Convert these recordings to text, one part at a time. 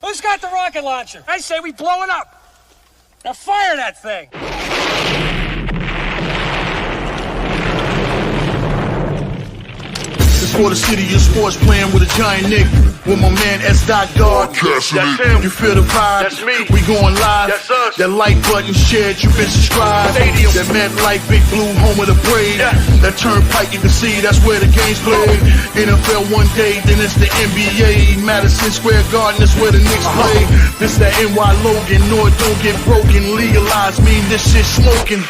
Who's got the rocket launcher? I say we blow it up. Now fire that thing. It's for the city of sports, playing with a giant Nick. With my man S. God. That's him. You feel the vibe? That's me. We going live. That's us. That like button shared, you been subscribed. Stadium. That MetLife, Big Blue, home of the Braves. Yeah. That turnpike, you can see that's where the game's played. NFL one day, then it's the NBA. Madison Square Garden, that's where the Knicks play. This that NY Logan, no it don't get broken. Legalize, mean this shit smoking.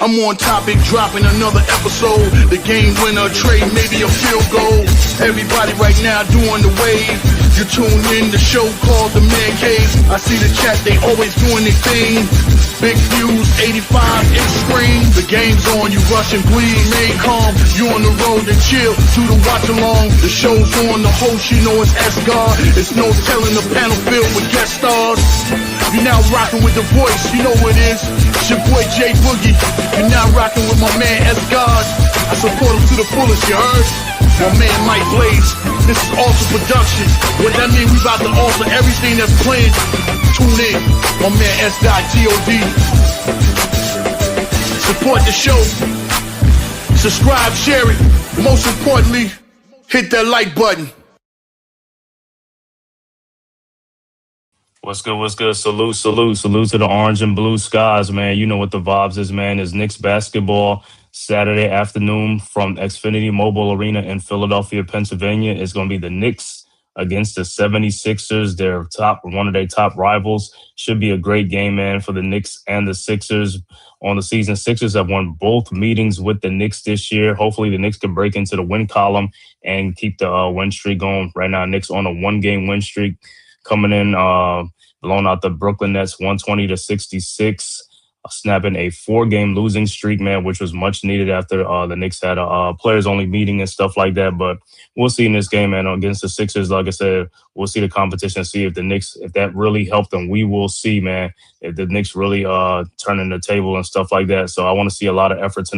I'm on topic, dropping another episode. The game winner, trade, maybe a field goal. Everybody right now doing the wave. You tune in, the show called The Man Cave. I see the chat, they always doing their thing. Big views, 85 inch screen. The game's on, you rush and bleed, remain calm. You on the road and chill, do the watch along. The show's on, the host, you know it's S-God. It's no telling the panel filled with guest stars. You now rocking with the voice, you know what it is. It's your boy J Boogie. You're now rocking with my man S-God. I support him to the fullest, you heard? My man Mike Blaze. This is Alter Production. What that mean, we about to alter everything that's playing. Tune in. My man S.God. Support the show. Subscribe, share it. Most importantly, hit that like button. What's good? What's good? Salute to the orange and blue skies, man. You know what the vibes is, man. It's Knicks basketball Saturday afternoon from Xfinity Mobile Arena in Philadelphia, Pennsylvania. It's going to be the Knicks against the 76ers. They're one of their top rivals. Should be a great game, man, for the Knicks and the Sixers on the season. Sixers have won both meetings with the Knicks this year. Hopefully the Knicks can break into the win column and keep the win streak going. Right now, Knicks on a one-game win streak, coming in, blowing out the Brooklyn Nets 120-66, snapping a 4-game losing streak, man, which was much needed after the Knicks had a players-only meeting and stuff like that. But we'll see in this game, man, against the Sixers. Like I said, we'll see the competition, see if the Knicks, if that really helped them. We will see, man, if the Knicks really turning the table and stuff like that. So I want to see a lot of effort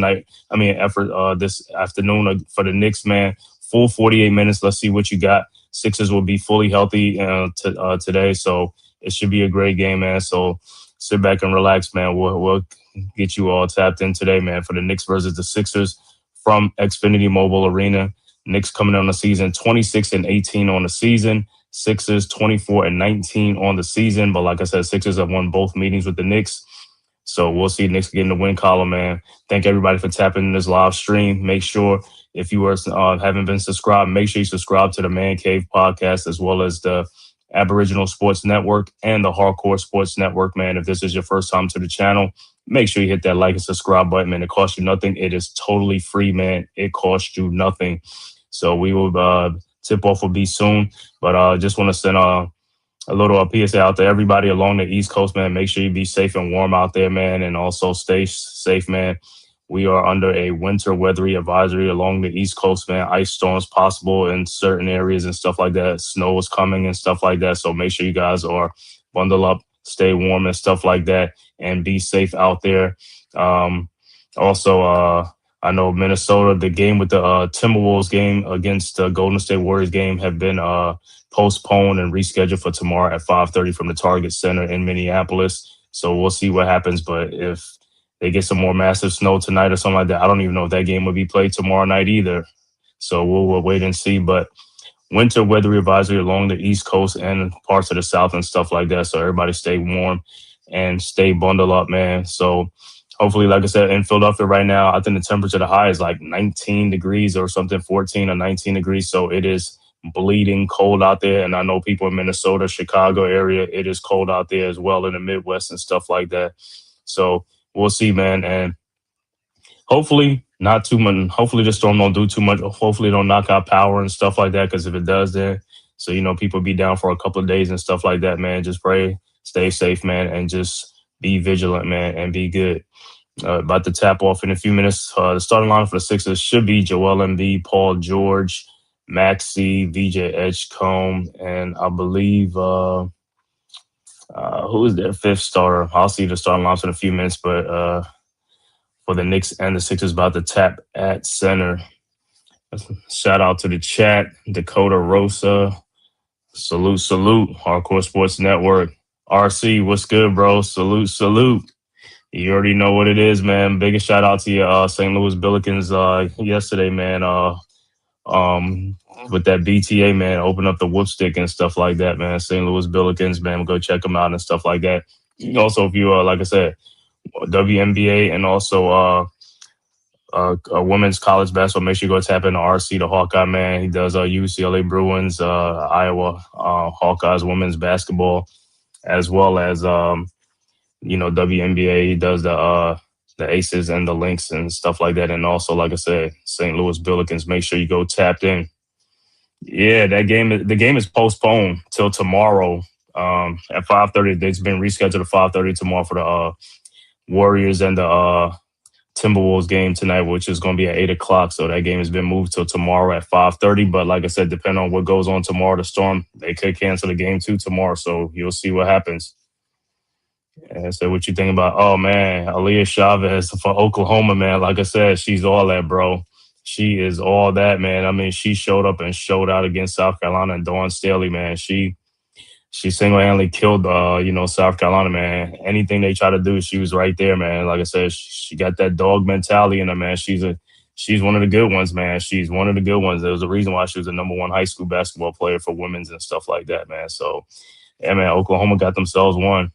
this afternoon for the Knicks, man. Full 48 minutes. Let's see what you got. Sixers will be fully healthy today, so it should be a great game, man. So sit back and relax, man. We'll get you all tapped in today, man, for the Knicks versus the Sixers from Xfinity Mobile Arena. Knicks coming on the season 26-18 on the season. Sixers 24-19 on the season. But like I said, Sixers have won both meetings with the Knicks. So we'll see Knicks get in the win column, man. Thank everybody for tapping in this live stream. Make sure, if you haven't been subscribed, make sure you subscribe to the Man Cave podcast, as well as the Aboriginal Sports Network and the Hardcore Sports Network, man. If this is your first time to the channel, make sure you hit that like and subscribe button, man. It costs you nothing. It is totally free, man. It costs you nothing. So we will tip-off will be soon. But I just want to send a little PSA out to everybody along the East Coast, man. Make sure you be safe and warm out there, man, and also stay safe, man. We are under a winter weathery advisory along the East Coast, man. Ice storms possible in certain areas and stuff like that. Snow is coming and stuff like that. So make sure you guys are bundle up, stay warm and stuff like that, and be safe out there. Also, I know Minnesota, the game with the Timberwolves game against the Golden State Warriors game have been postponed and rescheduled for tomorrow at 5:30 from the Target Center in Minneapolis. So we'll see what happens. But if they get some more massive snow tonight or something like that, I don't even know if that game will be played tomorrow night either. So we'll wait and see. But winter weather advisory along the East Coast and parts of the South and stuff like that. So everybody stay warm and stay bundled up, man. So hopefully, like I said, in Philadelphia right now, I think the temperature, the high is like 19 degrees or something, 14 or 19 degrees. So it is bleeding cold out there. And I know people in Minnesota, Chicago area, it is cold out there as well in the Midwest and stuff like that. So we'll see, man. And hopefully not too much. Hopefully the storm don't do too much. Hopefully it don't knock out power and stuff like that. Because if it does, then people be down for a couple of days and stuff like that, man. Just pray, stay safe, man, and just be vigilant, man, and be good. About to tap off in a few minutes. The starting line for the Sixers should be Joel Embiid, Paul George, Maxey, VJ Edgecombe, and I believe who is their fifth starter? I'll see the starting lines in a few minutes, but for the Knicks and the Sixers, about to tap at center. Shout out to the chat, Dakota Rosa, Salute, salute. Hardcore Sports Network. RC, what's good, bro? Salute, salute. You already know what it is, man. Biggest shout out to your St. Louis Billikens yesterday, man. With that BTA, man, open up the whoopstick and stuff like that, man. St. Louis Billikens, man, go check them out and stuff like that. Also, if you like I said, WNBA and also women's college basketball, make sure you go tap into RC, the Hawkeye man. He does UCLA Bruins, Iowa Hawkeyes women's basketball, as well as WNBA. He does the Aces and the Lynx and stuff like that. And also, like I said, St. Louis Billikens. Make sure you go tapped in. Yeah, the game is postponed till tomorrow at 5:30. It's been rescheduled to 5:30 tomorrow for the Warriors and the Timberwolves game tonight, which is going to be at 8 o'clock. So that game has been moved till tomorrow at 5:30. But like I said, depending on what goes on tomorrow, the Storm, they could cancel the game too tomorrow. So you'll see what happens. And so what you think about, oh man, Aaliyah Chavez for Oklahoma, man. Like I said, she's all that, bro. She is all that, man. I mean, she showed up and showed out against South Carolina and Dawn Staley, man. She single-handedly killed, South Carolina, man. Anything they try to do, she was right there, man. Like I said, she got that dog mentality in her, man. She's one of the good ones, man. She's one of the good ones. There was a reason why she was the #1 high school basketball player for women's and stuff like that, man. So, yeah, man, Oklahoma got themselves one.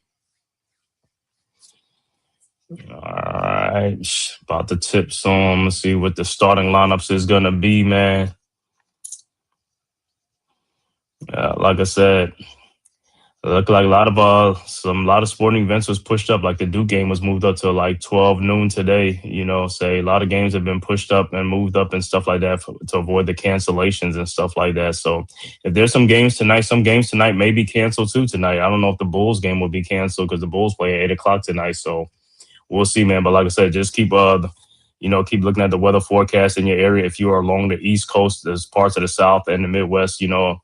All right, about to tip some. Let's see what the starting lineups is going to be, man. Like I said, it looked like a lot of sporting events was pushed up. Like the Duke game was moved up to like 12 noon today. Say a lot of games have been pushed up and moved up and stuff like that to avoid the cancellations and stuff like that. So if there's some games tonight may be canceled too tonight. I don't know if the Bulls game will be canceled because the Bulls play at 8 o'clock tonight. So we'll see, man. But like I said, just keep keep looking at the weather forecast in your area. If you are along the East Coast, there's parts of the South and the Midwest,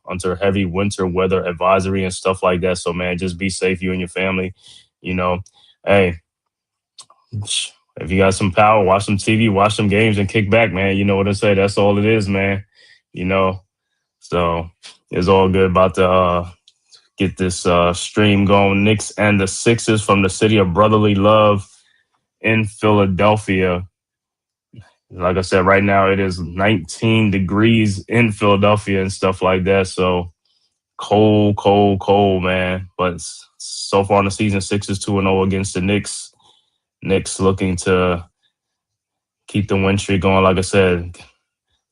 under heavy winter weather advisory and stuff like that. So, man, just be safe, you and your family. Hey, if you got some power, watch some TV, watch some games and kick back, man. You know what I say? That's all it is, man. So it's all good. About to get this stream going. Knicks and the Sixers from the city of brotherly love in Philadelphia. Like I said, right now it is 19 degrees in Philadelphia and stuff like that. So cold, man. But so far in the season, Sixers 2-0 against the Knicks. Knicks looking to keep the win streak going. Like I said,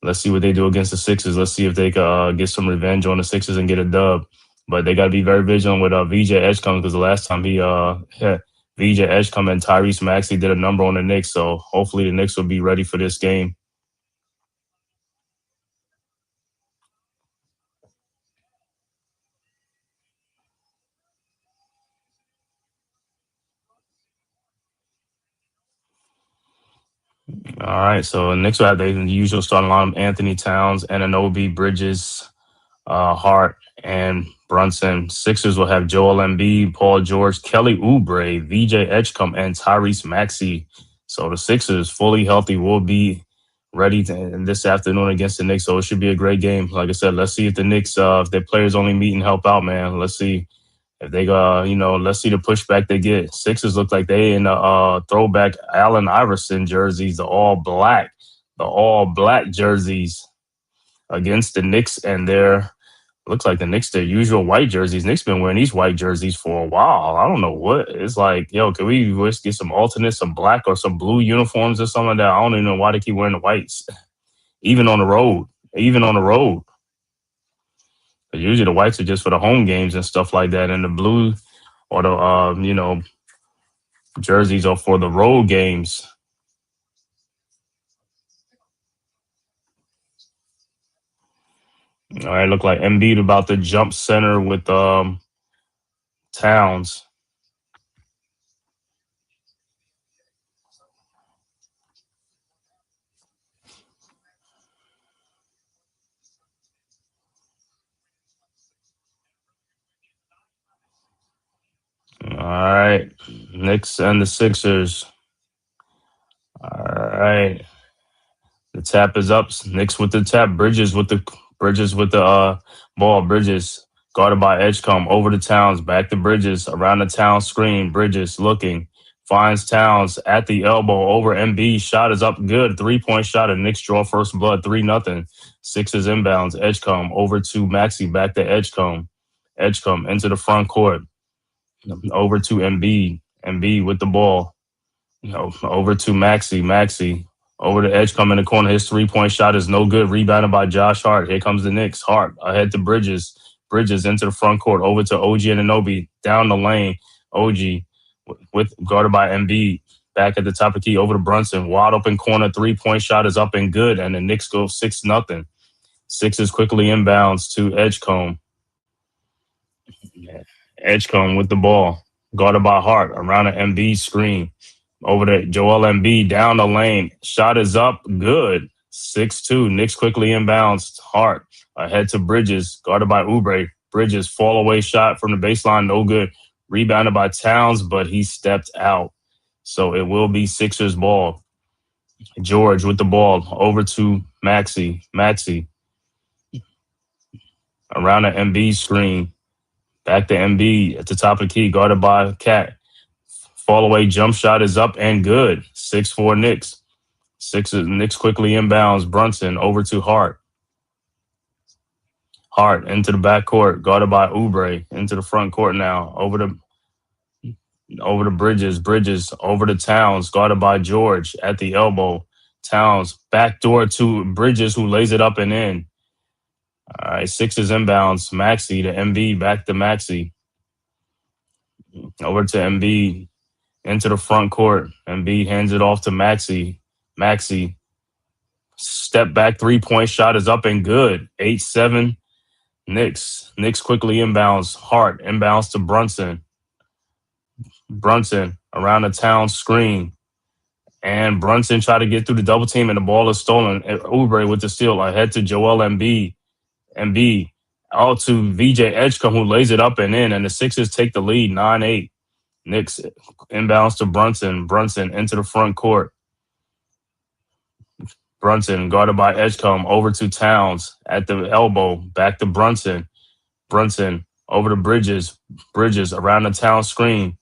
let's see what they do against the Sixers. Let's see if they can get some revenge on the Sixers and get a dub. But they got to be very vigilant with VJ Edgecombe because the last time he had VJ Edgecombe and Tyrese Maxey did a number on the Knicks. So hopefully the Knicks will be ready for this game. All right, so Knicks will have the usual starting lineup: Anthony Towns, Anunoby, Bridges, Hart, and Brunson. Sixers will have Joel Embiid, Paul George, Kelly Oubre, VJ Edgecombe, and Tyrese Maxey. So the Sixers, fully healthy, will be ready this afternoon against the Knicks. So it should be a great game. Like I said, let's see if the Knicks, if their players only meet and help out, man. Let's see if they let's see the pushback they get. Sixers look like they in the throwback Allen Iverson jerseys, the all black jerseys against the Knicks, and looks like the Knicks, their usual white jerseys. Knicks been wearing these white jerseys for a while. I don't know what. It's like, can we get some alternates, some black or some blue uniforms or something like that? I don't even know why they keep wearing the whites, even on the road. But usually the whites are just for the home games and stuff like that, and the blue or the jerseys are for the road games. All right, look like Embiid about to jump center with Towns. All right, Knicks and the Sixers. All right, the tap is up. Knicks with the tap. Bridges with the ball. Bridges guarded by Edgecombe, over to Towns, back to Bridges, around the Towns screen. Bridges looking, finds Towns at the elbow, over Embiid. Shot is up good. 3-point shot, and Knicks draw first blood, 3-0. Sixers inbounds. Edgecombe over to Maxey, back to Edgecombe. Edgecombe into the front court, over to Embiid. Embiid with the ball. Over to Maxey. Maxey over to Edgecombe in the corner. His 3-point shot is no good. Rebounded by Josh Hart. Here comes the Knicks. Hart ahead to Bridges. Bridges into the front court. Over to OG Anunoby. Down the lane. OG with guarded by Embiid. Back at the top of the key. Over to Brunson. Wide open corner. 3-point shot is up and good. And the Knicks go 6-0. Sixers quickly inbounds to Edgecombe. Edgecombe with the ball. Guarded by Hart. Around an Embiid screen. Over to Joel Embiid, down the lane. Shot is up, good. 6-2. Knicks quickly inbounds. Hart ahead to Bridges, guarded by Oubre. Bridges, fall away shot from the baseline, no good. Rebounded by Towns, but he stepped out. So it will be Sixers ball. George with the ball, over to Maxey. Maxey around the Embiid screen. Back to Embiid at the top of the key, guarded by Cat. Fall away jump shot is up and good. 6-4 Knicks. Knicks quickly inbounds. Brunson over to Hart. Hart into the backcourt, guarded by Oubre. Into the front court now. Over to Bridges. Bridges over to Towns, guarded by George at the elbow. Towns backdoor to Bridges, who lays it up and in. All right, Sixers inbounds. Maxey to Embiid, back to Maxey. Over to Embiid. Into the front court. Embiid hands it off to Maxey. Maxey, step back 3-point shot is up and good. 8-7 Knicks. Knicks quickly inbounds. Hart inbounds to Brunson. Brunson around the Town screen. And Brunson tried to get through the double team and the ball is stolen. Oubre with the steal ahead to Joel Embiid. Embiid out to VJ Edgecombe, who lays it up and in. And the Sixers take the lead 9-8. Knicks inbounds to Brunson. Brunson into the front court. Brunson guarded by Edgecombe, over to Towns at the elbow. Back to Brunson. Brunson over to Bridges. Bridges around the Town screen.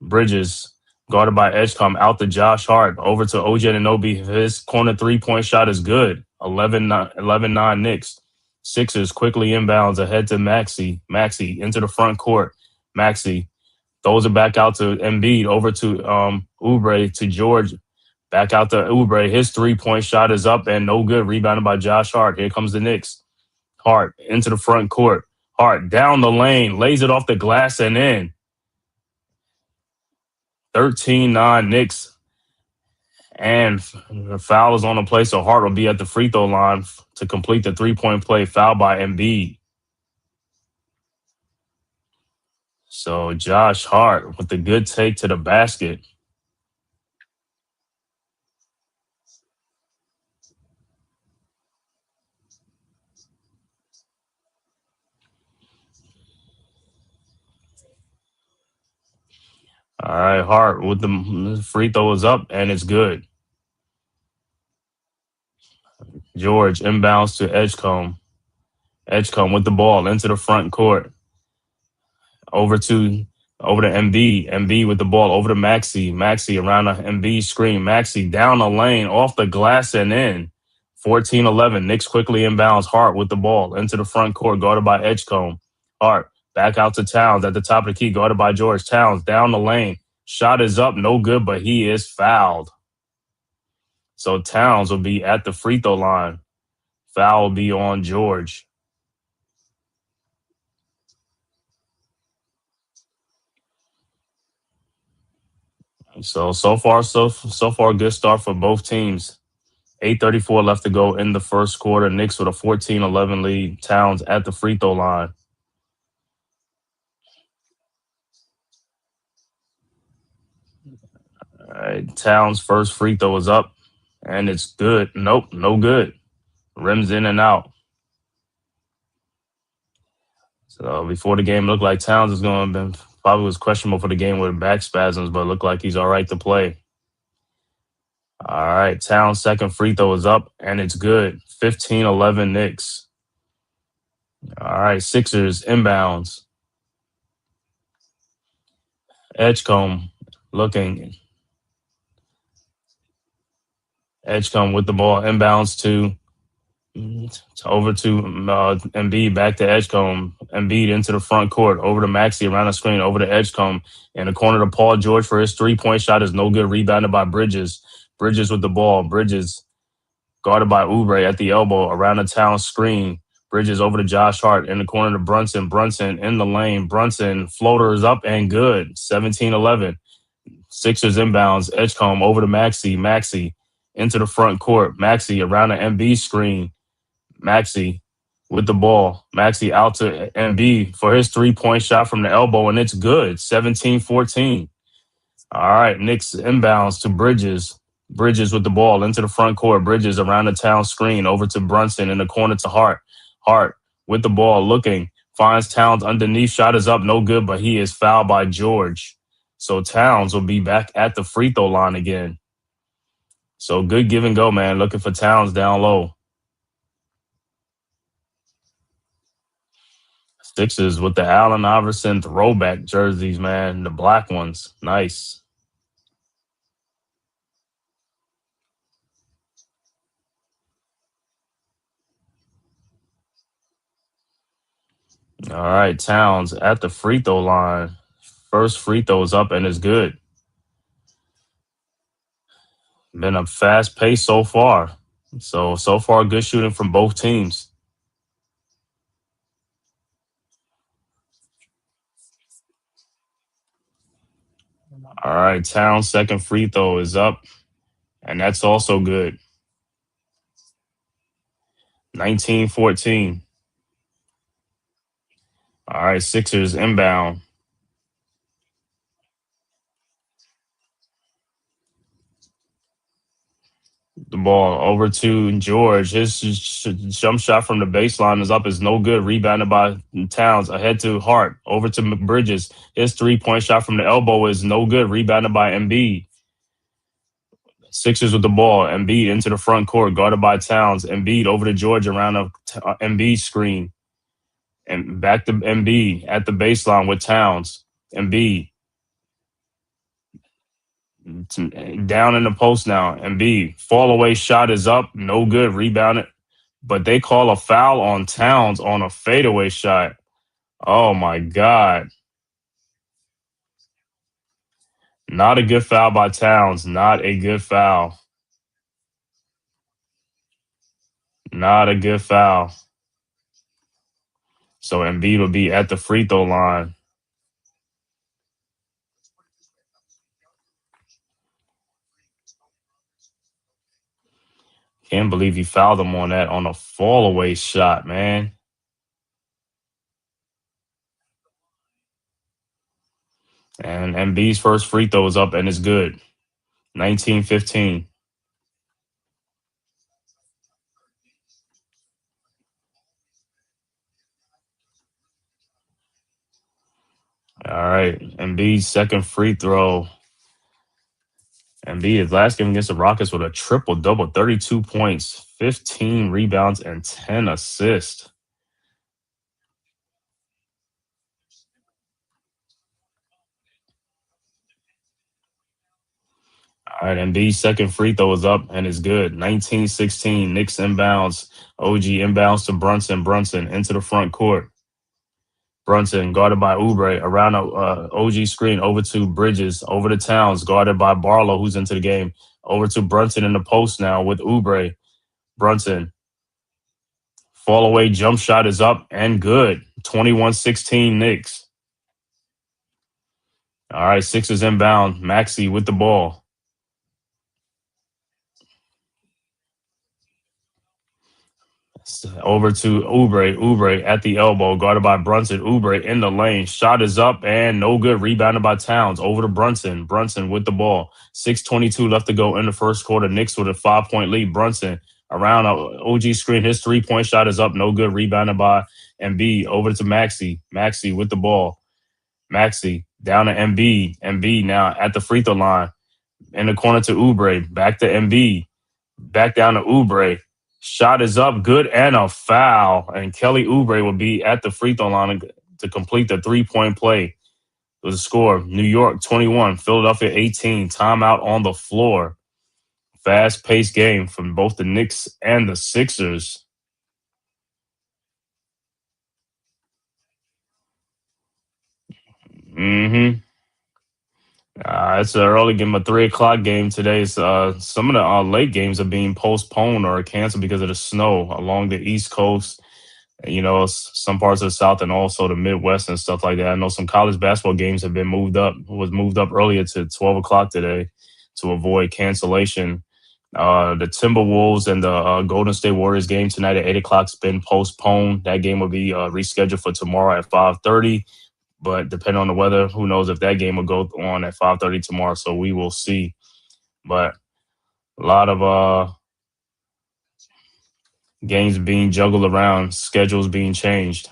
Bridges guarded by Edgecombe, out to Josh Hart. Over to OG Anunoby. His corner 3-point shot is good. 11-9 Knicks. Sixers quickly inbounds ahead to Maxey. Maxey into the front court. Maxey throws it back out to Embiid, over to Oubre, to George. Back out to Oubre. His 3-point shot is up and no good. Rebounded by Josh Hart. Here comes the Knicks. Hart into the front court. Hart down the lane. Lays it off the glass and in. 13-9 Knicks. And the foul is on the play, so Hart will be at the free throw line to complete the 3-point play. Foul by Embiid. So Josh Hart with the good take to the basket. All right, Hart with the free throw is up and it's good. George inbounds to Edgecombe. Edgecombe with the ball into the front court. Over to Embiid. Embiid with the ball over to Maxey. Maxey around the Embiid screen. Maxey down the lane, off the glass and in. 14-11. Knicks quickly inbounds. Hart with the ball into the front court, guarded by Edgecombe. Hart back out to Towns at the top of the key, guarded by George. Towns down the lane. Shot is up, no good, but he is fouled. So Towns will be at the free throw line. Foul will be on George. So far, good start for both teams. 8:34 left to go in the first quarter. Knicks with a 14-11 lead. Towns at the free throw line. All right, Towns' first free throw is up, and it's good. Nope, no good. Rims in and out. So before the game, it looked like Towns is going to be probably was questionable for the game with back spasms, but it looked like he's all right to play. All right, Towns' second free throw is up, and it's good. 15-11 Knicks. All right, Sixers inbounds. Edgecombe looking. Edgecombe with the ball inbounds to over to Embiid, back to Edgecombe. Embiid into the front court, over to Maxey around the screen, over to Edgecombe. In the corner to Paul George for his three-point shot is no good. Rebounded by Bridges. Bridges with the ball. Bridges guarded by Oubre at the elbow around the town screen. Bridges over to Josh Hart in the corner to Brunson. Brunson in the lane. Brunson floater is up and good. 17-11. Sixers inbounds. Edgecombe over to Maxey. Maxey into the front court. Maxey around the MB screen. Maxey with the ball. Maxey out to MB for his three-point shot from the elbow, and it's good. 17-14. All right, Knicks inbounds to Bridges. Bridges with the ball into the front court. Bridges around the town screen over to Brunson in the corner to Hart. Hart with the ball looking. Finds Towns underneath. Shot is up, no good, but he is fouled by George. So Towns will be back at the free throw line again. So good give and go, man. Looking for Towns down low. Sixers with the Allen Iverson throwback jerseys, man. The black ones. Nice. All right, Towns at the free throw line. First free throw is up and is good. Been a fast pace so far. So far, good shooting from both teams. All right, Towns' second free throw is up, and that's also good. 19-14. All right, Sixers inbound. The ball over to George. His jump shot from the baseline is up. Is no good. Rebounded by Towns. Ahead to Hart. Over to Bridges. His three-point shot from the elbow is no good. Rebounded by Embiid. Sixers with the ball. Embiid into the front court. Guarded by Towns. Embiid over to George around a Embiid screen. And back to Embiid at the baseline with Towns. Embiid. Down in the post now. Embiid. Fall away shot is up. No good. Rebounded. But they call a foul on Towns on a fadeaway shot. Oh, my God. Not a good foul by Towns. Not a good foul. Not a good foul. So Embiid will be at the free throw line. Can't believe he fouled him on that on a fall away shot, man. And Embiid's first free throw is up and it's good. 19-15. All right. Embiid's second free throw. Embiid, his last game against the Rockets with a triple-double, 32 points, 15 rebounds, and 10 assists. All right, Embiid's second free throw is up and is good. 19-16, Knicks inbounds. OG inbounds to Brunson. Brunson into the front court. Brunson guarded by Oubre around a OG screen over to Bridges, over to Towns, guarded by Barlow, who's into the game. Over to Brunson in the post now with Oubre. Brunson. Fall away jump shot is up and good. 21-16 Knicks. All right, Sixers inbound. Maxey with the ball. Over to Oubre. Oubre at the elbow, guarded by Brunson. Oubre in the lane. Shot is up and no good. Rebounded by Towns. Over to Brunson. Brunson with the ball. 6:22 left to go in the first quarter. Knicks with a 5-point lead. Brunson around an OG screen. His three-point shot is up. No good. Rebounded by Embiid. Over to Maxey. Maxey with the ball. Maxey down to Embiid. Embiid now at the free throw line. In the corner to Oubre. Back to Embiid. Back down to Oubre. Shot is up, good, and a foul. And Kelly Oubre will be at the free throw line to complete the 3-point play. With the score, New York 21, Philadelphia 18. Timeout on the floor. Fast-paced game from both the Knicks and the Sixers. Mm-hmm. It's an early game, a 3 o'clock game today. So, some of the late games are being postponed or canceled because of the snow along the East Coast. Some parts of the South and also the Midwest and stuff like that. I know some college basketball games have been moved up earlier to 12 o'clock today to avoid cancellation. The Timberwolves and the Golden State Warriors game tonight at 8 o'clock has been postponed. That game will be rescheduled for tomorrow at 5:30. But depending on the weather, who knows if that game will go on at 5:30 tomorrow. So we will see. But a lot of games being juggled around, schedules being changed.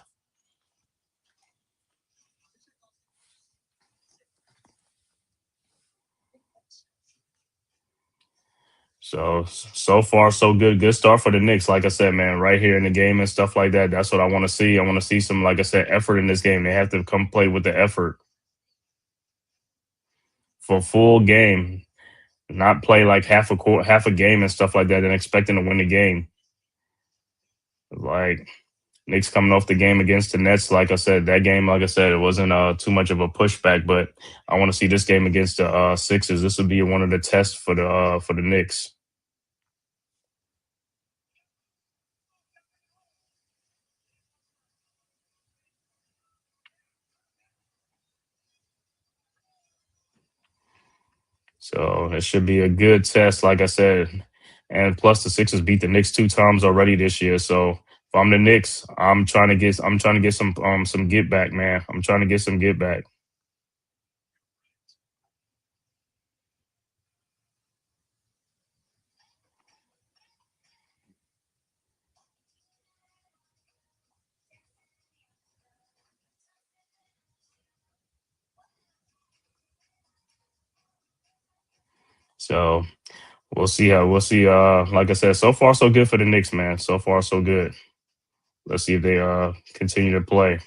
So far, so good. Good start for the Knicks. Like I said, man, right here in the game and stuff like that. That's what I want to see. I want to see some, like I said, effort in this game. They have to come play with the effort for full game, not play like half a game and stuff like that and expecting to win the game. Like Knicks coming off the game against the Nets, like I said, that game, like I said, it wasn't too much of a pushback, but I want to see this game against the Sixers. This will be one of the tests for the Knicks. So it should be a good test, like I said. And plus, the Sixers beat the Knicks 2 times already this year. So if I'm the Knicks, I'm trying to get some get back, man. I'm trying to get some get back. So we'll see. Like I said, so far so good for the Knicks, man. So far so good. Let's see if they continue to play.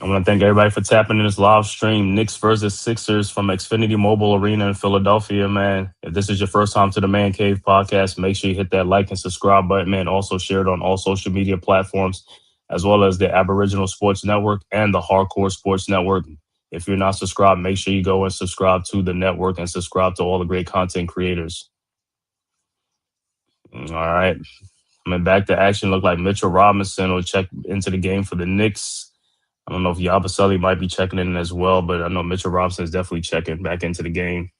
I want to thank everybody for tapping in this live stream. Knicks versus Sixers from Xfinity Mobile Arena in Philadelphia, man. If this is your first time to the Man Cave podcast, make sure you hit that like and subscribe button, man. Also share it on all social media platforms, as well as the Aboriginal Sports Network and the Hardcore Sports Network. If you're not subscribed, make sure you go and subscribe to the network and subscribe to all the great content creators. All right. Coming back to action, look like Mitchell Robinson will check into the game for the Knicks. I don't know if Yabusele might be checking in as well, but I know Mitchell Robinson is definitely checking back into the game.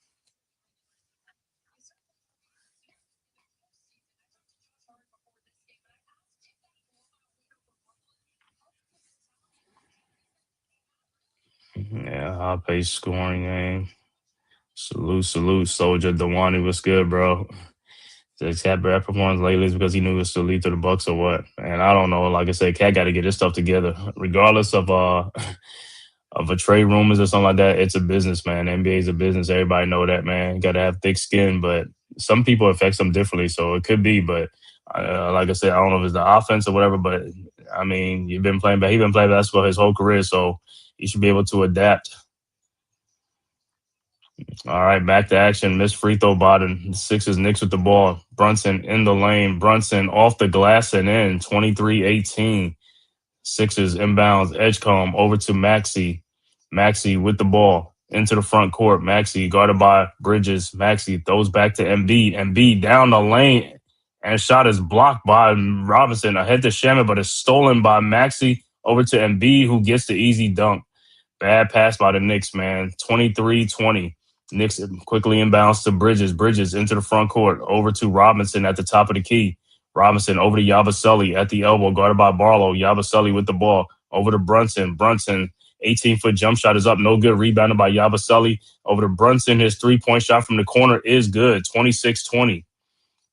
Yeah, high-paced scoring game. Salute, Soldier. Dewani, what's good, bro? Just had bad performance lately is because he knew it was still lead to the Bucks or what? And I don't know. Like I said, Cat got to get his stuff together, regardless of a trade rumors or something like that. It's a business, man. NBA is a business. Everybody know that, man. Got to have thick skin, but some people affect them differently, so it could be. But like I said, I don't know if it's the offense or whatever. But I mean, he's been playing basketball his whole career, so he should be able to adapt. All right, back to action. Missed free throw bottom. Sixers Knicks with the ball. Brunson in the lane. Brunson off the glass and in. 23-18. Sixers inbounds. Edgecombe over to Maxey. Maxey with the ball into the front court. Maxey guarded by Bridges. Maxey throws back to Embiid. Embiid down the lane. And shot is blocked by Robinson. Ahead to Shaman, but it's stolen by Maxey over to Embiid, who gets the easy dunk. Bad pass by the Knicks, man. 23-20. Knicks quickly inbounds to Bridges. Bridges into the front court. Over to Robinson at the top of the key. Robinson over to Yabusele at the elbow, guarded by Barlow. Yabusele with the ball. Over to Brunson. Brunson, 18-foot jump shot is up. No good. Rebounded by Yabusele. Over to Brunson. His three-point shot from the corner is good. 26-20.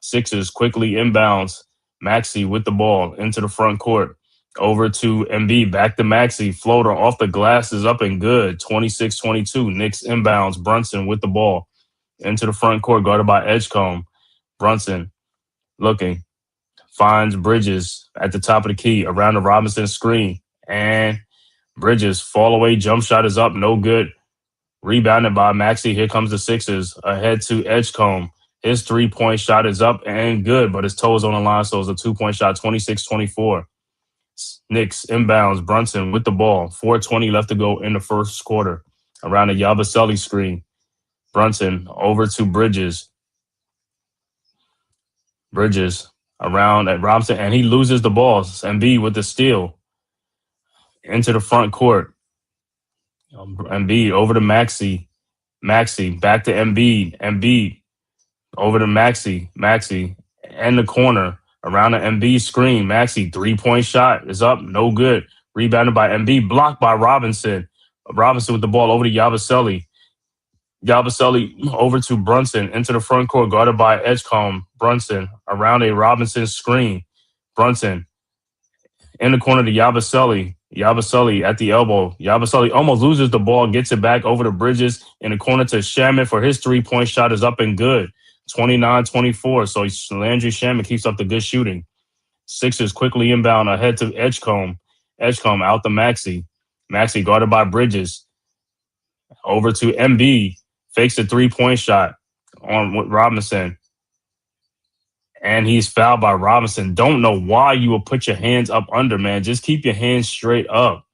Sixers quickly inbounds. Maxey with the ball into the front court. Over to Embiid. Back to Maxey. Floater off the glass is up and good. 26-22. Knicks inbounds. Brunson with the ball into the front court, guarded by Edgecombe. Brunson looking. Finds Bridges at the top of the key around the Robinson screen. And Bridges, fall away, jump shot is up, no good. Rebounded by Maxey. Here comes the Sixers. Ahead to Edgecombe. His 3-point shot is up and good, but his toe is on the line, so it's a 2-point shot, 26-24. Knicks inbounds. Brunson with the ball. 4:20 left to go in the first quarter. Around the Yabusele screen. Brunson over to Bridges. Bridges around at Robinson, and he loses the ball. Embiid with the steal into the front court. Embiid over to Maxey. Maxey back to Embiid. Embiid over to Maxey. Maxey in the corner around the Embiid screen. Maxey 3-point shot is up, no good. Rebounded by Embiid, blocked by Robinson. Robinson with the ball over to Yabusele. Yabusele over to Brunson into the front court, guarded by Edgecombe. Brunson around a Robinson screen. Brunson in the corner to Yabusele. Yabusele at the elbow. Yabusele almost loses the ball, gets it back over to Bridges in the corner to Shamet for his 3-point shot is up and good. 29-24. So Landry Shamet keeps up the good shooting. Sixers quickly inbound ahead to Edgecombe. Edgecombe out to Maxey. Maxey guarded by Bridges. Over to Embiid. Fakes a 3-point shot on Robinson. And he's fouled by Robinson. Don't know why you would put your hands up under, man. Just keep your hands straight up.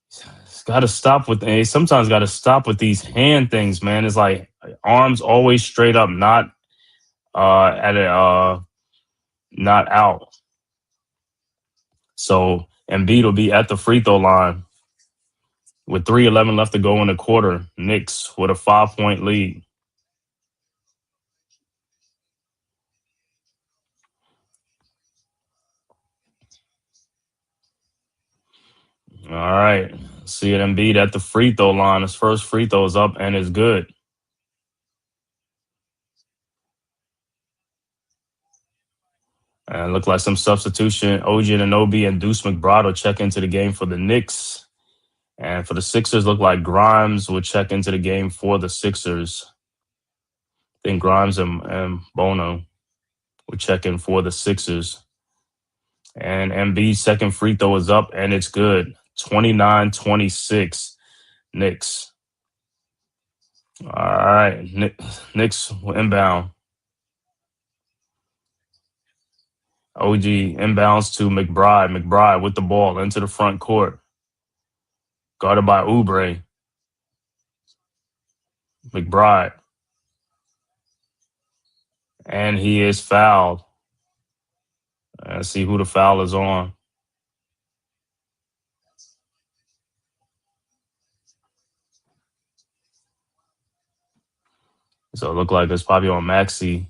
It's got to stop with. Sometimes got to stop with these hand things, man. It's like arms always straight up, not not out. So Embiid will be at the free throw line with 3:11 left to go in the quarter. Knicks with a 5-point lead. All right. See it, Embiid at the free throw line. His first free throw is up and is good. And look like some substitution. OG Anunoby and Deuce McBride will check into the game for the Knicks. And for the Sixers, look like Grimes will check into the game for the Sixers. I think Grimes and Bono will check in for the Sixers. And Embiid's second free throw is up and it's good. 29-26 Knicks. All right. Knicks will inbound. OG inbounds to McBride. McBride with the ball into the front court. Guarded by Oubre. McBride. And he is fouled. Let's see who the foul is on. So it looked like it's probably on Maxey.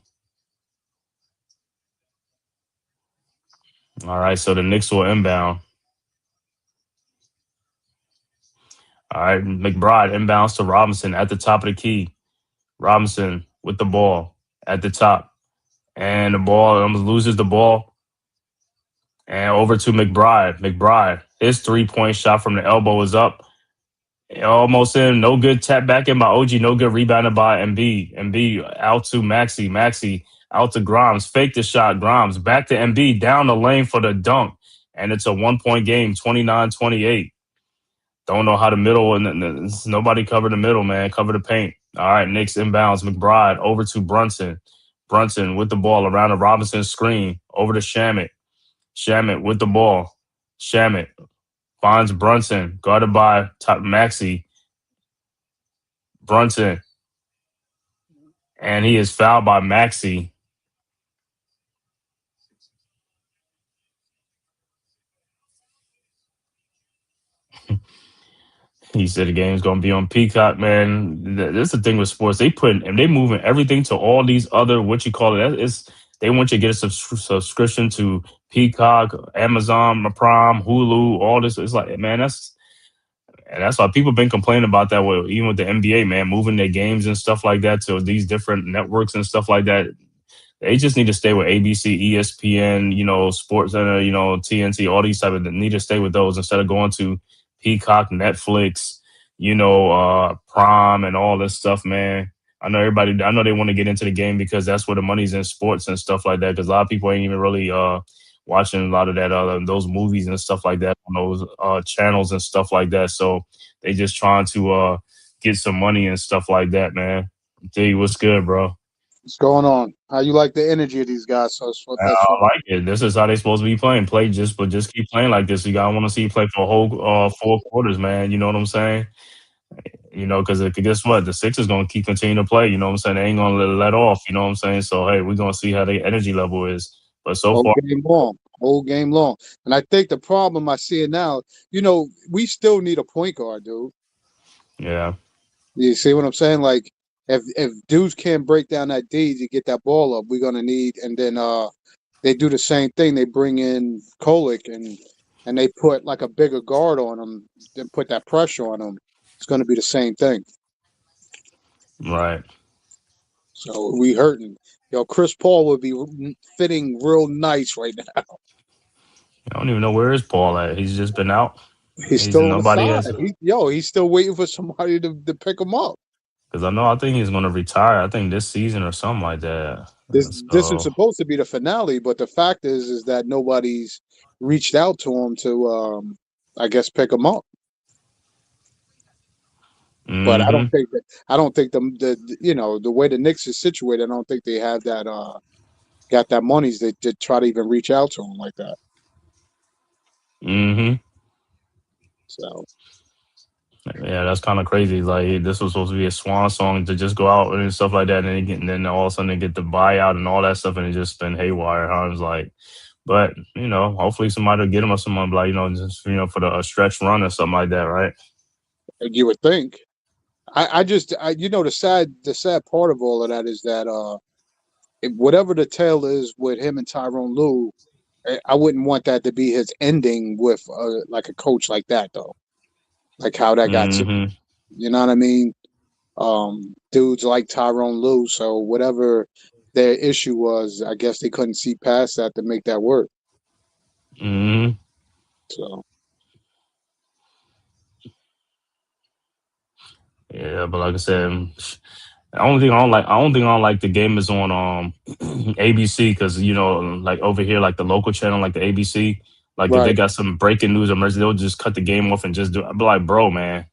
All right, so the Knicks will inbound. All right, McBride inbounds to Robinson at the top of the key. Robinson with the ball at the top. And the ball almost loses the ball. And over to McBride. McBride, his 3-point shot from the elbow is up. Almost in. No good tap back in by OG. No good rebounded by Embiid. Embiid out to Maxey. Maxey out to Grimes. Fake the shot. Grimes back to Embiid. Down the lane for the dunk. And it's a 1-point game, 29-28. Don't know how the middle. Nobody covered the middle, man. Cover the paint. All right, Knicks inbounds. McBride over to Brunson. Brunson with the ball around the Robinson screen. Over to Shamet. Shamet with the ball. Shamet finds Brunson, guarded by Maxey. Brunson. And he is fouled by Maxey. He said the game's going to be on Peacock, man. That's the thing with sports. They moving everything to all these other, they want you to get a subscription to Peacock, Amazon Prime, Hulu, all this. It's like, man, that's why people have been complaining about that. Even with the NBA, man, moving their games and stuff like that to these different networks and stuff like that. They just need to stay with ABC, ESPN, Sports Center, TNT, all these type of. They need to stay with those instead of going to Peacock, Netflix, Prime, and all this stuff, man. I know everybody. I know they want to get into the game because that's where the money's in sports and stuff like that. Because a lot of people ain't even really watching a lot of that those movies and stuff like that on those channels and stuff like that. So they just trying to get some money and stuff like that, man. I'll tell you what's good, bro. What's going on? How you like the energy of these guys? So I like it. This is how they supposed to be playing. But just keep playing like this. I want to see you play for a whole 4 quarters, man. You know what I'm saying? Because guess what? The Sixers going to keep continuing to play. You know what I'm saying? They ain't going to let off. You know what I'm saying? So, hey, we're going to see how their energy level is. But so far, whole game long. And I think the problem I see it now, we still need a point guard, dude. yeah. You see what I'm saying? Like, if dudes can't break down that D to get that ball up, we're gonna need. And then they do the same thing. They bring in Kolick and they put like a bigger guard on him and put that pressure on him. It's gonna be the same thing. Right. So we hurting. Chris Paul would be fitting real nice right now. I don't even know where is Paul at. He's just been out. He's still on the side. He's still waiting for somebody to pick him up. Because I think he's going to retire. I think this season or something like that. This is supposed to be the finale, but the fact is that nobody's reached out to him to, I guess, pick him up. Mm-hmm. But I don't think the way the Knicks is situated, I don't think they have that got that monies to try to even reach out to him like that. Mm-hmm. So. Yeah, that's kind of crazy. Like, this was supposed to be a swan song to just go out and stuff like that, and then all of a sudden they get the buyout and all that stuff, and it just been haywire. I was like, but hopefully somebody will get him or someone like just for the stretch run or something like that, right? You would think. The sad part of all of that is that whatever the tale is with him and Tyronn Lue, I wouldn't want that to be his ending with like a coach like that though. Like how that got to, you know what I mean? Dudes like Tyronn Lue, so whatever their issue was, I guess they couldn't see past that to make that work. Mm-hmm. So. Yeah, but like I said, the only thing I don't like the game is on ABC because like over here like the local channel like the ABC. Like, right. If they got some breaking news or emergency, they'll just cut the game off and just do it. I'd be like, bro, man.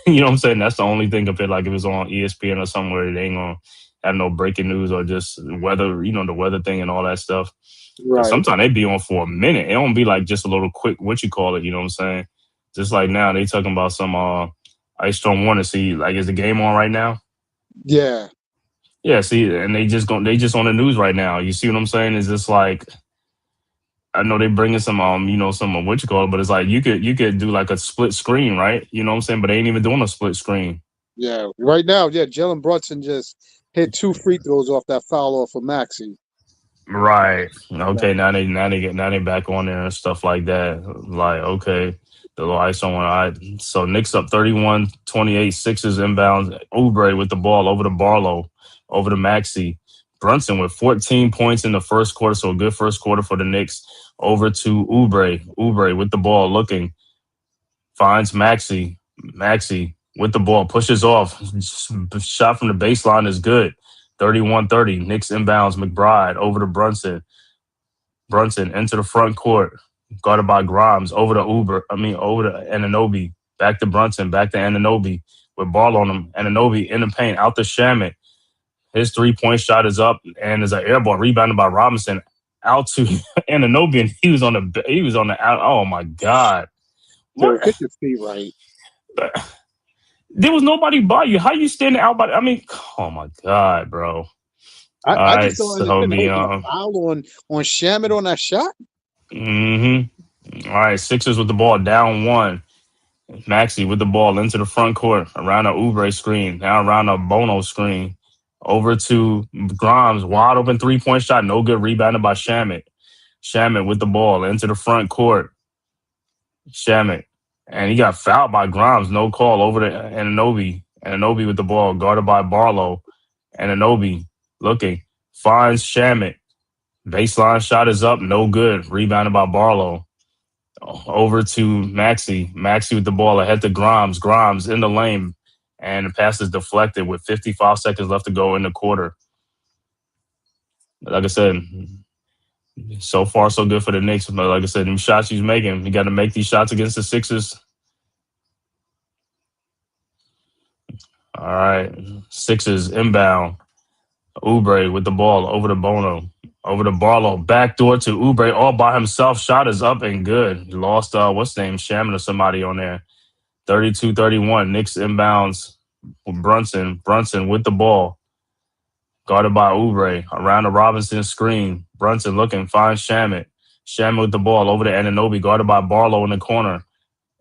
You know what I'm saying? That's the only thing of it. Like, if it's on ESPN or somewhere, they ain't going to have no breaking news or just weather, the weather thing and all that stuff. Right. Sometimes they be on for a minute. It don't be like just a little quick, you know what I'm saying? Just like now, they talking about some Ice Storm 1 to see, like, is the game on right now? Yeah. Yeah, see, and they just on the news right now. You see what I'm saying? It's just like, I know they bringing some but it's like you could do like a split screen, right? You know what I'm saying? But they ain't even doing a split screen. Yeah, right now, Jalen Brunson just hit 2 free throws off that foul off of Maxey. Right. Okay. Now they back on there and stuff like that. Like, okay, the little ice on one. All right. So Knicks up 31-28. Sixers inbounds. Oubre with the ball over to Barlow, over to Maxey. Brunson with 14 points in the first quarter, so a good first quarter for the Knicks. Over to Oubre. Oubre with the ball, looking. Finds Maxey. Maxey with the ball, pushes off. Shot from the baseline is good. 31-30. Knicks inbounds. McBride over to Brunson. Brunson into the front court. Guarded by Grimes. Over to Anunoby. Back to Brunson. Back to Anunoby. With ball on him. Anunoby in the paint. Out to Shamet. His 3-point shot is up and is an air ball rebounded by Robinson out to Anunoby, and he was on the out. Oh my God! What? Get your feet right. There was nobody by you. How you standing out by? I mean, oh my God, bro! I just don't understand. Foul on Shamet on that shot. Mm-hmm. All right, Sixers with the ball down 1. Maxey with the ball into the front court around a Oubre screen, now around a Bono screen. Over to Grimes, wide open 3-point shot, no good, rebounded by Shamet. Shamet with the ball into the front court. Shamet, and he got fouled by Grimes, no call, over to Anunoby. Anunoby with the ball, guarded by Barlow. Anunoby looking, finds Shamet. Baseline shot is up, no good. Rebounded by Barlow. Over to Maxey. Maxey with the ball ahead to Grimes. Grimes in the lane. And the pass is deflected with 55 seconds left to go in the quarter. Like I said, so far so good for the Knicks. But like I said, them shots he's making, you got to make these shots against the Sixers. All right. Sixers inbound. Oubre with the ball over to Bono. Over to Barlow. Backdoor to Oubre all by himself. Shot is up and good. He lost, what's the name? Shaman or somebody on there. 32-31. Knicks inbounds with Brunson. Brunson with the ball. Guarded by Oubre. Around the Robinson screen. Brunson looking. Finds Shaman. Shaman with the ball over to Anunoby. Guarded by Barlow in the corner.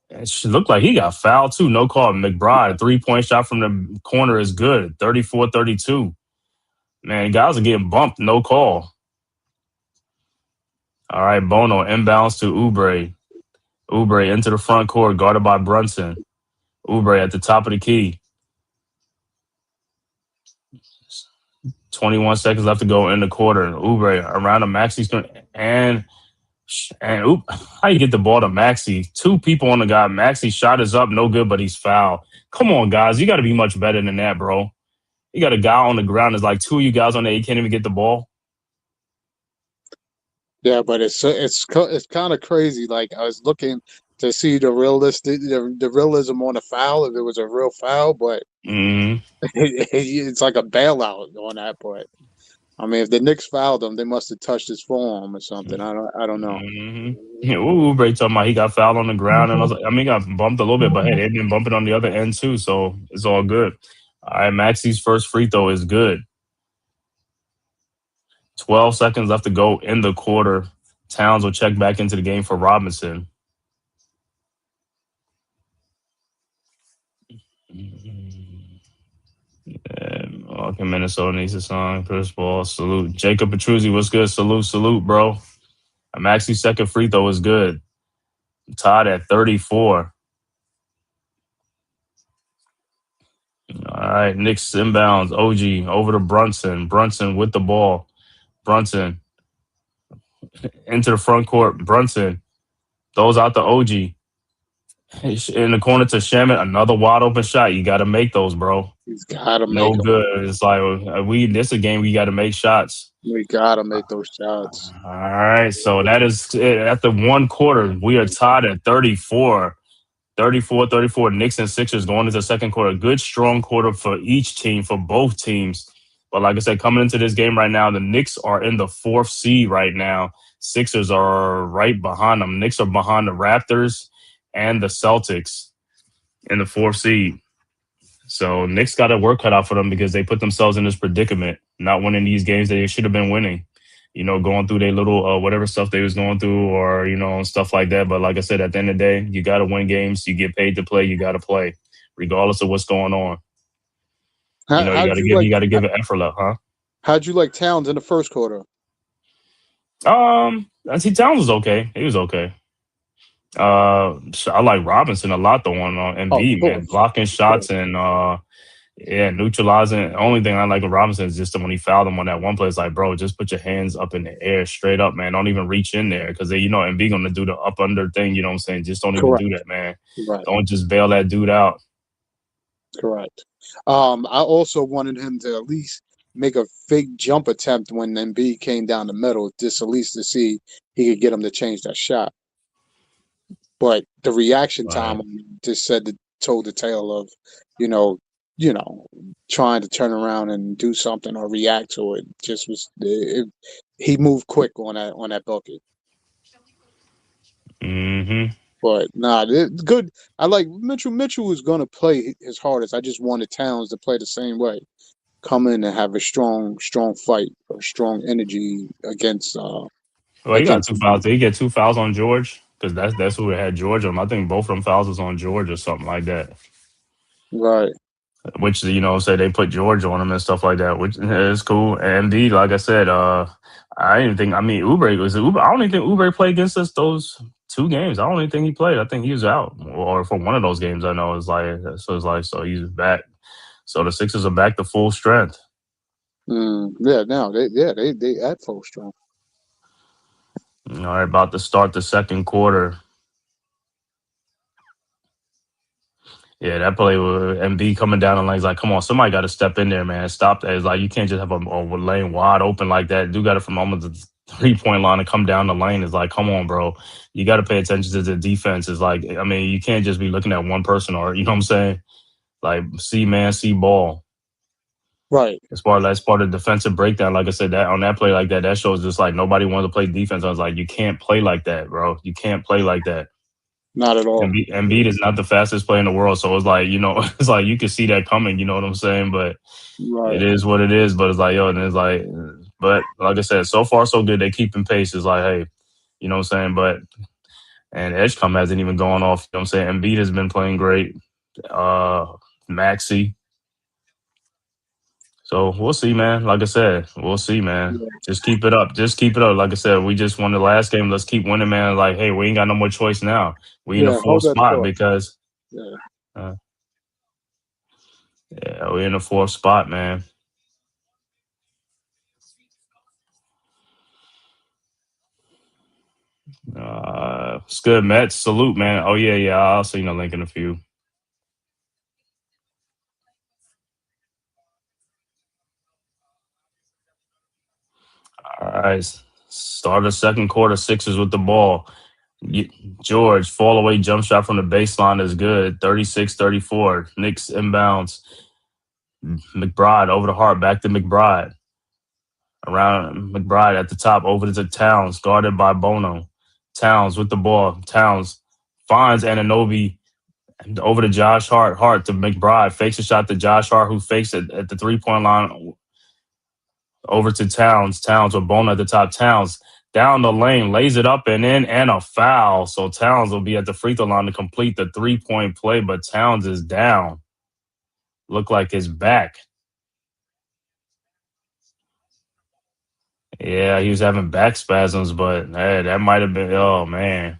It looked like he got fouled too. No call. McBride. 3-point shot from the corner is good. 34-32. Man, guys are getting bumped. No call. All right, Bono inbounds to Oubre. Oubre into the front court, guarded by Brunson. Oubre at the top of the key. 21 seconds left to go in the quarter. Oubre around the Maxey screen. And how you get the ball to Maxey? Two people on the guy. Maxey shot is up, no good, but he's fouled. Come on, guys. You got to be much better than that, bro. You got a guy on the ground. There's like two of you guys on there. You can't even get the ball. Yeah, but it's kind of crazy. Like I was looking to see the realism on the foul, if it was a real foul, but it's like a bailout on that. But I mean, if the Knicks fouled him, they must have touched his forearm or something. I don't know. Yeah, Oubre talking about he got fouled on the ground, and he got bumped a little bit, but hey, they've been bumping on the other end too, so it's all good. All right, Maxey's first free throw is good. 12 seconds left to go in the quarter. Towns will check back into the game for Robinson. Okay, Minnesota needs a song. Chris Paul, salute. Jacob Petruzzi, what's good? Salute, bro. Maxey's second free throw is good. Tied at 34. All right, Knicks inbounds. OG over to Brunson. Brunson with the ball. Brunson into the front court. Brunson throws out the OG. In the corner to Shaman. Another wide open shot. You got to make those, bro. He's got to make no good. It's like this is a game we got to make shots. We got to make those shots. All right, so that is it. After one quarter, we are tied at 34. 34. Knicks and Sixers going into the second quarter. Good, strong quarter for each team, for both teams. But like I said, coming into this game right now, the Knicks are in the 4th seed right now. Sixers are right behind them. Knicks are behind the Raptors and the Celtics in the 4th seed. So Knicks got a work cut out for them because they put themselves in this predicament, not winning these games that they should have been winning. Going through their little whatever stuff they was going through, or stuff like that. But like I said, at the end of the day, you got to win games. You get paid to play. You got to play, regardless of what's going on. You got to give an effort up, huh? How'd you like Towns in the first quarter? I see Towns was okay. He was okay. I like Robinson a lot, though, on Embiid, man, blocking shots and neutralizing. The only thing I like with Robinson is just when he fouled him on that one play, it's like, bro, just put your hands up in the air, straight up, man. Don't even reach in there because Embiid gonna do the up under thing. You know what I'm saying? Just don't even do that, man. Right. Don't just bail that dude out. Correct. I also wanted him to at least make a fake jump attempt when Embiid came down the middle, just at least to see he could get him to change that shot. But the reaction time just told the tale of, trying to turn around and do something or react to it. Just was he moved quick on that bucket. Mm-hmm. But it's good. I like Mitchell. Mitchell was going to play his hardest. I just wanted Towns to play the same way. Come in and have a strong fight or strong energy against. He got 2 fouls. Did he get 2 fouls on George? Because that's who had George on. I think both of them fouls was on George or something like that. Right. Which, say they put George on him and stuff like that, which is cool. And Embiid, like I said, Oubre I don't even think Oubre played against us those 2 games. I don't even think he played. I think he was out. Or for one of those games, I know. So he's back. So the Sixers are back to full strength. Yeah, now they at full strength. All right, about to start the second quarter. Yeah, that play with MB coming down the lane is like, come on, somebody got to step in there, man. Stop that. It's like you can't just have a lane wide open like that. Dude got it from almost the 3-point line to come down the lane. It's like, come on, bro. You got to pay attention to the defense. It's like, I mean, you can't just be looking at one person or, you know what I'm saying? Like, see man, see ball. Right. As part of defensive breakdown, like I said, that on that play like that, that shows just like nobody wanted to play defense. I was like, you can't play like that, bro. You can't play like that. Not at all. Embiid is not the fastest player in the world, so it's like, you know, it's like you can see that coming. You know what I'm saying? But Right. it is what it is. But it's like, yo, and it's like, but like I said, so far so good. They keeping pace. It's like, hey, you know what I'm saying? But and Edgecombe hasn't even gone off. You know what I'm saying? Embiid has been playing great. Maxey. So we'll see, man. Like I said, we'll see, man. Yeah. Just keep it up. Just keep it up. Like I said, we just won the last game. Let's keep winning, man. Like, hey, we ain't got no more choice now. We in the Hold fourth that spot thought. because Yeah. yeah, we're in the fourth spot, man. It's good, Mets. Salute, man. Oh yeah. I'll send you a link in a few. All right. Start the second quarter. Sixers with the ball. George, fall away jump shot from the baseline is good. 36-34. Knicks inbounds. McBride over the heart. Back to McBride. Around McBride at the top. Over to Towns. Guarded by Bono. Towns with the ball. Towns finds Anunoby. Over to Josh Hart. Hart to McBride. Fakes a shot to Josh Hart, who fakes it at the 3-point line. Over to Towns. Towns with Bono at the top. Towns down the lane, lays it up and in, and a foul. So Towns will be at the free throw line to complete the 3-point play, but Towns is down. Look like his back. Yeah, he was having back spasms, but hey, that might have been, oh, man.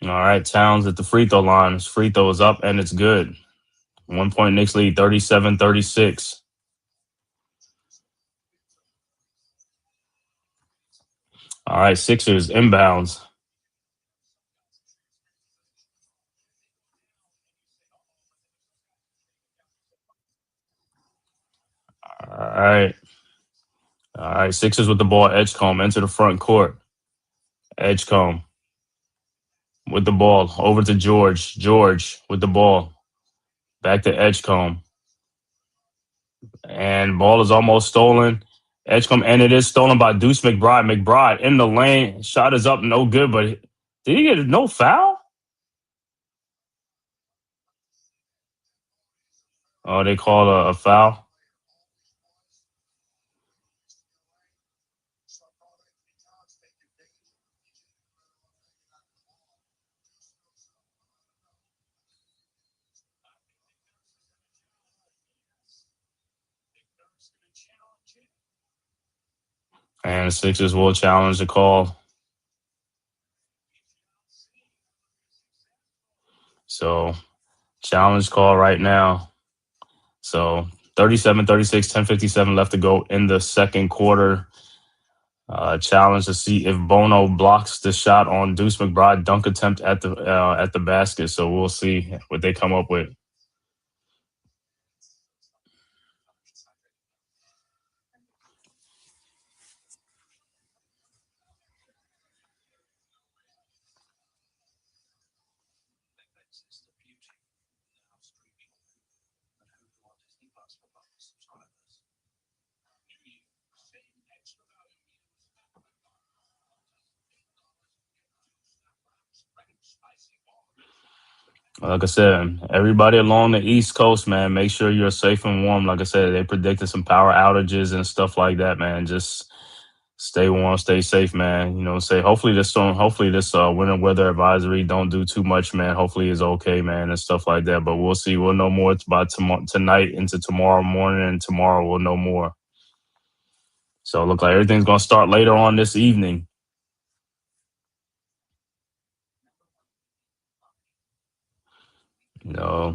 All right, Towns at the free throw line. His free throw is up, and it's good. 1 point Knicks lead, 37-36. All right, Sixers inbounds. All right, Sixers with the ball. Edgecombe into the front court. Edgecombe with the ball. Over to George. George with the ball. Back to Edgecombe. And ball is almost stolen. Edgecombe, and it is stolen by Deuce McBride. McBride in the lane. Shot is up, no good, but did he get no foul? Oh, they call a foul? And the Sixers will challenge the call. So, challenge call right now. So, 37-36, 10:57 left to go in the second quarter. Challenge to see if Bono blocks the shot on Deuce McBride dunk attempt at the basket. So, we'll see what they come up with. Like I said, everybody along the East Coast, man, make sure you're safe and warm. Like I said, they predicted some power outages and stuff like that, man. Just Stay warm, stay safe, man. Say hopefully this winter weather advisory don't do too much, man. Hopefully it's okay, man, and stuff like that. But we'll see. We'll know more by tonight into tomorrow morning, and tomorrow we'll know more. So it looks like everything's gonna start later on this evening.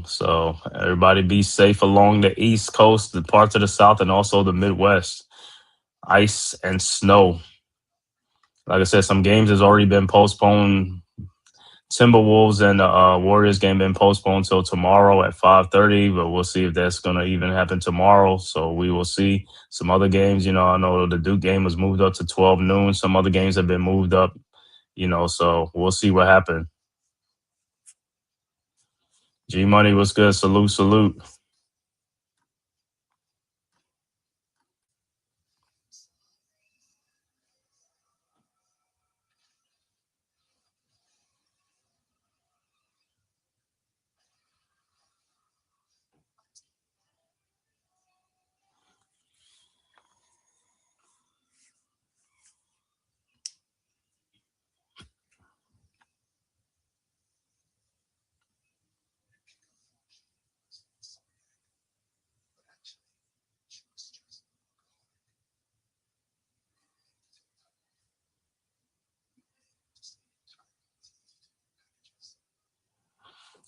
So everybody be safe along the East Coast, the parts of the South, and also the Midwest. Ice and snow. Like I said, some games has already been postponed. Timberwolves and the Warriors game been postponed till tomorrow at 5:30, but we'll see if that's going to even happen tomorrow. So we will see. Some other games, I know the Duke game was moved up to 12 noon. Some other games have been moved up, so we'll see what happens. G Money was good. Salute, salute.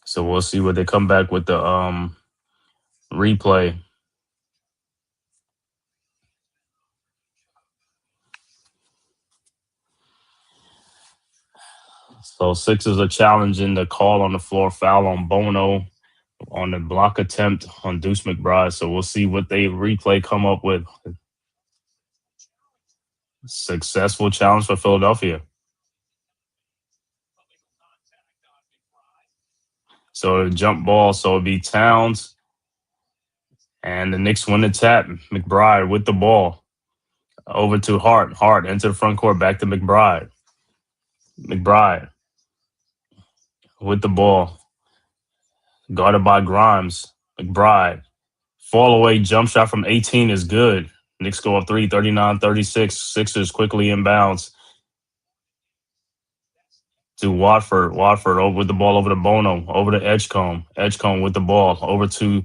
So we'll see what they come back with the replay. So Sixers are challenging the call on the floor foul on Bono on the block attempt on Deuce McBride. So we'll see what they replay come up with. Successful challenge for Philadelphia. So jump ball. So it'd be Towns. And the Knicks win the tap. McBride with the ball. Over to Hart. Hart into the front court. Back to McBride. McBride with the ball. Guarded by Grimes. McBride. Fall away jump shot from 18 is good. Knicks go up 3, 39-36. Sixers quickly inbounds to Watford. Watford over with the ball over to Bono. Over to Edgecombe. Edgecombe with the ball. Over to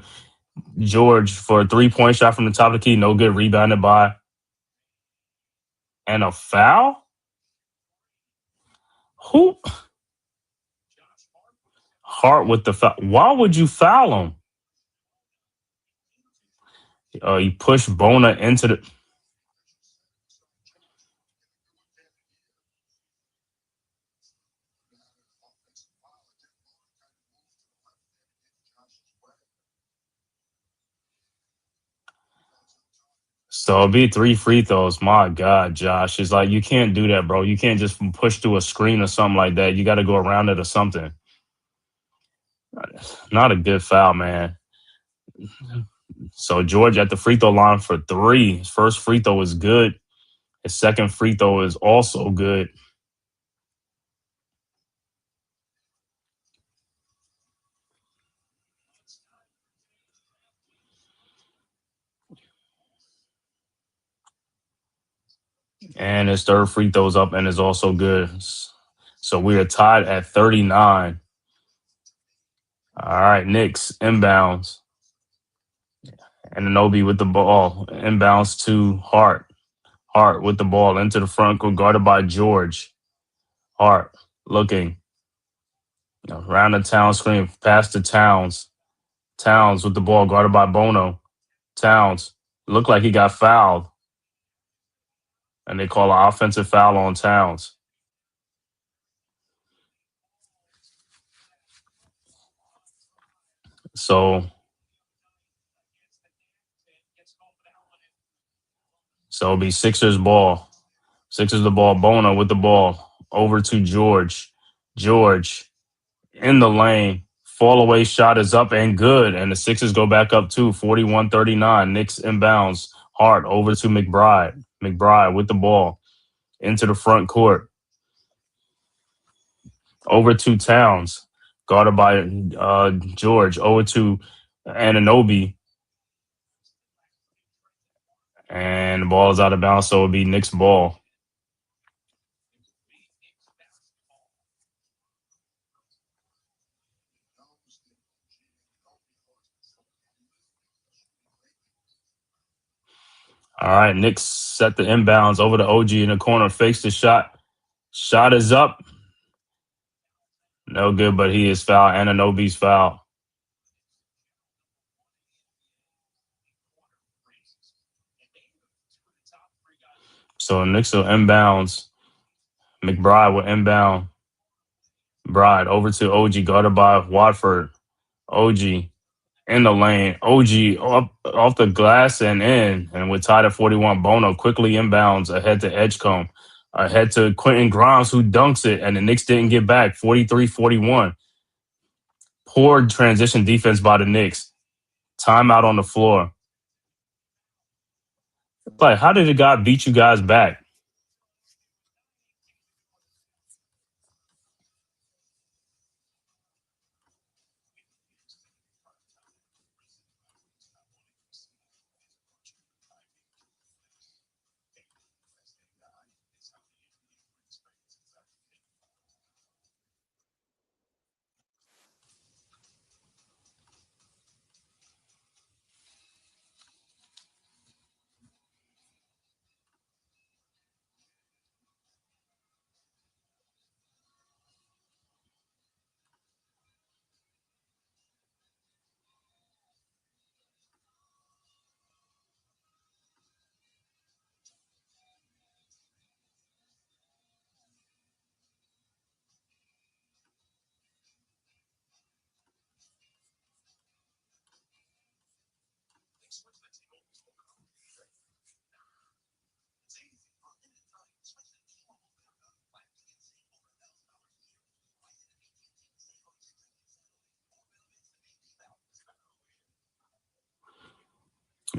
George for a 3-point shot from the top of the key. No good. Rebounded by. And a foul? Who? Hart with the foul. Why would you foul him? You push Bona into the. So it'll be 3 free throws. My God, Josh. It's like, you can't do that, bro. You can't just push through a screen or something like that. You got to go around it or something. Not a good foul, man. So George at the free throw line for 3. His first free throw is good. His second free throw is also good. And his third free throw's up and is also good. So we are tied at 39. All right, Knicks inbounds. And Anobi with the ball. Inbounds to Hart. Hart with the ball into the front court, guarded by George. Hart looking. Around the Towns screen, pass to Towns. Towns with the ball, guarded by Bono. Towns looked like he got fouled. And they call an offensive foul on Towns. So it'll be Sixers ball. Sixers the ball. Bono with the ball. Over to George. George in the lane. Fall away shot is up and good. And the Sixers go back up too. 41-39. Knicks inbounds. Hart over to McBride. McBride with the ball. Into the front court. Over to Towns. Guarded by George. Over to Anunoby. And the ball is out of bounds, so it'll be Knicks ball. All right, Knicks set the inbounds over to OG in the corner, fakes the shot. Shot is up. No good, but he is foul. Anunoby's foul. So Knicks will inbounds. McBride will inbound. Bride over to OG, guarded by Watford. OG in the lane. OG up off the glass and in. And we're tied at 41. Bono quickly inbounds ahead to Edgecombe. Ahead to Quentin Grimes, who dunks it. And the Knicks didn't get back. 43-41. Poor transition defense by the Knicks. Timeout on the floor. Like, how did the guy beat you guys back?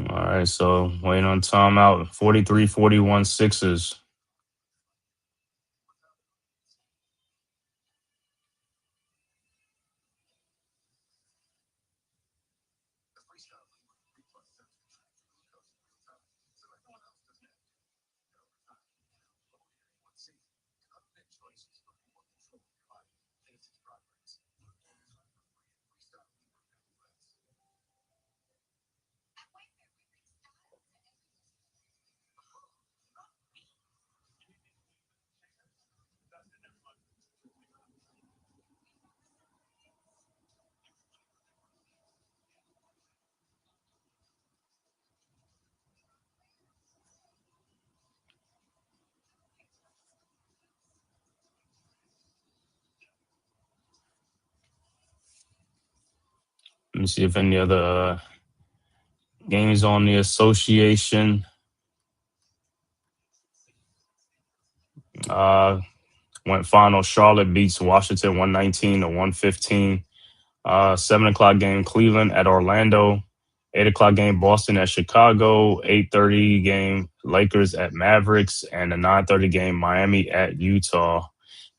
All right, so waiting on timeout. 43-41 Sixers. Let me see if any other games on the association. Went final. Charlotte beats Washington 119-115. 7 o'clock game, Cleveland at Orlando. 8 o'clock game, Boston at Chicago. 8:30 game, Lakers at Mavericks. And the 9:30 game, Miami at Utah.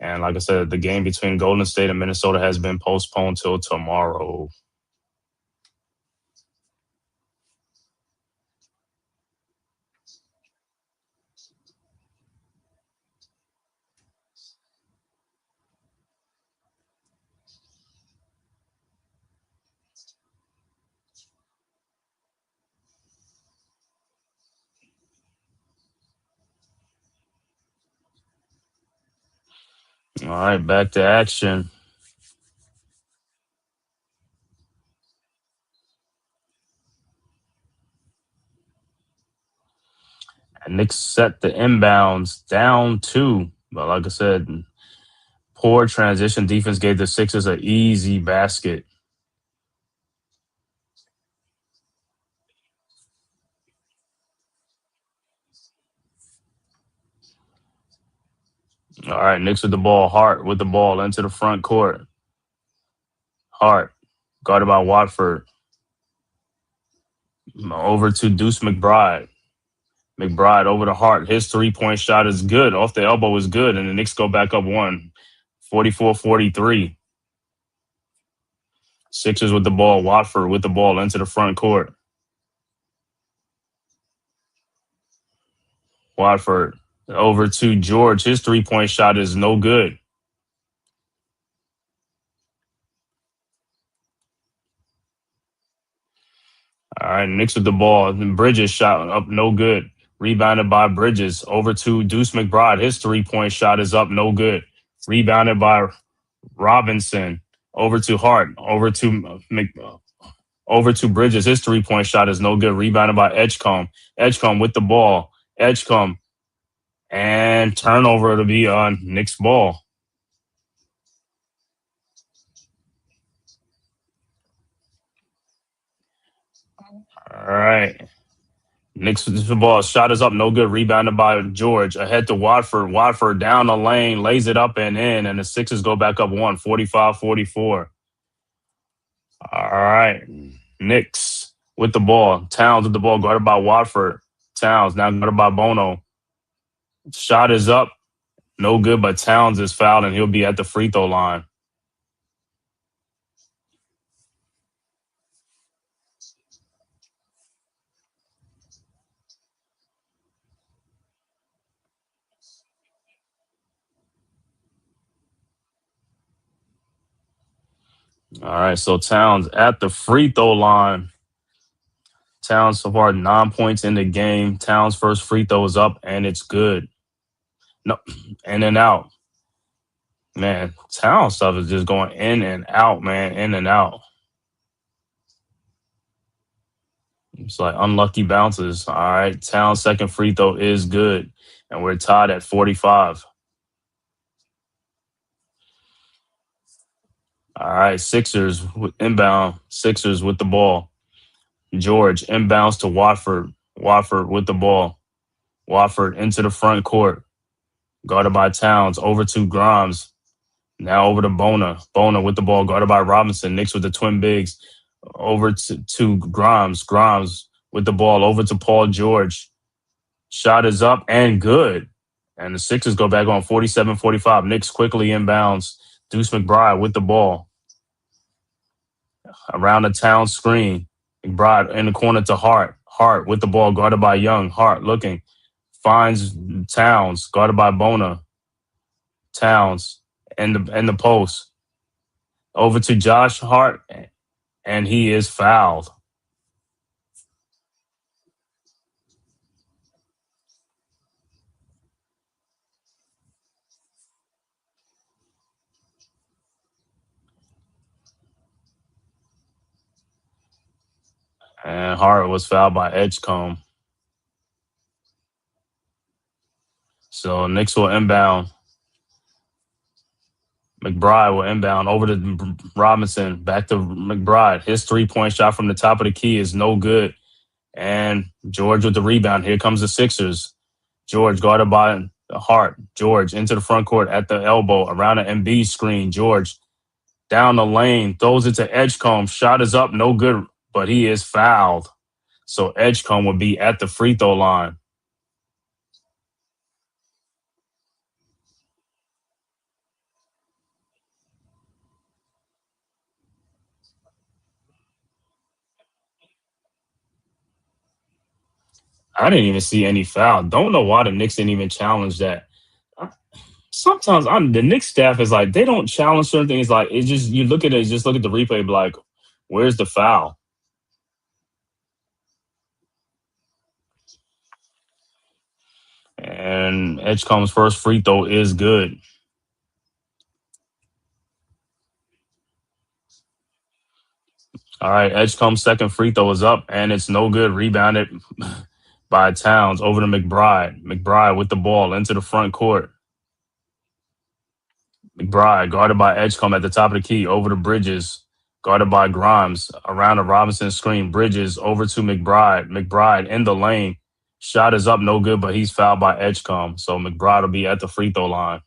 And like I said, the game between Golden State and Minnesota has been postponed till tomorrow. All right, back to action. And Knicks set the inbounds down 2. But like I said, poor transition defense gave the Sixers an easy basket. All right, Knicks with the ball. Hart with the ball into the front court. Hart, guarded by Watford. Over to Deuce McBride. McBride over to Hart. His three-point shot is good. Off the elbow is good, and the Knicks go back up 1. 44-43. Sixers with the ball. Watford with the ball into the front court. Watford over to George. His three-point shot is no good. All right, Knicks with the ball. Bridges shot up no good. Rebounded by Bridges. Over to Deuce McBride. His 3-point shot is up. No good. Rebounded by Robinson. Over to Hart. Over to Bridges. His 3-point shot is no good. Rebounded by Edgecombe. Edgecombe with the ball. Edgecombe. And turnover to be on Knicks ball. All right. Knicks with the ball. Shot is up. No good. Rebounded by George. Ahead to Watford. Watford down the lane. Lays it up and in. And the Sixers go back up 45-44. All right. Knicks with the ball. Towns with the ball. Guarded by Watford. Towns now guarded by Bono. Shot is up. No good, but Towns is fouled and he'll be at the free throw line. All right, so Towns at the free throw line. Towns so far 9 points in the game. Towns' first free throw is up and it's good. No, in and out. Man, Towns stuff is just going in and out, man, in and out. It's like unlucky bounces. All right, Towns' second free throw is good, and we're tied at 45. All right, Sixers inbound. Sixers with the ball. George inbounds to Watford. Watford with the ball. Watford into the front court. Guarded by Towns. Over to Grimes. Now over to Bona. Bona with the ball. Guarded by Robinson. Knicks with the twin bigs. Over to Grimes. Grimes with the ball. Over to Paul George. Shot is up and good. And the Sixers go back on 47-45. Knicks quickly inbounds. Deuce McBride with the ball. Around the Towns screen. McBride in the corner to Hart. Hart with the ball, guarded by Young. Hart looking. Finds Towns, guarded by Bona. Towns in the post. Over to Josh Hart, and he is fouled. And Hart was fouled by Edgecombe. So Knicks will inbound. McBride will inbound over to Robinson. Back to McBride. His 3-point shot from the top of the key is no good. And George with the rebound. Here comes the Sixers. George guarded by Hart. George into the front court at the elbow. Around the Embiid screen. George down the lane. Throws it to Edgecombe. Shot is up. No good. But he is fouled. So Edgecombe will be at the free throw line. I didn't even see any foul. Don't know why the Knicks didn't even challenge that. Sometimes the Knicks staff is like, they don't challenge certain things. Like, it's just, you look at it, just look at the replay, be like, where's the foul? And Edgecombe's first free throw is good. All right, Edgecombe's second free throw is up, and it's no good. Rebounded by Towns over to McBride. McBride with the ball into the front court. McBride guarded by Edgecombe at the top of the key. Over to Bridges. Guarded by Grimes. Around the Robinson screen. Bridges over to McBride. McBride in the lane. Shot is up, no good, but he's fouled by Edgecombe. So McBride will be at the free throw line.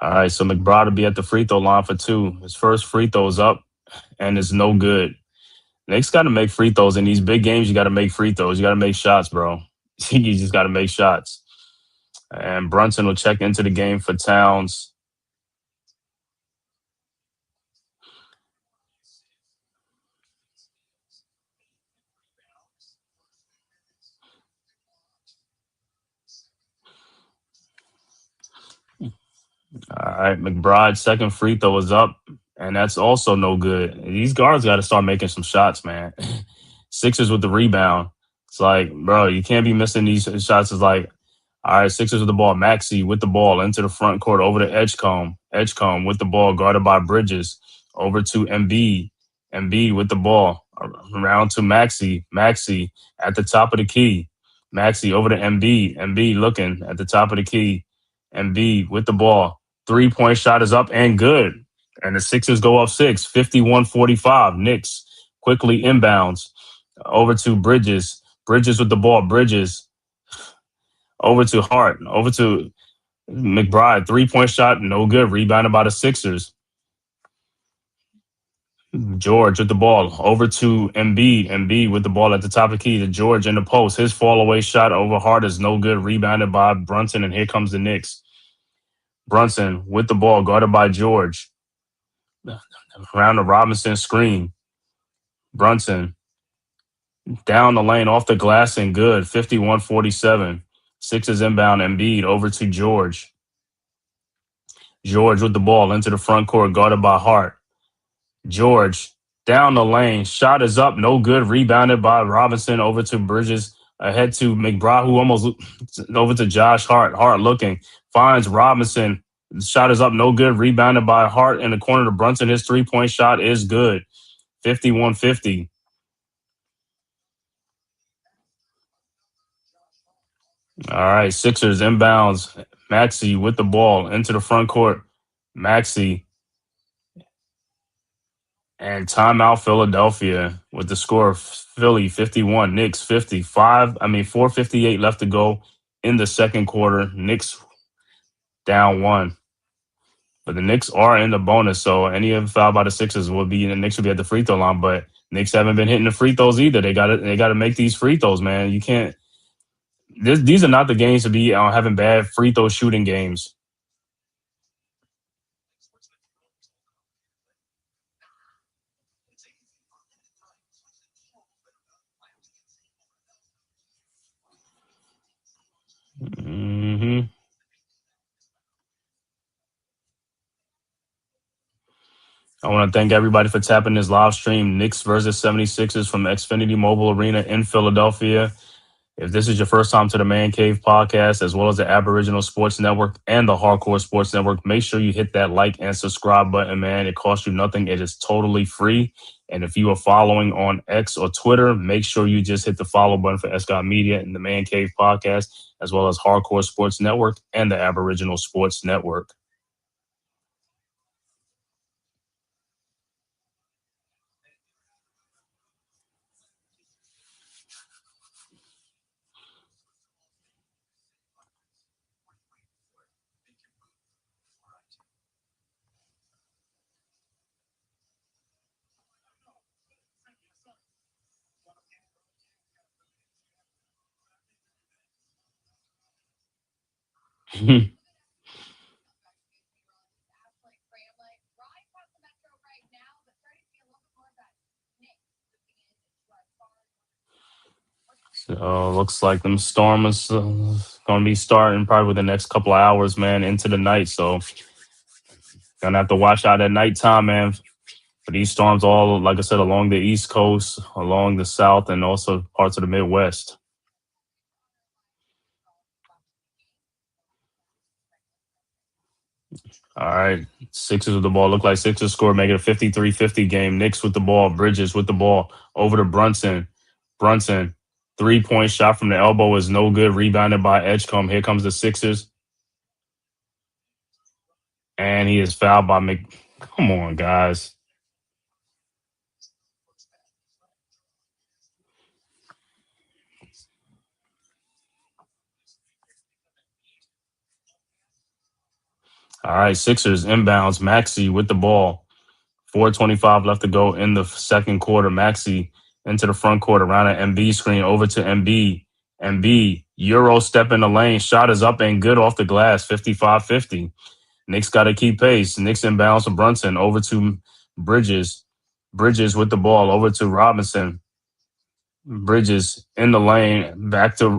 All right, so McBride will be at the free throw line for 2. His first free throw is up, and it's no good. Knicks got to make free throws. In these big games, you got to make free throws. You got to make shots, bro. You just got to make shots. And Brunson will check into the game for Towns. right, McBride's second free throw is up, and that's also no good. These guards got to start making some shots, man. Sixers with the rebound. It's like, bro, you can't be missing these shots. It's like, all right, Sixers with the ball. Maxey with the ball into the front court over to Edgecombe. Edgecombe with the ball guarded by Bridges over to Embiid. Embiid with the ball around to Maxey. Maxey at the top of the key. Maxey over to Embiid. Embiid looking at the top of the key. Embiid with the ball. 3-point shot is up and good. And the Sixers go up 6, 51-45. Knicks quickly inbounds over to Bridges. Bridges with the ball. Bridges over to Hart. Over to McBride. 3-point shot, no good. Rebounded by the Sixers. George with the ball over to Embiid. Embiid with the ball at the top of the key to George in the post. His fall away shot over Hart is no good. Rebounded by Brunson, and here comes the Knicks. Brunson with the ball guarded by George. Around the Robinson screen. Brunson down the lane off the glass and good. 51-47. Sixers inbound. Embiid over to George. George with the ball into the front court guarded by Hart. George down the lane. Shot is up. No good. Rebounded by Robinson over to Bridges. Ahead to McBride, who almost over to Josh Hart. Hart looking. Finds Robinson. Shot is up. No good. Rebounded by Hart in the corner to Brunson. His 3-point shot is good. 51-50. All right. Sixers inbounds. Maxey with the ball into the front court. Maxey. And timeout Philadelphia with the score of Philly 51, Knicks 55. 4:58 left to go in the second quarter. Knicks down 1. But the Knicks are in the bonus, so any foul by the Sixers will be the Knicks will be at the free throw line. But Knicks haven't been hitting the free throws either. They got to make these free throws, man. You can't. These are not the games to be having bad free throw shooting games. Mm-hmm. I want to thank everybody for tapping this live stream. Knicks versus 76ers from Xfinity Mobile Arena in Philadelphia. If this is your first time to the Man Cave podcast, as well as the Aboriginal Sports Network and the Hardcore Sports Network, make sure you hit that like and subscribe button, man. It costs you nothing. It is totally free. And if you are following on X or Twitter, make sure you just hit the follow button for Escott Media and the Man Cave podcast, as well as Hardcore Sports Network and the Aboriginal Sports Network. So looks like them Storm is going to be starting probably within the next couple of hours, man, into the night. So gonna have to watch out at nighttime, man. For these storms, all like I said, along the East Coast, along the South, and also parts of the Midwest. All right, Sixers with the ball. Look like Sixers score, make it a 53-50 game. Knicks with the ball. Bridges with the ball over to Brunson. Brunson, 3-point shot from the elbow is no good. Rebounded by Edgecombe. Here comes the Sixers. And he is fouled by Come on, guys. All right, Sixers inbounds. Maxey with the ball. 4:25 left to go in the second quarter. Maxey into the front court around an Embiid screen over to Embiid. Embiid, Euro step in the lane. Shot is up and good off the glass. 55-50. Knicks got to keep pace. Knicks inbounds to Brunson over to Bridges. Bridges with the ball over to Robinson. Bridges in the lane. Back to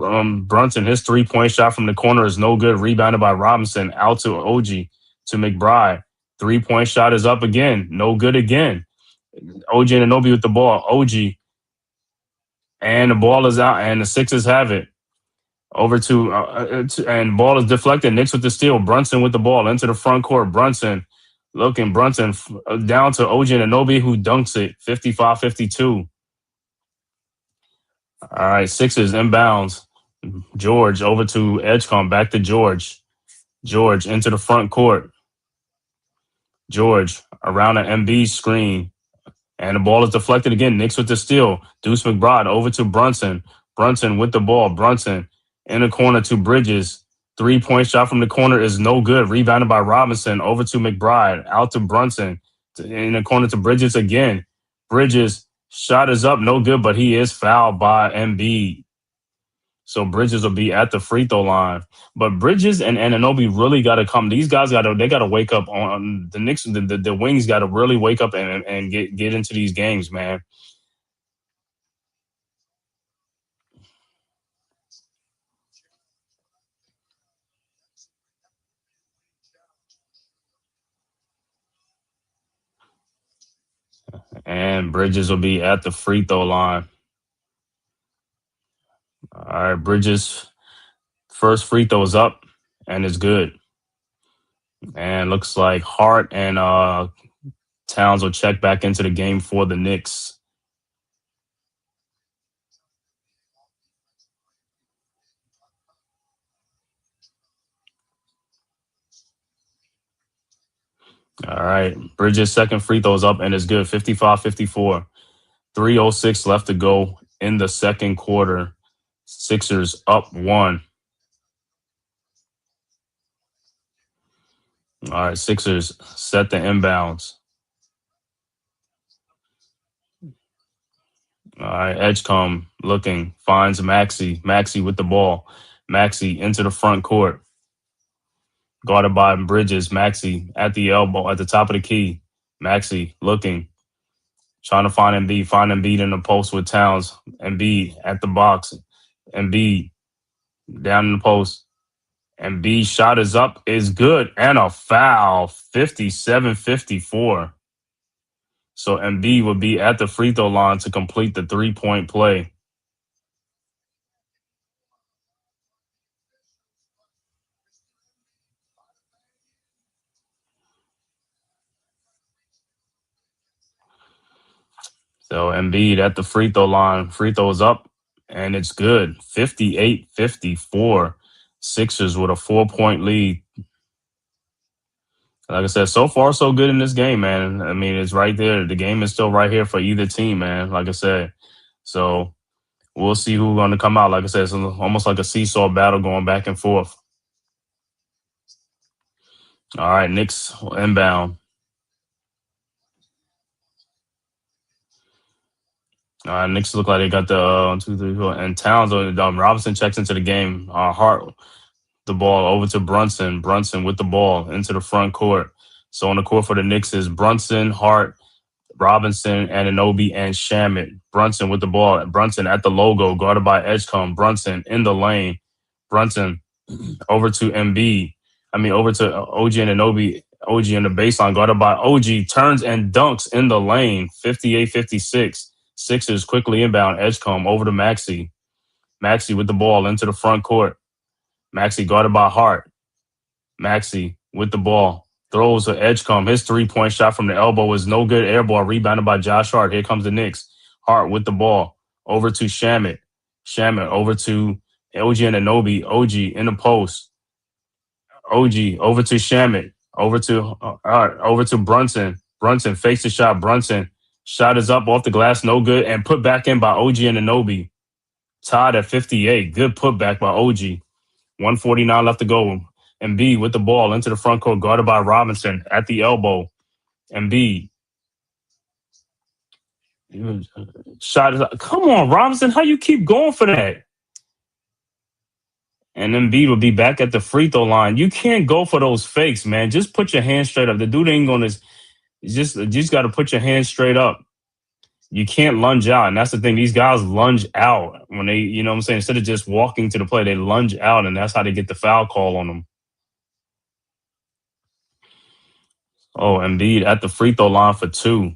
Brunson. His 3-point shot from the corner is no good. Rebounded by Robinson. Out to OG. to McBride. 3-point shot is up again. No good again. OG Anunoby with the ball. OG. And the ball is out, and the Sixers have it. Over and ball is deflected. Knicks with the steal. Brunson with the ball into the front court. Brunson down to OG Anunoby, who dunks it. 55-52. All right, Sixers inbounds. George over to Edgecombe. Back to George. George into the front court. George around an MB screen. And the ball is deflected again. Knicks with the steal. Deuce McBride over to Brunson. Brunson with the ball. Brunson in the corner to Bridges. 3-point shot from the corner is no good. Rebounded by Robinson. Over to McBride. Out to Brunson. In the corner to Bridges again. Bridges shot is up. No good, but he is fouled by Embiid. So Bridges will be at the free throw line. But Bridges and Anunoby really got to come. These guys got to wake up on the Knicks. The wings got to really wake up and get into these games, man. And Bridges will be at the free throw line. All right, Bridges' first free throw is up and it's good. And looks like Hart and Towns will check back into the game for the Knicks. All right, Bridges' second free throw is up and it's good. 55-54. 3:06 left to go in the second quarter. Sixers up 1. All right, Sixers set the inbounds. All right, Edgecombe looking, finds Maxey. Maxey with the ball. Maxey into the front court. Guarded by Bridges. Maxey at the elbow, at the top of the key. Maxey looking, trying to find Embiid. Find Embiid in the post with Towns. Embiid at the box. Embiid down in the post. Embiid shot is up, is good, and a foul. 57-54. So Embiid would be at the free throw line to complete the 3-point play. So Embiid at the free throw line. Free throw is up, and it's good. 58-54. Sixers with a 4-point lead. Like I said, so far so good in this game, man. I mean, it's right there. The game is still right here for either team, man. Like I said. So we'll see who's going to come out. Like I said, it's almost like a seesaw battle going back and forth. All right, Knicks inbound. Knicks look like they got the 2, 3, 4. And Towns, Robinson checks into the game. Hart, the ball over to Brunson. Brunson with the ball into the front court. So on the court for the Knicks is Brunson, Hart, Robinson, Anunoby, and Shamet. Brunson with the ball. Brunson at the logo, guarded by Edgecombe. Brunson in the lane. Brunson over to Embiid. Over to OG Anunoby. OG in the baseline, guarded by OG. Turns and dunks in the lane. 58-56. Sixers quickly inbound. Edgecombe over to Maxey. Maxey with the ball into the front court. Maxey guarded by Hart. Maxey with the ball. Throws to Edgecombe. His 3-point shot from the elbow is no good. Air ball rebounded by Josh Hart. Here comes the Knicks. Hart with the ball. Over to Shamet. Shamet over to OG Anunoby. OG in the post. OG over to Shamet. Over to Brunson. Brunson fakes the shot. Brunson. Shot is up off the glass. No good. And put back in by OG Anunoby. Tied at 58. Good putback by OG. 1:49 left to go. Embiid with the ball into the front court, guarded by Robinson at the elbow. Embiid. Shot is up. Come on, Robinson. How you keep going for that? And Embiid will be back at the free throw line. You can't go for those fakes, man. Just put your hands straight up. The dude ain't going to just got to put your hands straight up. You can't lunge out. And that's the thing. These guys lunge out when they, you know what I'm saying? Instead of just walking to the play, they lunge out, and that's how they get the foul call on them. Oh, Embiid at the free throw line for 2.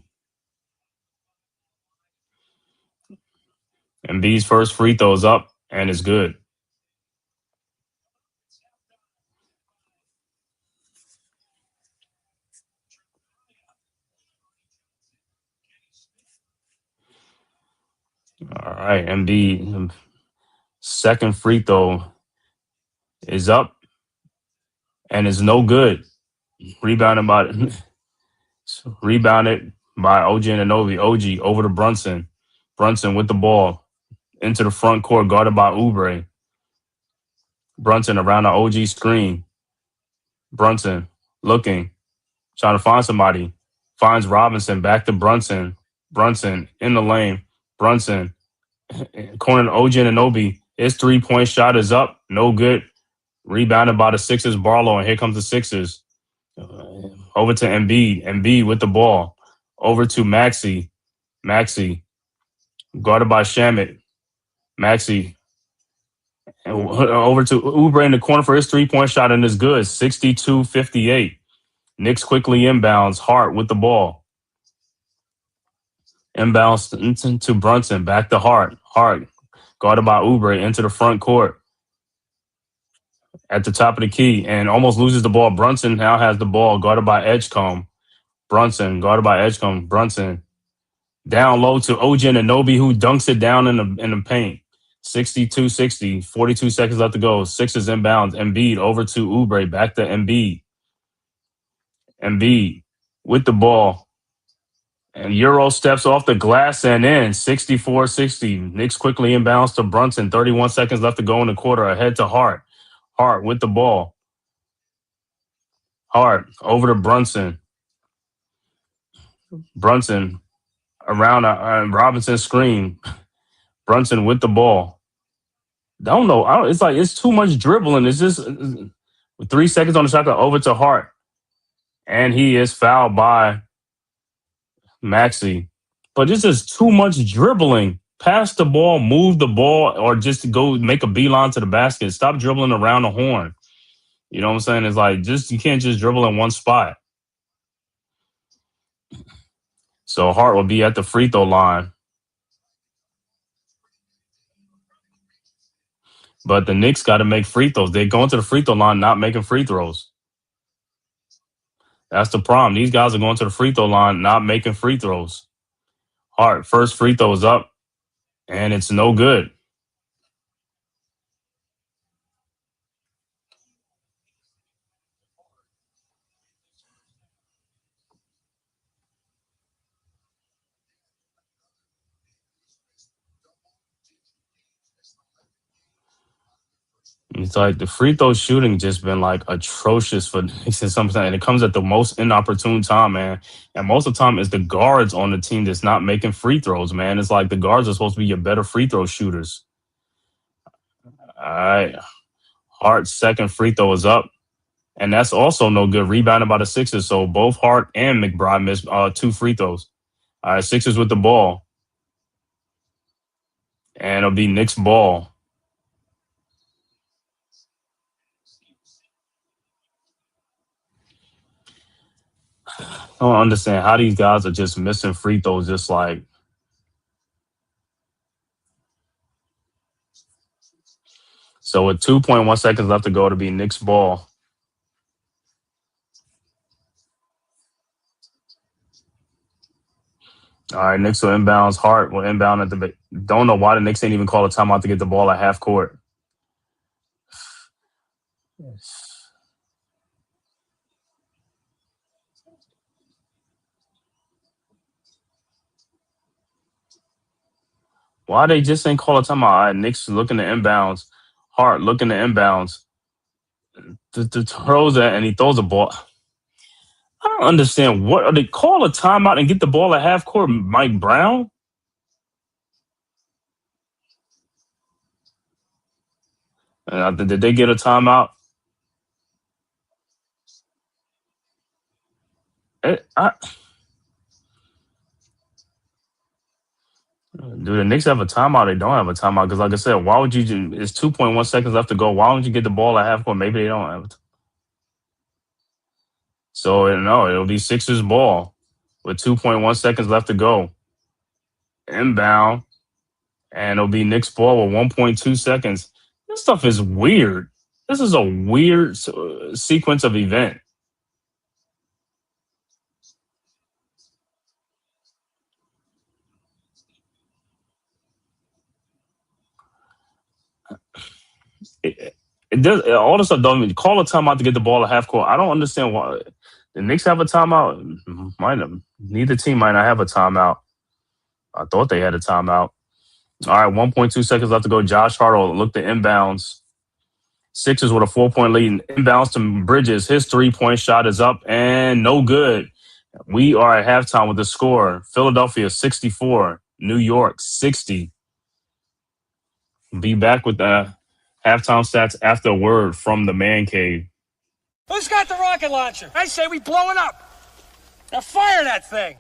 Embiid's first free throw is up and it's good. All right, Embiid second free throw is up and is no good. Rebounded by Rebounded by OG Anunoby. OG over to Brunson. Brunson with the ball into the front court, guarded by Oubre. Brunson around the OG screen. Brunson looking, trying to find somebody. Finds Robinson, back to Brunson. Brunson in the lane. Brunson, corner to OG Anunoby. His 3-point shot is up. No good. Rebounded by the Sixers, Barlow, and here comes the Sixers. Over to Embiid. Embiid with the ball. Over to Maxey. Maxey guarded by Shamet. Maxey over to Oubre in the corner for his 3-point shot, and it's good. 62-58. Knicks quickly inbounds. Hart with the ball. Inbounds to Brunson. Back to Hart. Hart guarded by Oubre into the front court. At the top of the key and almost loses the ball. Brunson now has the ball, guarded by Edgecombe. Brunson guarded by Edgecombe. Brunson down low to OG Anunoby, who dunks it down in the paint. 62-60, 42 seconds left to go. Sixers inbounds. Embiid over to Oubre, back to Embiid. Embiid with the ball. And Euro steps off the glass and in. 64-60. Knicks quickly inbounds to Brunson. 31 seconds left to go in the quarter. Ahead to Hart. Hart with the ball. Hart over to Brunson. Brunson around Robinson's screen. Brunson with the ball. Don't know. It's like it's too much dribbling. It's just 3 seconds on the shot clock. Over to Hart. And he is fouled by Maxey. But it's just too much dribbling. Pass the ball, move the ball, or just go make a beeline to the basket. Stop dribbling around the horn. You know what I'm saying? It's like you can't just dribble in one spot. So Hart will be at the free throw line. But the Knicks got to make free throws. They're going to the free throw line, not making free throws. That's the problem. These guys are going to the free throw line, not making free throws. Hart, first free throw is up, and it's no good. It's like the free throw shooting just been like atrocious for Knicks and sometimes, and it comes at the most inopportune time, man. And most of the time, it's the guards on the team that's not making free throws, man. It's like the guards are supposed to be your better free throw shooters. All right, Hart's second free throw is up, and that's also no good. Rebounded by the Sixers, so both Hart and McBride missed 2 free throws. All right, Sixers with the ball, and it'll be Knicks ball. I don't understand how these guys are just missing free throws, just like. So with 2.1 seconds left to go, to be Knicks ball. All right, Knicks will inbounds. Hart will inbound at the. Don't know why the Knicks ain't even call a timeout to get the ball at half court. Why they just ain't call a timeout? All right, Knicks looking to inbounds. Hart looking to inbounds. Throws that, and he throws a ball. I don't understand. What are they call a timeout and get the ball at half court? Mike Brown? Did they get a timeout? Do the Knicks have a timeout? They don't have a timeout because, like I said, why would you? It's 2.1 seconds left to go. Why don't you get the ball at half court? Maybe they don't have it. So, no, it'll be Sixers ball with 2.1 seconds left to go. Inbound. And it'll be Knicks ball with 1.2 seconds. This stuff is weird. This is a weird sequence of event. It does all this stuff. Don't even call a timeout to get the ball at half court. I don't understand why the Knicks have a timeout. Neither team might not have a timeout. I thought they had a timeout. All right, 1.2 seconds left to go. Josh Hart will look to inbounds. Sixers with a 4-point lead. Inbounds to Bridges. His 3-point shot is up and no good. We are at halftime with the score. Philadelphia 64, New York 60. Be back with the halftime stats after a word from the man cave. Who's got the rocket launcher? I say we blow it up. Now fire that thing.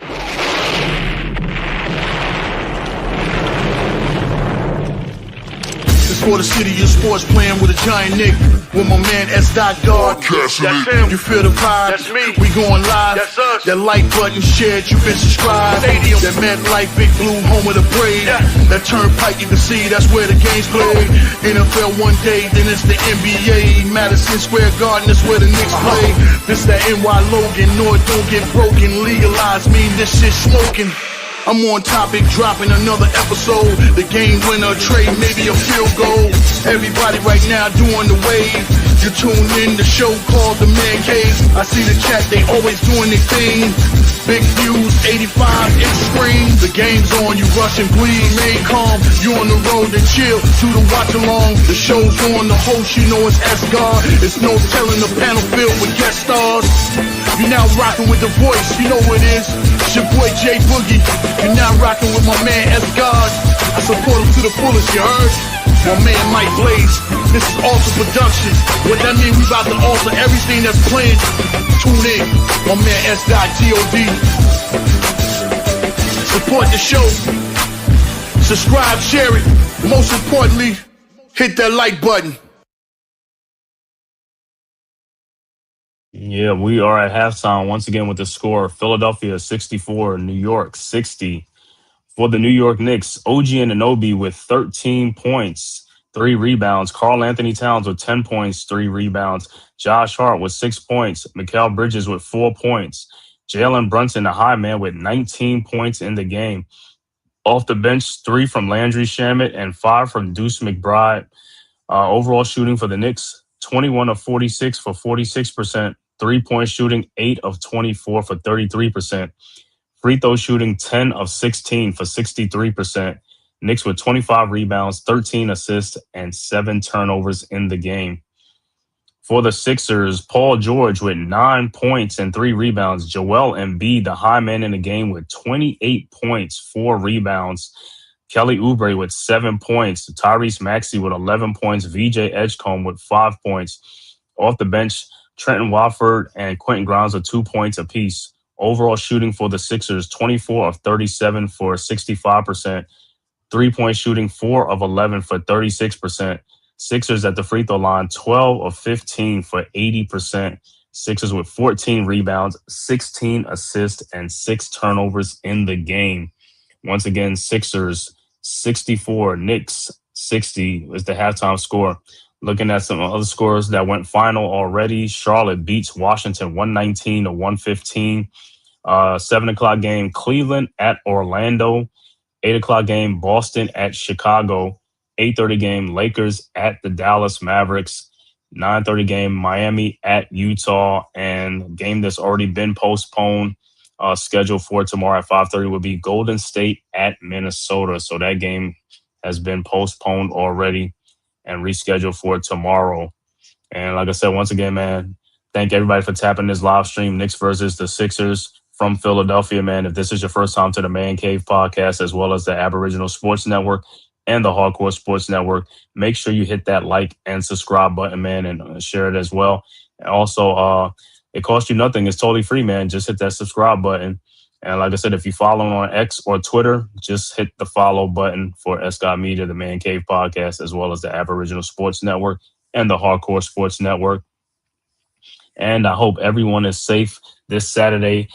It's for the city of sports, playing with a giant Nick. With my man S. Guard. That's him. You feel the vibe? That's me. We going live. That's us. That like button shared, you been subscribed. Stadium. That MetLife, Big Blue, home of the Braves. Yeah. That Turnpike, you can see that's where the game's played. NFL one day, then it's the NBA. Madison Square Garden, that's where the Knicks play. This that NY Logan, North don't get broken. Legalize mean this shit smoking. I'm on topic, dropping another episode. The game winner, trade, maybe a field goal. Everybody right now doing the wave. You tune in the show called The Man Cave. I see the chat, they always doing their thing. Big views, 85 inch screen. The game's on, you rush and bleed, remain calm. You on the road and chill, to the watch along. The show's on, the host, you know it's S-God. It's no telling the panel filled with guest stars. You're now rocking with the voice, you know who it is. It's your boy J Boogie. You're now rocking with my man S-God. I support him to the fullest, you heard? My man Mike Blaze. This is Alter Production. What that mean? We about to alter everything that's playing. Tune in. My man S.God. Support the show. Subscribe, share it. Most importantly, hit that like button. Yeah, we are at halftime once again with the score. Philadelphia 64, New York 60. For the New York Knicks, OG Anunoby with 13 points, 3 rebounds. Karl Anthony Towns with 10 points, 3 rebounds. Josh Hart with 6 points. Mikal Bridges with 4 points. Jalen Brunson, the high man, with 19 points in the game. Off the bench, 3 from Landry Shamet and 5 from Deuce McBride. Overall shooting for the Knicks, 21 of 46 for 46%. 3-point shooting, 8 of 24 for 33%. Free throw shooting, 10 of 16 for 63%. Knicks with 25 rebounds, 13 assists, and 7 turnovers in the game. For the Sixers, Paul George with 9 points and 3 rebounds. Joel Embiid, the high man in the game, with 28 points, 4 rebounds. Kelly Oubre with 7 points. Tyrese Maxey with 11 points. VJ Edgecombe with 5 points. Off the bench, Trenton Watford and Quentin Grimes with 2 points apiece. Overall shooting for the Sixers, 24 of 37 for 65%. 3-point shooting, 4 of 11 for 36%. Sixers at the free throw line, 12 of 15 for 80%. Sixers with 14 rebounds, 16 assists, and 6 turnovers in the game. Once again, Sixers 64, Knicks 60 is the halftime score. Looking at some other scores that went final already, Charlotte beats Washington 119-115. 7 o'clock game, Cleveland at Orlando. 8 o'clock game, Boston at Chicago. 8:30 game, Lakers at the Dallas Mavericks. 9:30 game, Miami at Utah. And game that's already been postponed, scheduled for tomorrow at 5:30 will be Golden State at Minnesota. So that game has been postponed already and rescheduled for tomorrow. And like I said, once again, man, thank everybody for tapping this live stream, Knicks versus the Sixers from Philadelphia, man. If this is your first time to the Man Cave podcast, as well as the Aboriginal Sports Network and the Hardcore Sports Network, make sure you hit that like and subscribe button, man, and share it as well. And also, it costs you nothing. It's totally free, man. Just hit that subscribe button. And like I said, if you follow on X or Twitter, just hit the follow button for S. Media, the Man Cave podcast, as well as the Aboriginal Sports Network and the Hardcore Sports Network. And I hope everyone is safe this Saturday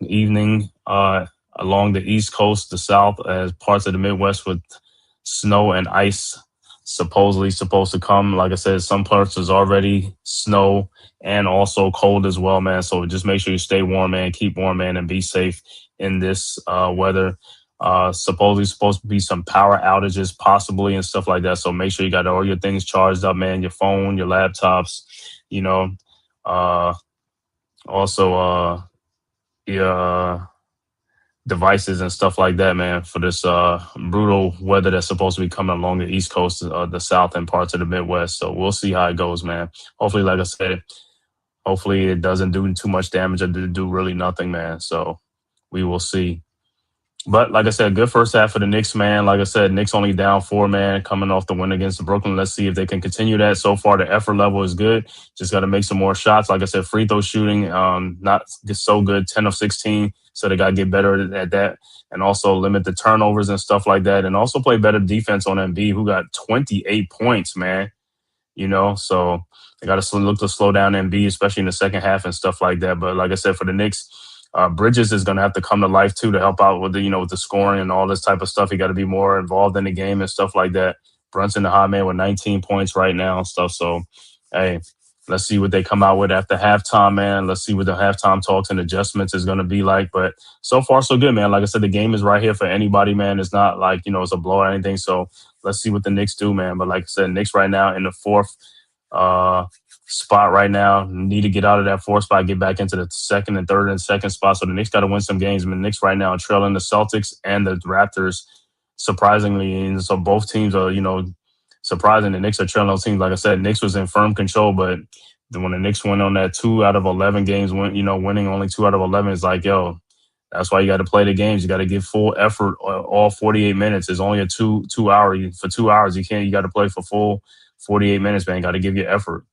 evening along the East Coast, the South, as parts of the Midwest with snow and ice supposedly supposed to come. Like I said, some parts is already snow and also cold as well, man. So just make sure you stay warm, man. Keep warm, man, and be safe in this weather. Supposedly supposed to be some power outages possibly and stuff like that. So make sure you got all your things charged up, man. Your phone, your laptops, you know, uh, also your devices and stuff like that, man, for this brutal weather that's supposed to be coming along the East Coast, the South, and parts of the Midwest. So we'll see how it goes, man. Hopefully, like I said, hopefully it doesn't do too much damage or do really nothing, man. So we will see. But like I said, good first half for the Knicks, man. Like I said, Knicks only down 4, man, coming off the win against Brooklyn. Let's see if they can continue that. So far, the effort level is good. Just got to make some more shots. Like I said, free throw shooting, not just so good, 10 of 16. So they got to get better at that and also limit the turnovers and stuff like that. And also play better defense on Embiid, who got 28 points, man. So they got to look to slow down Embiid, especially in the second half and stuff like that. But like I said, for the Knicks, Bridges is going to have to come to life too to help out with with the scoring and all this type of stuff. He got to be more involved in the game and stuff like that. Brunson, the hot man, with 19 points right now and stuff. So, hey, let's see what they come out with after halftime, man. Let's see what the halftime talks and adjustments is going to be like. But so far, so good, man. Like I said, the game is right here for anybody, man. It's not like, it's a blow or anything. So let's see what the Knicks do, man. But like I said, Knicks right now in the fourth spot right now. Need to get out of that fourth spot, get back into the second and third and second spot. So the Knicks got to win some games. I mean, the Knicks right now are trailing the Celtics and the Raptors, surprisingly. And so both teams are, surprising. The Knicks are trailing those teams. Like I said, Knicks was in firm control, but when the Knicks went on that 2 out of 11 games, winning only 2 out of 11 is like, yo, that's why you got to play the games. You got to give full effort all 48 minutes. It's only a 2 hour. For 2 hours, you got to play for full 48 minutes, man. You got to give your effort.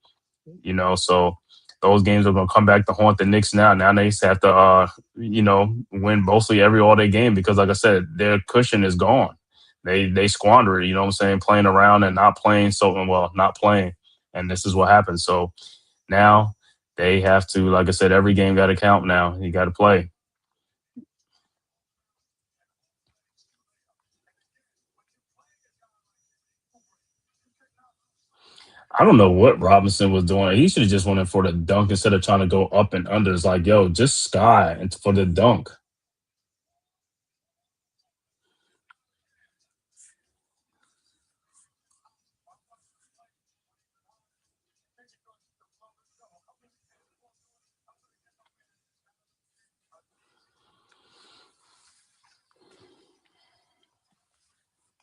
So those games are going to come back to haunt the Knicks now. Now they just have to, win mostly every all-day game because, like I said, their cushion is gone. They squander it, you know what I'm saying, playing around and not playing. Not playing. And this is what happens. So now they have to, like I said, every game got to count now. You got to play. I don't know what Robinson was doing. He should have just went in for the dunk instead of trying to go up and under. It's like, yo, just sky and for the dunk.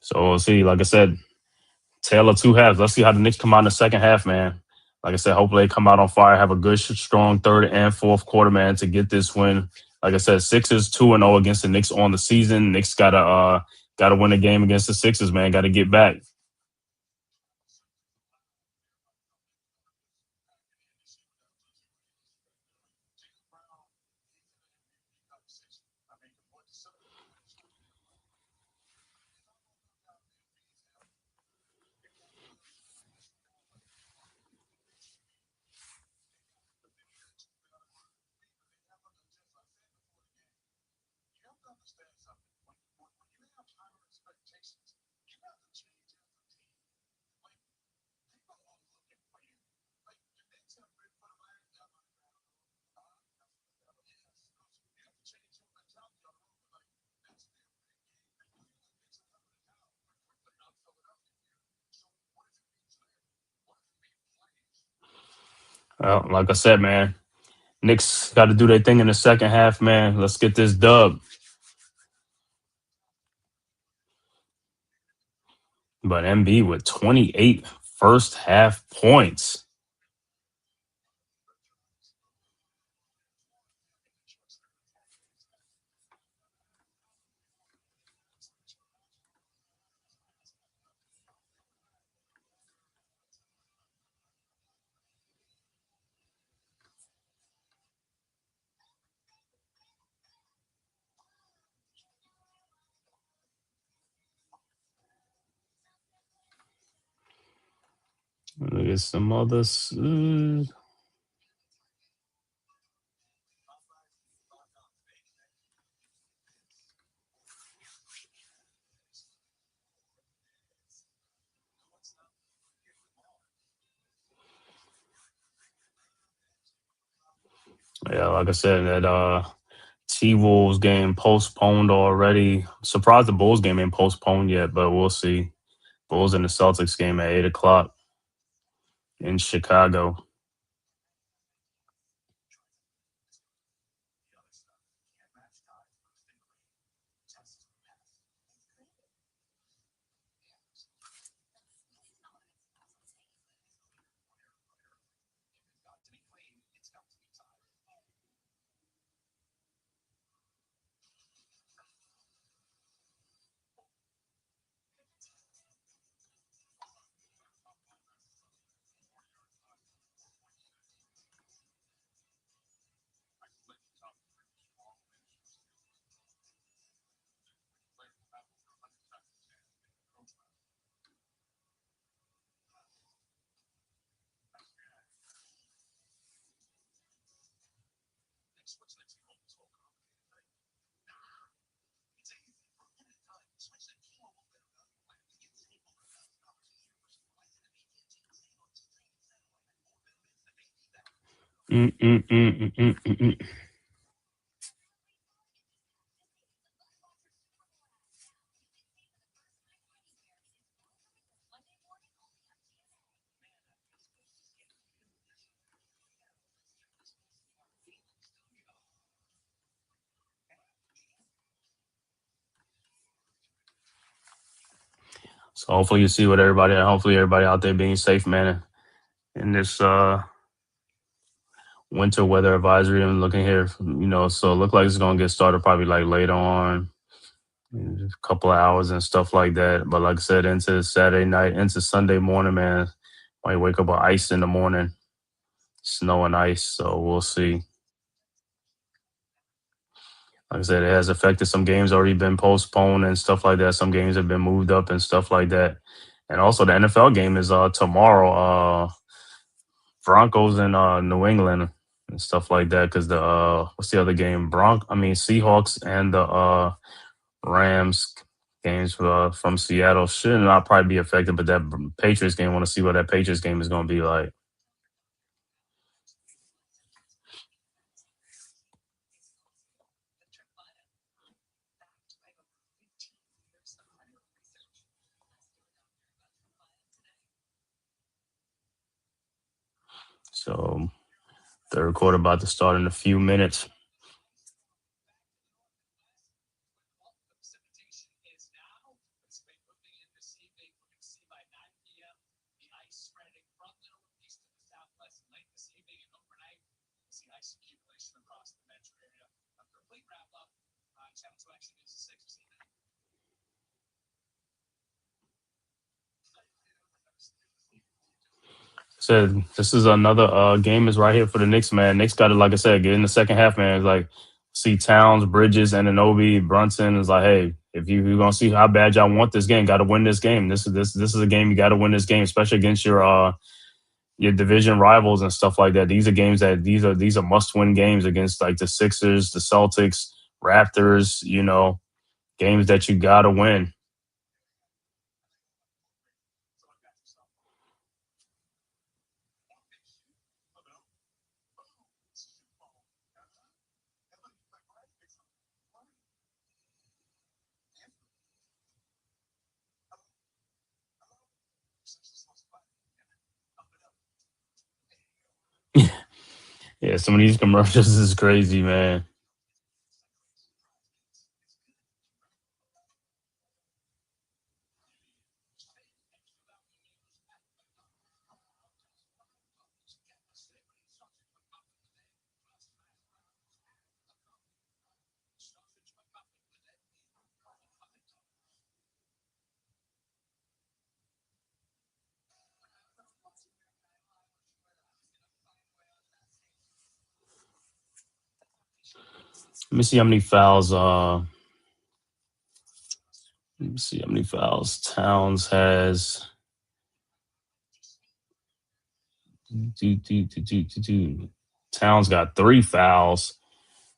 So we'll see. Like I said, tale of two halves. Let's see how the Knicks come out in the second half, man. Like I said, hopefully they come out on fire, have a good, strong third and fourth quarter, man, to get this win. Like I said, Sixers 2-0 against the Knicks on the season. Knicks gotta win a game against the Sixers, man. Got to get back. Well, like I said, man, Knicks got to do their thing in the second half, man. Let's get this dub. But MB with 28 first half points. Look at some others. Yeah, like I said, that T-Wolves game postponed already. Surprised the Bulls game ain't postponed yet, but we'll see. Bulls and the Celtics game at 8 o'clock in Chicago. Mm-mm-mm-mm-mm-mm. So hopefully you see what hopefully everybody out there being safe, man, in this winter weather advisory. I'm looking here, so it look like it's gonna get started probably like later on, in a couple of hours and stuff like that. But like I said, into Saturday night, into Sunday morning, man, might wake up with ice in the morning, snow and ice. So we'll see. Like I said, it has affected some games already been postponed and stuff like that. Some games have been moved up and stuff like that. And also the NFL game is tomorrow. Broncos and New England and stuff like that. Because the what's the other game? Seahawks and the Rams games from Seattle should not probably be affected. But that Patriots game, want to see what that Patriots game is going to be like. So third quarter about to start in a few minutes. Said this is another game is right here for the Knicks, man. Knicks got to, like I said, get in the second half, man. It's like see Towns, Bridges, and Anunoby, Brunson is like, hey, if you're gonna see how bad y'all want this game, got to win this game. This is a game you got to win this game, especially against your division rivals and stuff like that. These are games that these are must win games against like the Sixers, the Celtics, Raptors. Games that you got to win. Yeah, some of these commercials is crazy, man. Let me see how many fouls. Let me see how many fouls Towns has. Towns got 3 fouls.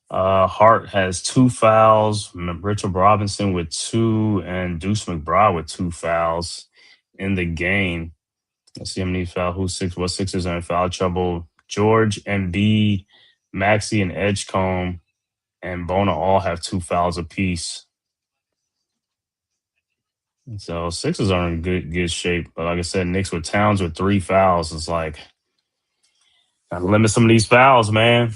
Hart has 2 fouls. Richard Robinson with 2, and Deuce McBride with 2 fouls in the game. Let's see how many fouls. What Sixers are in foul trouble? George, Embiid, Maxey and Edgecombe and Bona all have 2 fouls apiece. So Sixers are in good shape. But like I said, Knicks with Towns with 3 fouls. It's like, gotta limit some of these fouls, man.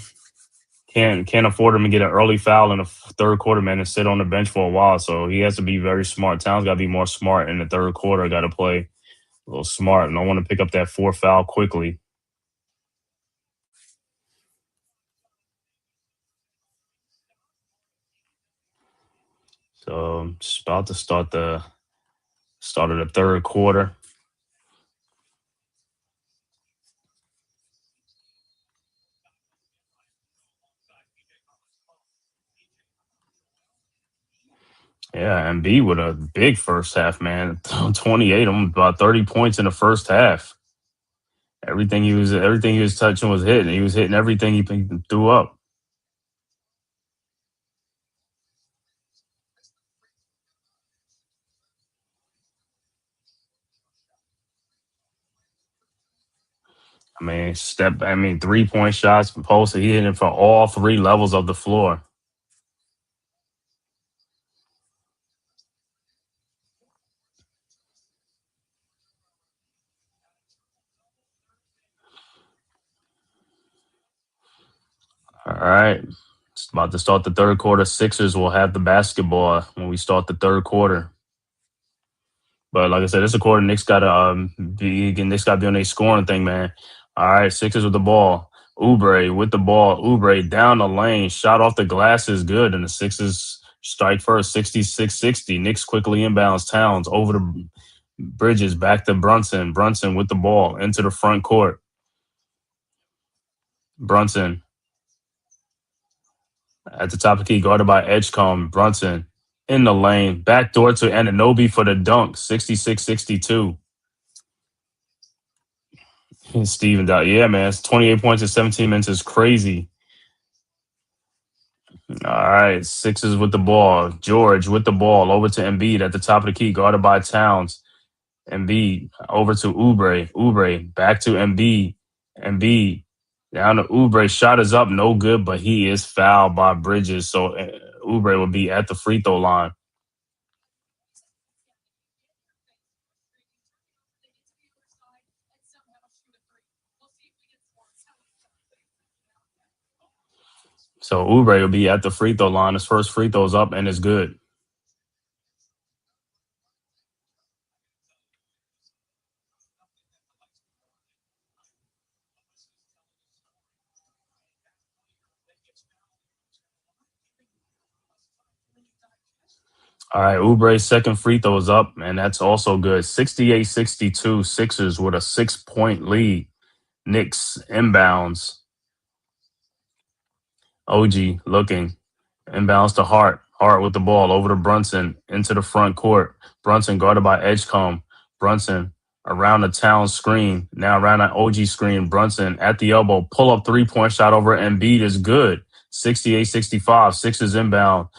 Can't afford him to get an early foul in the third quarter, man, and sit on the bench for a while. So he has to be very smart. Towns got to be more smart in the third quarter. Got to play a little smart. And I want to pick up that 4th foul quickly. So just about to start of the third quarter. Yeah, and B with a big first half, man. 28, about 30 points in the first half. Everything he was touching was hitting. He was hitting everything he threw up. I mean, 3-point shots from post. He hit it from all 3 levels of the floor. All right. It's about to start the third quarter. Sixers will have the basketball when we start the third quarter. But like I said, this is a quarter. Knicks got to be on their scoring thing, man. All right, Sixers with the ball. Oubre with the ball. Oubre down the lane. Shot off the glass is good. And the Sixers strike first, 66-60. Knicks quickly inbounds Towns over the Bridges back to Brunson. Brunson with the ball into the front court. Brunson at the top of the key, guarded by Edgecombe. Brunson in the lane. Backdoor to Anunoby for the dunk. 66-62. Steven Dot. Yeah, man. It's 28 points in 17 minutes is crazy. All right. Sixers with the ball. George with the ball. Over to Embiid at the top of the key, guarded by Towns. Embiid over to Oubre. Oubre back to Embiid. Embiid down to Oubre. Shot is up. No good, but he is fouled by Bridges. So Oubre will be at the free throw line. So Oubre will be at the free throw line. His first free throw is up and it's good. All right, Oubre's second free throw is up, and that's also good. 68-62, Sixers with a 6-point lead. Knicks inbounds. OG looking. Inbounds to Hart. Hart with the ball over to Brunson into the front court. Brunson guarded by Edgecombe. Brunson around the Town screen. Now around that OG screen. Brunson at the elbow. Pull up 3-point shot over Embiid is good. 68-65. Sixers inbound.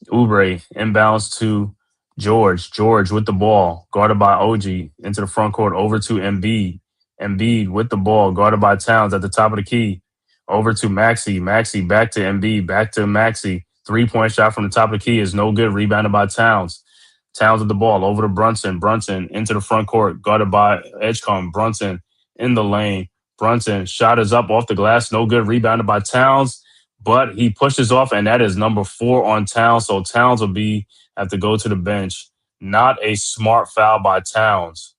Oubre inbounds to George. George with the ball, guarded by OG into the front court, over to Embiid. Embiid with the ball, guarded by Towns at the top of the key. Over to Maxey. Maxey back to Embiid, back to Maxey. 3-point shot from the top of the key is no good. Rebounded by Towns. Towns with the ball, over to Brunson. Brunson into the front court, guarded by Edgecombe. Brunson in the lane. Brunson shot is up off the glass, no good. Rebounded by Towns. But he pushes off, and that is number 4 on Towns. So Towns will have to go to the bench. Not a smart foul by Towns.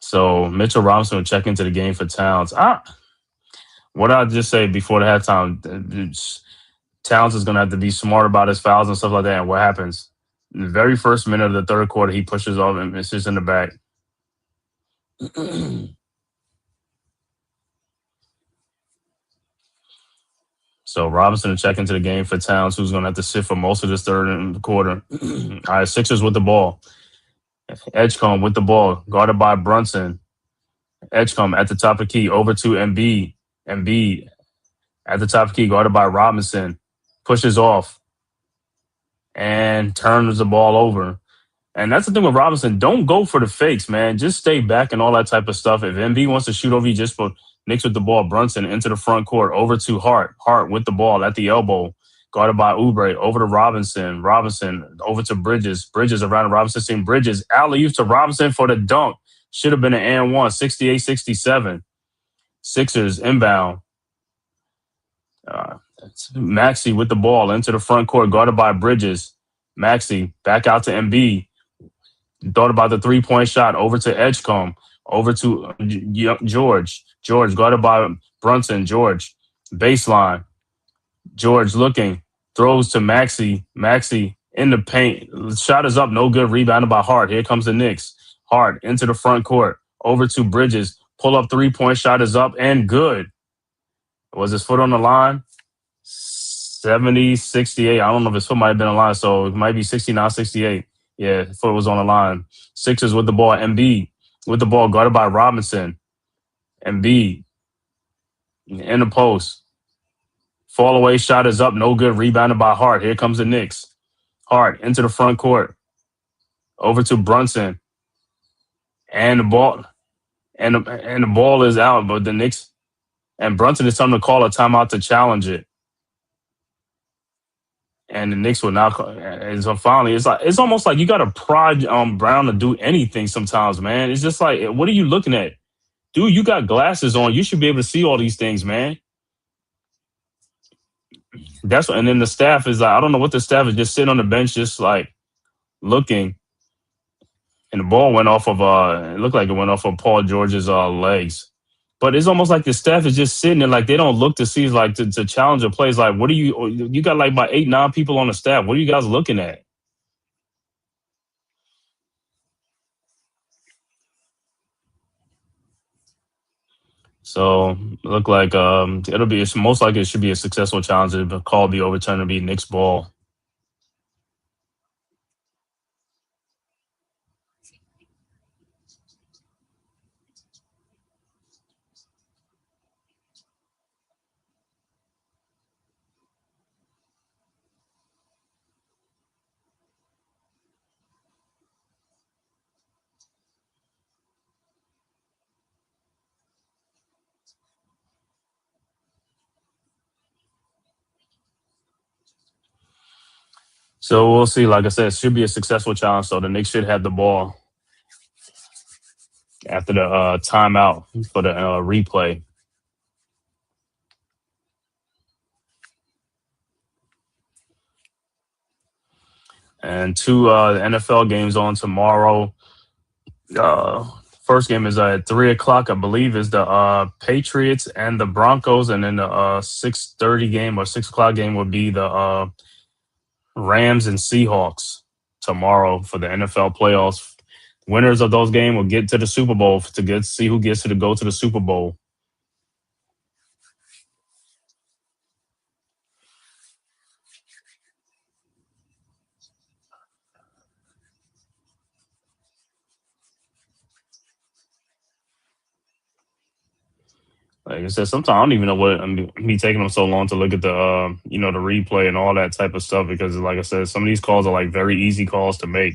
So Mitchell Robinson will check into the game for Towns. What did I just say before the halftime? Towns is going to have to be smart about his fouls and stuff like that. And what happens? In the very first minute of the third quarter, he pushes off and misses in the back. So Robinson will check into the game for Towns, who's going to have to sit for most of this third quarter. All right, Sixers with the ball. Edgecombe with the ball, guarded by Brunson. Edgecombe at the top of the key, over to Embiid. Embiid at the top of the key, guarded by Robinson. Pushes off and turns the ball over. And that's the thing with Robinson. Don't go for the fakes, man. Just stay back and all that type of stuff. If MB wants to shoot over you, just put Knicks with the ball. Brunson into the front court, over to Hart. Hart with the ball at the elbow, guarded by Oubre. Over to Robinson. Robinson over to Bridges. Bridges around the Robinson team. Bridges alley-oop to Robinson for the dunk. Should have been an and one. 68-67. Sixers inbound. Maxey with the ball into the front court, guarded by Bridges. Maxey back out to MB. Thought about the three-point shot. Over to Edgecombe. Over to George. George guarded by Brunson. George. Baseline. George looking. Throws to Maxey. Maxey in the paint. Shot is up. No good. Rebounded by Hart. Here comes the Knicks. Hart into the front court. Over to Bridges. Pull up three-point shot is up and good. Was his foot on the line? 70-68. I don't know if his foot might have been on the line, so it might be 69-68. Yeah, foot was on the line. Sixers with the ball. Embiid with the ball, guarded by Robinson. Embiid in the post. Fall away shot is up. No good. Rebounded by Hart. Here comes the Knicks. Hart into the front court. Over to Brunson. And the ball. And the ball is out, but the Knicks and Brunson is telling to call a timeout to challenge it. And the Knicks will now. And so finally, it's almost like you got to prod Brown to do anything sometimes, man. It's just like, what are you looking at? Dude, you got glasses on. You should be able to see all these things, man. That's what, and then the staff is like, I don't know what the staff is, just sitting on the bench, just like looking. And the ball went off of it looked like it went off of Paul George's legs. But it's almost like the staff is just sitting there, like they don't look to see, like to challenge a play. It's like, what are you got like about 8-9 people on the staff. What are you guys looking at? So look like it's most likely it should be a successful challenge. If the call be overturned, it'll be Knicks ball. So we'll see. Like I said, it should be a successful challenge. So the Knicks should have the ball after the timeout for the replay. And two NFL games on tomorrow. First game is at 3:00, I believe, is the Patriots and the Broncos, and then the 6:30 game or 6 o'clock game would be the Rams and Seahawks tomorrow for the NFL playoffs. Winners of those games will get to the Super Bowl to see who gets to go to the Super Bowl. Like I said, sometimes I don't even know what me taking them so long to look at the the replay and all that type of stuff, because like I said, some of these calls are like very easy calls to make.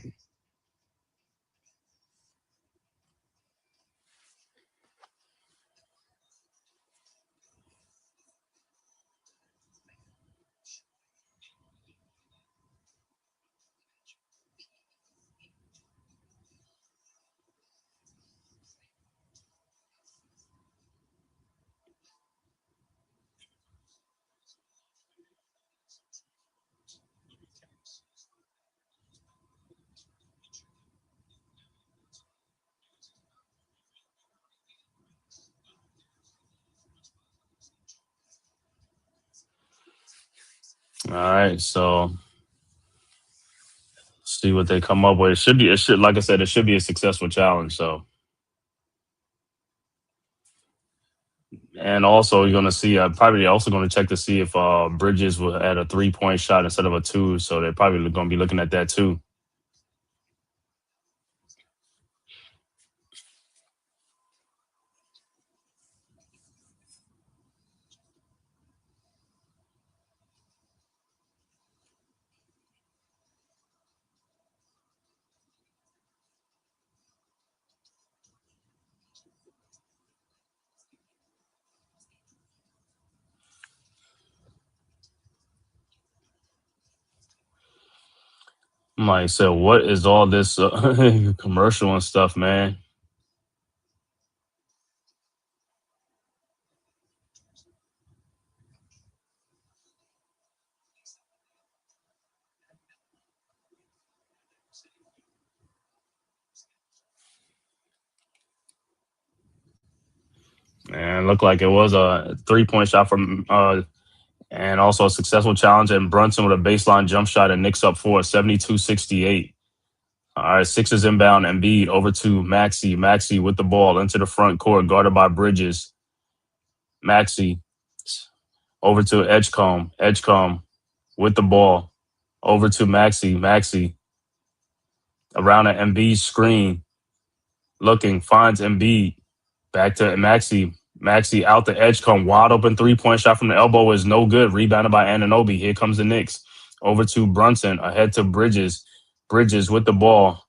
All right, so see what they come up with. It should like I said, it should be a successful challenge. So, and also you're gonna see probably also gonna check to see if Bridges will add a 3-point shot instead of a 2. So they're probably gonna be looking at that too. I'm like, so what is all this commercial and stuff, man? And looked like it was a 3-point shot from and also a successful challenge. And Brunson with a baseline jump shot and Knicks up 4, 72-68. All right, Sixers inbound. Embiid over to Maxey. Maxey with the ball into the front court, guarded by Bridges. Maxey over to Edgecombe. Edgecombe with the ball over to Maxey. Maxey around an Embiid screen. Looking, finds Embiid. Back to Maxey. Maxey out the Edgecombe. Wide open 3-point shot from the elbow is no good. Rebounded by Anunoby. Here comes the Knicks. Over to Brunson. Ahead to Bridges. Bridges with the ball.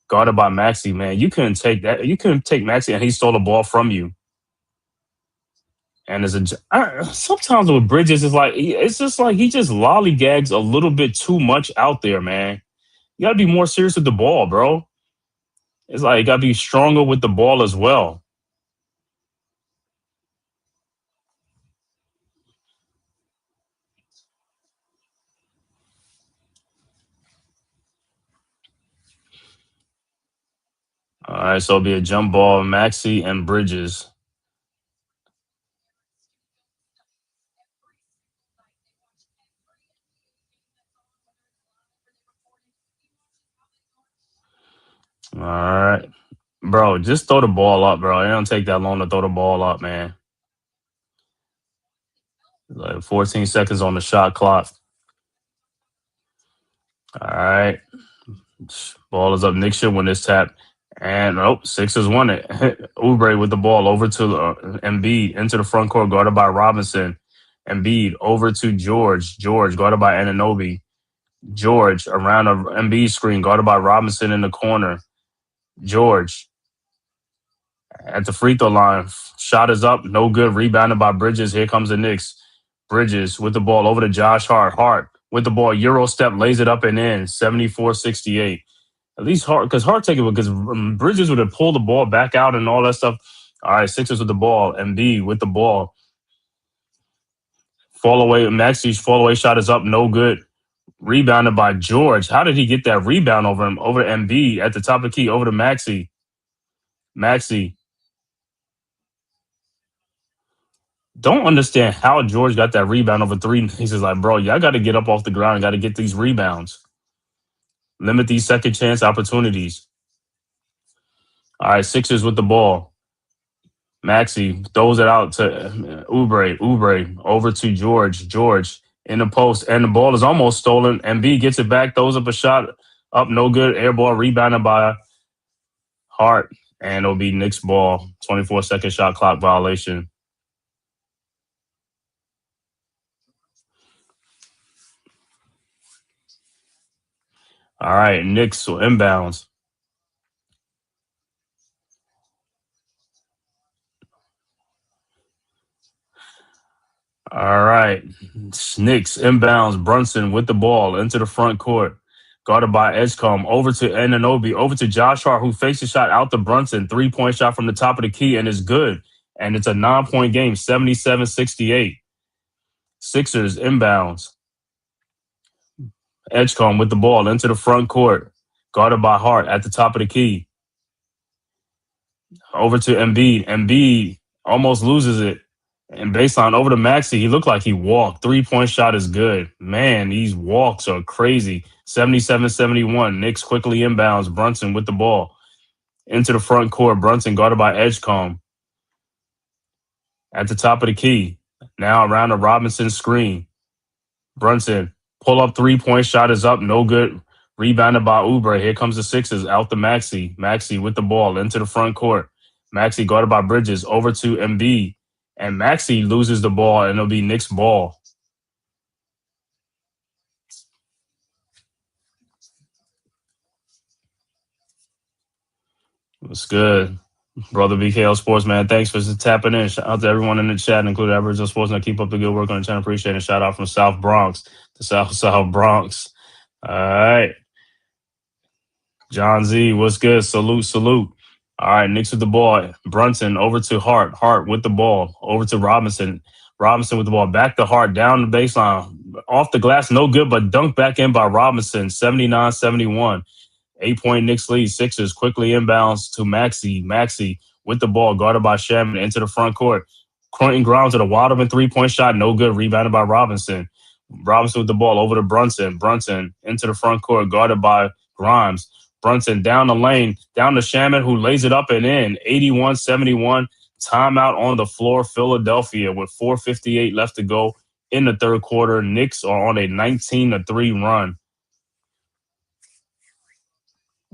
Guarded by Maxey. Man, you couldn't take that. You couldn't take Maxey and he stole the ball from you. And sometimes with Bridges, it's just like he just lollygags a little bit too much out there, man. You got to be more serious with the ball, bro. It's like you got to be stronger with the ball as well. All right, so it'll be a jump ball, Maxey and Bridges. All right. Bro, just throw the ball up, bro. It don't take that long to throw the ball up, man. Like 14 seconds on the shot clock. All right. Ball is up. Knicks should win this tap. And, Sixers won it. Oubre with the ball over to Embiid into the front court, guarded by Robinson. Embiid over to George. George guarded by Anunoby. George around a Embiid screen, guarded by Robinson in the corner. George at the free throw line. Shot is up. No good. Rebounded by Bridges. Here comes the Knicks. Bridges with the ball over to Josh Hart. Hart with the ball. Euro step, lays it up and in. 74-68. At least Hart, because Hart take it, because Bridges would have pulled the ball back out and all that stuff. All right, Sixers with the ball. Embiid with the ball. Fall away. Maxey's fall away shot is up. No good. Rebounded by George. How did he get that rebound over him? Over to Embiid at the top of the key. Over to Maxey. Maxey. Don't understand how George got that rebound over three. He's just like, bro, y'all got to get up off the ground and got to get these rebounds. Limit these second chance opportunities. All right, Sixers with the ball. Maxey throws it out to Oubre. Oubre over to George. George in the post, and the ball is almost stolen. Embiid gets it back, throws up a shot. Up, no good. Air ball rebounded by Hart. And it'll be Knicks ball. 24-second shot clock violation. All right, Knicks will inbounds. All right, Knicks inbounds. Brunson with the ball into the front court. Guarded by Edgecombe. Over to Anunoby. Over to Josh Hart, who fakes a shot out to Brunson. 3-point shot from the top of the key and is good. And it's a 9-point game, 77-68. Sixers inbounds. Edgecombe with the ball into the front court. Guarded by Hart at the top of the key. Over to Embiid. Embiid almost loses it. And baseline over to Maxey. He looked like he walked. 3-point shot is good. Man, these walks are crazy. 77-71. Knicks quickly inbounds. Brunson with the ball. Into the front court. Brunson guarded by Edgecombe. At the top of the key. Now around the Robinson screen. Brunson. Pull up 3-point shot is up. No good. Rebounded by Oubre. Here comes the Sixers. Out to Maxey. Maxey with the ball. Into the front court. Maxey guarded by Bridges. Over to Embiid. And Maxey loses the ball, and it'll be Knicks ball. What's good? Brother BKL Sports, man. Thanks for tapping in. Shout out to everyone in the chat, including Aboriginal Sports. And keep up the good work on the channel. Appreciate it. Shout out from South Bronx to South Bronx. All right. John Z, what's good? Salute, salute. All right, Knicks with the ball. Brunson over to Hart. Hart with the ball. Over to Robinson. Robinson with the ball. Back to Hart. Down the baseline. Off the glass, no good, but dunked back in by Robinson. 79-71. 8-point Knicks lead. Sixers quickly inbounds to Maxey. Maxey with the ball. Guarded by Shaman into the front court. Quentin Grimes with a wide open three-point shot. No good. Rebounded by Robinson. Robinson with the ball over to Brunson. Brunson into the front court. Guarded by Grimes. Brunson down the lane, down to Shaman, who lays it up and in. 81-71. Timeout on the floor. Philadelphia with 4:58 left to go in the third quarter. Knicks are on a 19-3 run.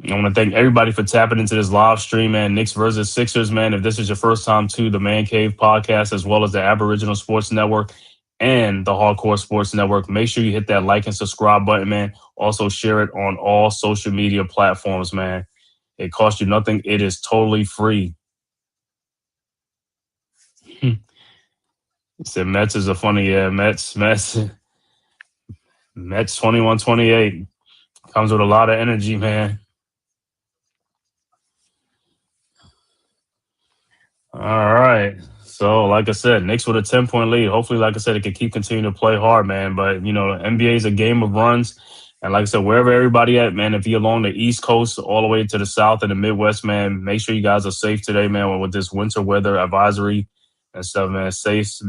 I want to thank everybody for tapping into this live stream, man. Knicks versus Sixers, man. If this is your first time to the Man Cave podcast, as well as the Aboriginal Sports Network and the Hardcore Sports Network, make sure you hit that like and subscribe button, man. Also share it on all social media platforms, man. It costs you nothing. It is totally free. He said Mets is a funny, Mets 21-28. Comes with a lot of energy, man. All right. So, like I said, Knicks with a 10-point lead. Hopefully, like I said, it can keep continuing to play hard, man. But, NBA is a game of runs. And like I said, wherever everybody at, man, if you're along the East Coast all the way to the South and the Midwest, man, make sure you guys are safe today, man, with this winter weather advisory and stuff, man.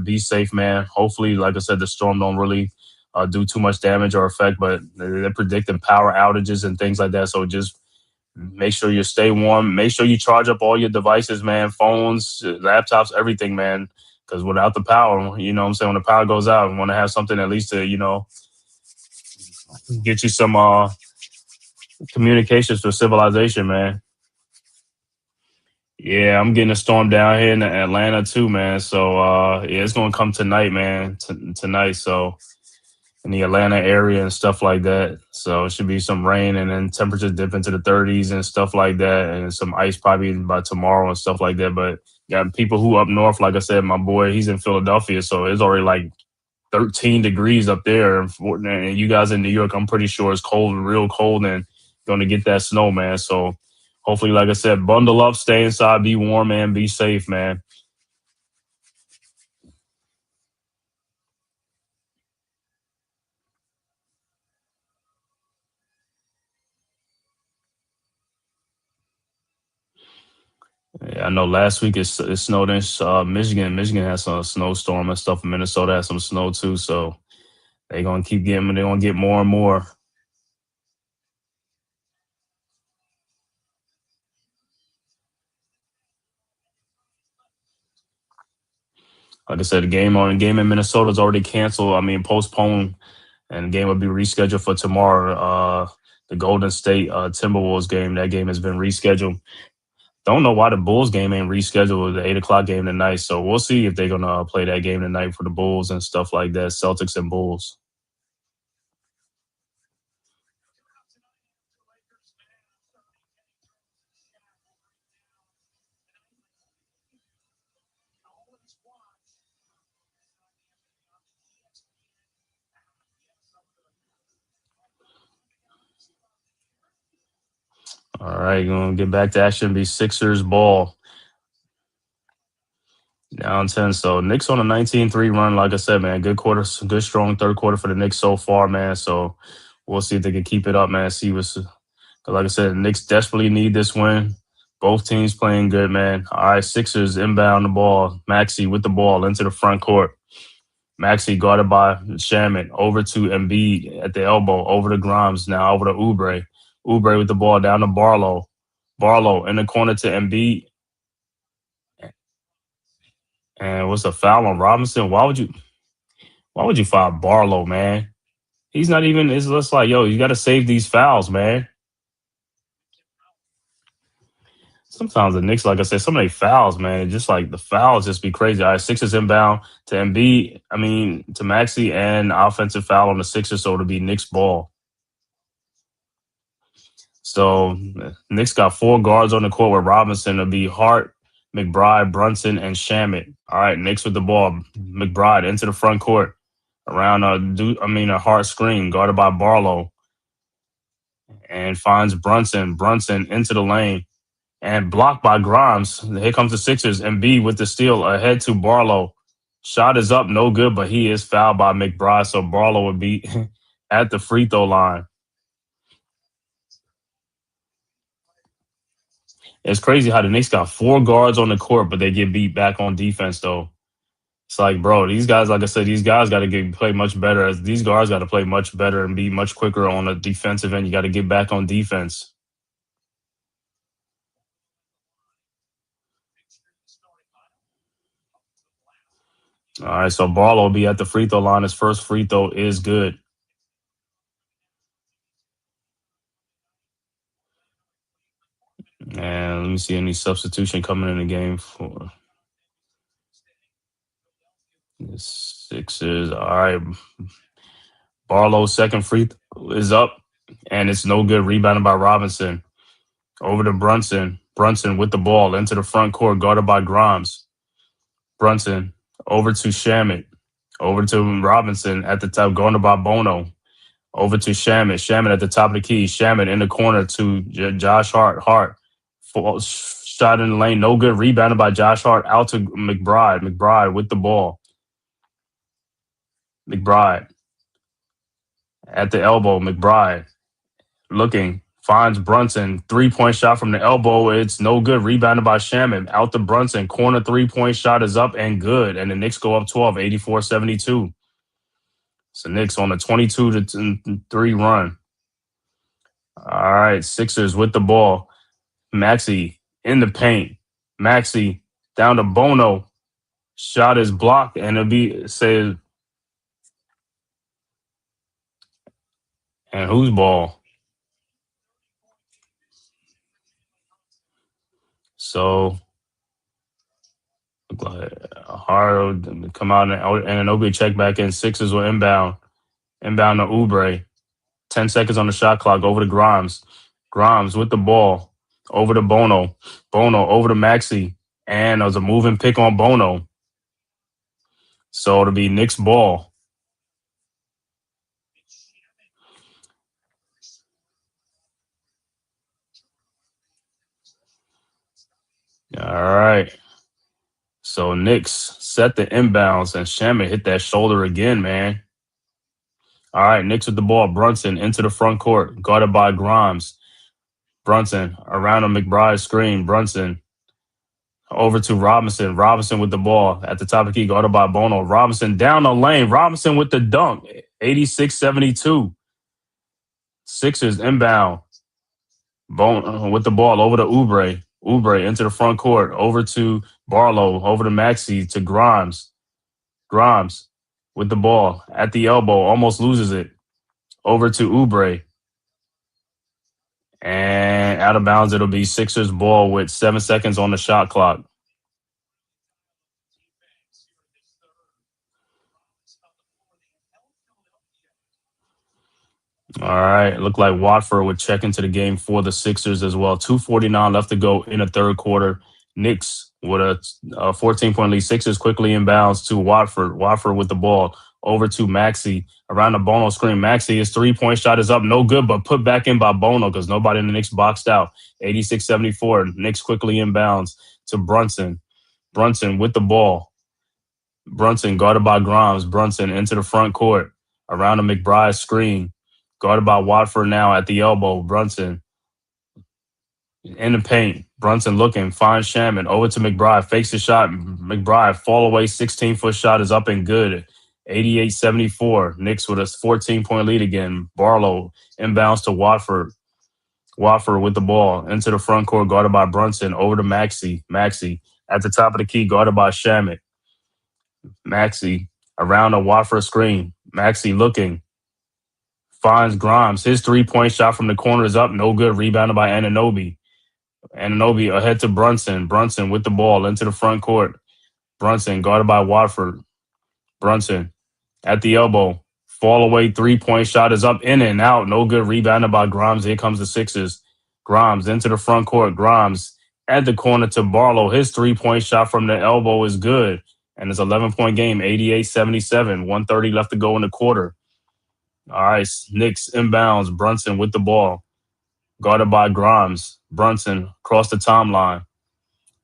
Be safe, man. Hopefully, like I said, the storm don't really do too much damage or effect, but they're predicting power outages and things like that. So just make sure you stay warm. Make sure you charge up all your devices, man, phones, laptops, everything, man, because without the power, you know what I'm saying, when the power goes out, we want to have something at least to, get you some communications for civilization, man. Yeah, I'm getting a storm down here in Atlanta too, man. So, it's going to come tonight, man, tonight. So, in the Atlanta area and stuff like that. So, it should be some rain and then temperatures dip into the 30s and stuff like that. And some ice probably by tomorrow and stuff like that. But got people who up north, like I said, my boy, he's in Philadelphia. So, it's already like 13 degrees up there. And you guys in New York, I'm pretty sure it's cold, real cold, and going to get that snow, man. So, hopefully, like I said, bundle up, stay inside, be warm, man, be safe, man. Yeah, I know last week it snowed in Michigan. Michigan has some snowstorm and stuff. Minnesota has some snow too. So they're going to keep getting, they're going to get more and more. Like I said, the game in Minnesota is already canceled. I mean, postponed, and the game will be rescheduled for tomorrow. The Golden State Timberwolves game, that game has been rescheduled. Don't know why the Bulls game ain't rescheduled, the 8 o'clock game tonight. So we'll see if they're going to play that game tonight for the Bulls and stuff like that, Celtics and Bulls. All right, going to get back to action. Be Sixers ball. Down 10. So Knicks on a 19-3 run. Like I said, man, good quarter, good strong third quarter for the Knicks so far, man. So we'll see if they can keep it up, man. See what's, like I said, the Knicks desperately need this win. Both teams playing good, man. All right, Sixers inbound the ball. Maxey with the ball into the front court. Maxey guarded by Shaman. Over to Embiid at the elbow. Over to Grimes. Now over to Oubre. Oubre with the ball down to Barlow. Barlow in the corner to Embiid. And what's a foul on Robinson? Why would you foul Barlow, man? He's not even, it's just like, yo, you got to save these fouls, man. Sometimes the Knicks, like I said, some of their fouls, man, just like the fouls just be crazy. All right, Sixers inbound to Embiid, to Maxey, and offensive foul on the Sixers, so it'll be Knicks ball. So Knicks got 4 guards on the court with Robinson. It'll be Hart, McBride, Brunson, and Shamet. All right, Knicks with the ball. McBride into the front court around a hard screen guarded by Barlow. and finds Brunson. Brunson into the lane and blocked by Grimes. Here comes the Sixers. Embiid with the steal ahead to Barlow. Shot is up, no good, but he is fouled by McBride, so Barlow would be at the free throw line. It's crazy how the Knicks got 4 guards on the court, but they get beat back on defense, though. It's like, bro, these guys, like I said, these guys got to play much better. These guards got to play much better and be much quicker on the defensive end. You got to get back on defense. All right, so Barlow will be at the free throw line. His first free throw is good. And let me see any substitution coming in the game for the Sixers. All right. Barlow's second free throw is up, and it's no good. Rebounded by Robinson. Over to Brunson. Brunson with the ball into the front court, guarded by Grimes. Brunson over to Shamet. Over to Robinson at the top, guarded by Bono. Over to Shamet. Shamet at the top of the key. Shamet in the corner to Josh Hart. Hart. Shot in the lane, no good. Rebounded by Josh Hart out to McBride. McBride with the ball. McBride at the elbow. McBride looking, finds Brunson. 3-point shot from the elbow. It's no good. Rebounded by Shaman. Out to Brunson. Corner 3-point shot is up and good. And the Knicks go up 12, 84-72. So Knicks on a 22-3 run. All right, Sixers with the ball. Maxey in the paint. Maxey down to Bono. Shot is blocked, and it'll be said. And whose ball? So look like Hard come out and Anunoby check back in. Sixers will inbound. Inbound to Oubre. 10 seconds on the shot clock. Over to Grimes. Grimes with the ball. Over to Bono. Bono over to Maxey. And there's a moving pick on Bono. So it'll be Knicks ball. All right. So Knicks set the inbounds, and Shaman hit that shoulder again, man. All right, Knicks with the ball. Brunson into the front court, guarded by Grimes. Brunson around a McBride screen. Brunson over to Robinson. Robinson with the ball at the top of the key, guarded by Bono. Robinson down the lane. Robinson with the dunk. 86-72. Sixers inbound. Bono with the ball over to Oubre. Oubre into the front court. Over to Barlow. Over to Maxey to Grimes. Grimes with the ball at the elbow. Almost loses it. Over to Oubre. And out of bounds, it'll be Sixers ball with 7 seconds on the shot clock. All right. Looked like Watford would check into the game for the Sixers as well. 2:49 left to go in the third quarter. Knicks with a 14-point lead. Sixers quickly inbounds to Watford. Watford with the ball over to Maxey around the Bono screen. Maxey, his 3-point shot is up, no good, but put back in by Bono because nobody in the Knicks boxed out. 86-74. Knicks quickly inbounds to Brunson. Brunson with the ball. Brunson guarded by Grimes. Brunson into the front court around the McBride screen. Guarded by Watford now at the elbow. Brunson in the paint. Brunson looking, finds Shaman. Over to McBride. Fakes the shot. McBride fall away. 16-foot shot is up and good. 88-74. Knicks with a 14-point lead again. Barlow inbounds to Watford. Watford with the ball into the front court, guarded by Brunson. Over to Maxey. Maxey at the top of the key, guarded by Shaman. Maxey around the Watford screen. Maxey looking. Finds Grimes. His 3-point shot from the corner is up. No good. Rebounded by Anunoby. Anunoby ahead to Brunson. Brunson with the ball into the front court. Brunson guarded by Watford. Brunson at the elbow. Fall away 3-point shot is up, in and out. No good. Rebounded by Grimes. Here comes the Sixers. Grimes into the front court. Grimes at the corner to Barlow. His 3-point shot from the elbow is good. And it's an 11-point game. 88-77. 1:30 left to go in the quarter. All right, Knicks inbounds. Brunson with the ball. guarded by Grimes. Brunson across the timeline.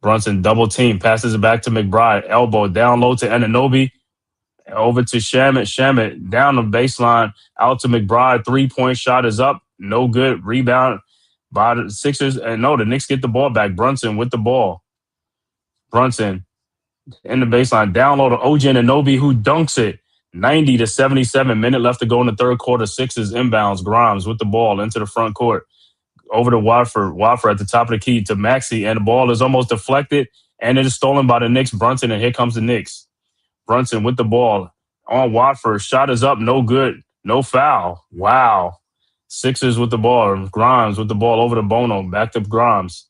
Brunson double team, passes it back to McBride. Elbow down low to Anunoby. Over to Shamit. Shamit down the baseline, out to McBride. 3-point shot is up. No good. Rebound by the Sixers. And no, the Knicks get the ball back. Brunson with the ball. Brunson in the baseline. Down low to OG Anunoby, who dunks it. 90-77. Minute left to go in the third quarter. Sixers inbounds. Grimes with the ball into the front court. Over to Watford. Watford at the top of the key to Maxey. And the ball is almost deflected. And it is stolen by the Knicks. Brunson, and here comes the Knicks. Brunson with the ball on Watford. Shot is up. No good. No foul. Wow. Sixers with the ball. Grimes with the ball over to Bono. Back to Grimes.